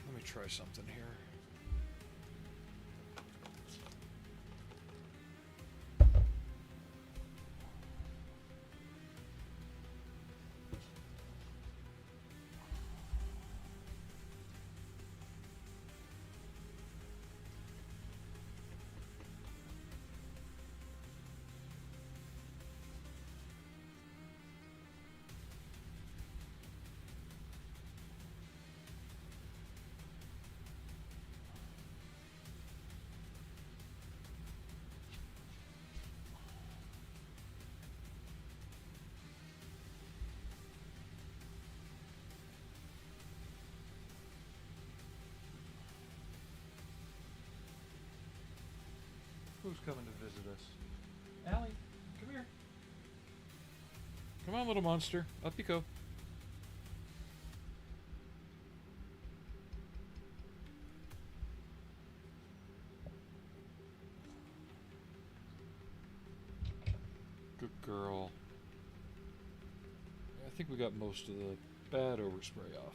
Let me try something here. Who's coming to visit us? Allie, come here. Come on, little monster. Up you go. Good girl. I think we got most of the bad overspray off.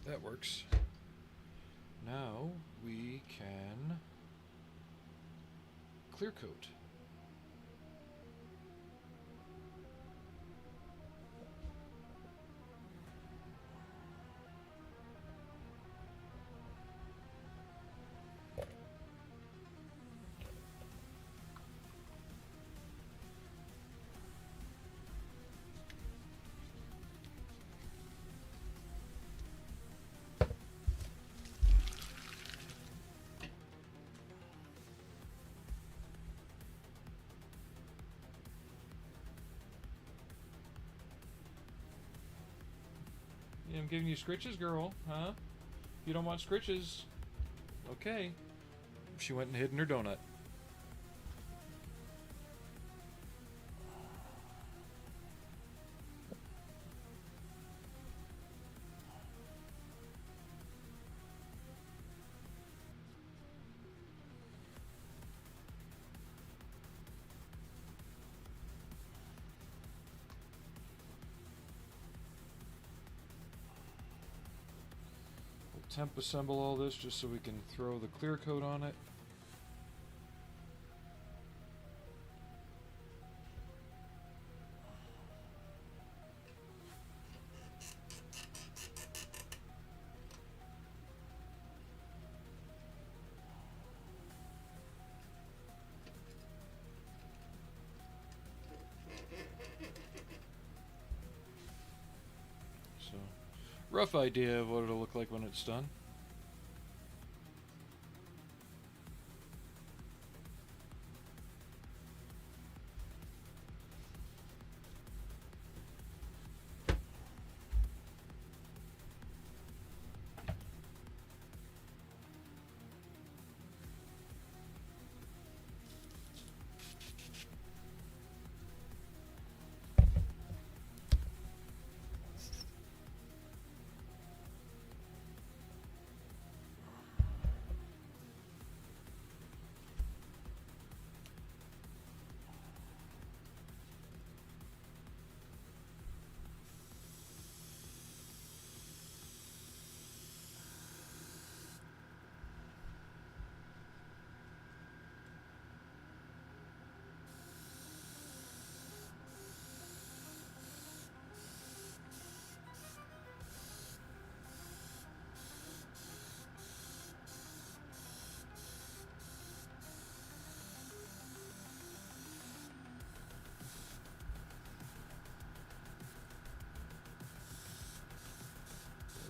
That works. Now we can clear coat. I'm giving you scritches, girl, huh? You don't want scritches? Okay. She went and hid in her donut. temp assemble all this just so we can throw the clear coat on it. So, rough idea of what it'll look like when it's done.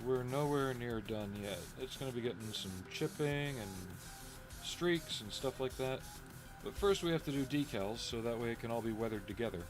We're nowhere near done yet. It's going to be getting some chipping and streaks and stuff like that. But first we have to do decals so that way it can all be weathered together.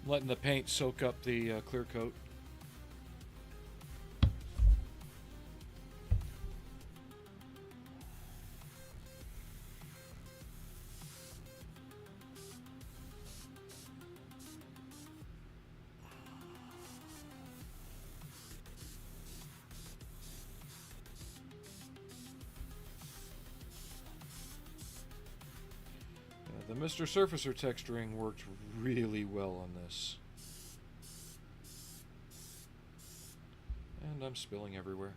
Letting the paint soak up the clear coat. The Mr. Surfacer texturing worked really well on this. And I'm spilling everywhere.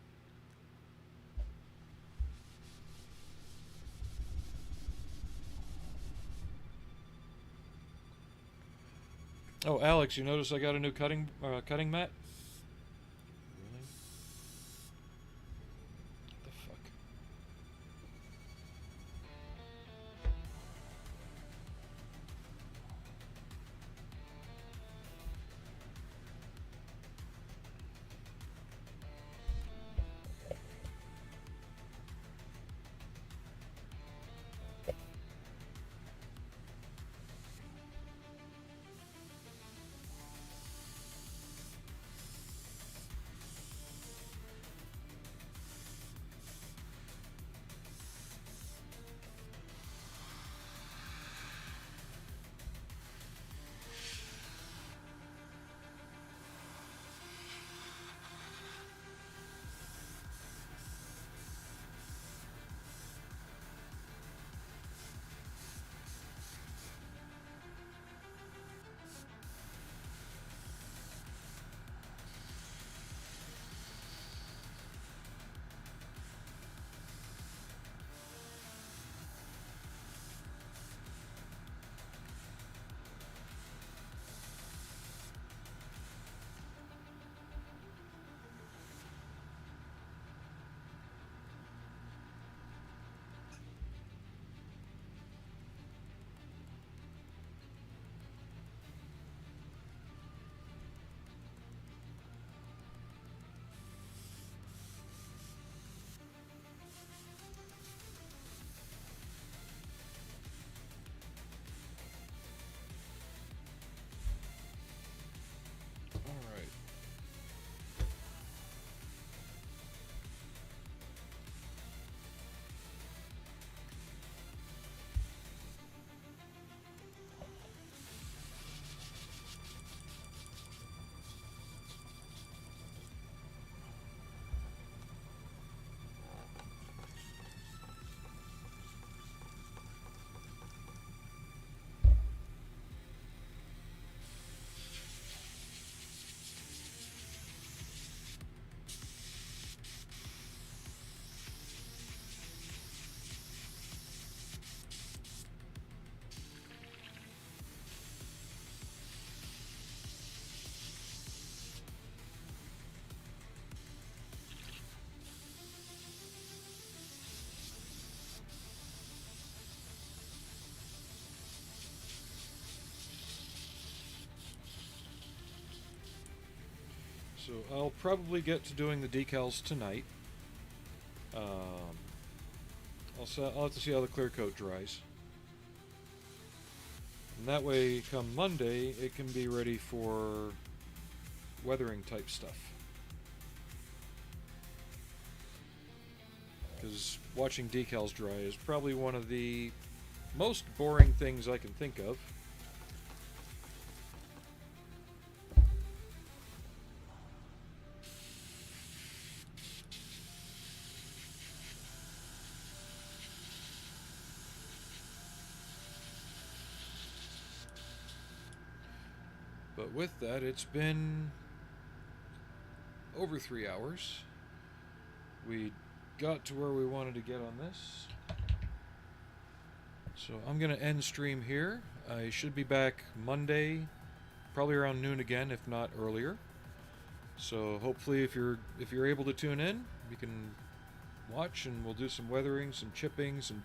Oh, Alex, you notice I got a new cutting mat? Really? What the fuck? So I'll probably get to doing the decals tonight. I'll have to see how the clear coat dries. And that way, come Monday, it can be ready for weathering type stuff. Because watching decals dry is probably one of the most boring things I can think of. But with that, it's been over 3 hours. We got to where we wanted to get on this. So I'm going to end stream here. I should be back Monday, probably around noon again, if not earlier. So hopefully if you're able to tune in, we can watch and we'll do some weathering, some chipping, some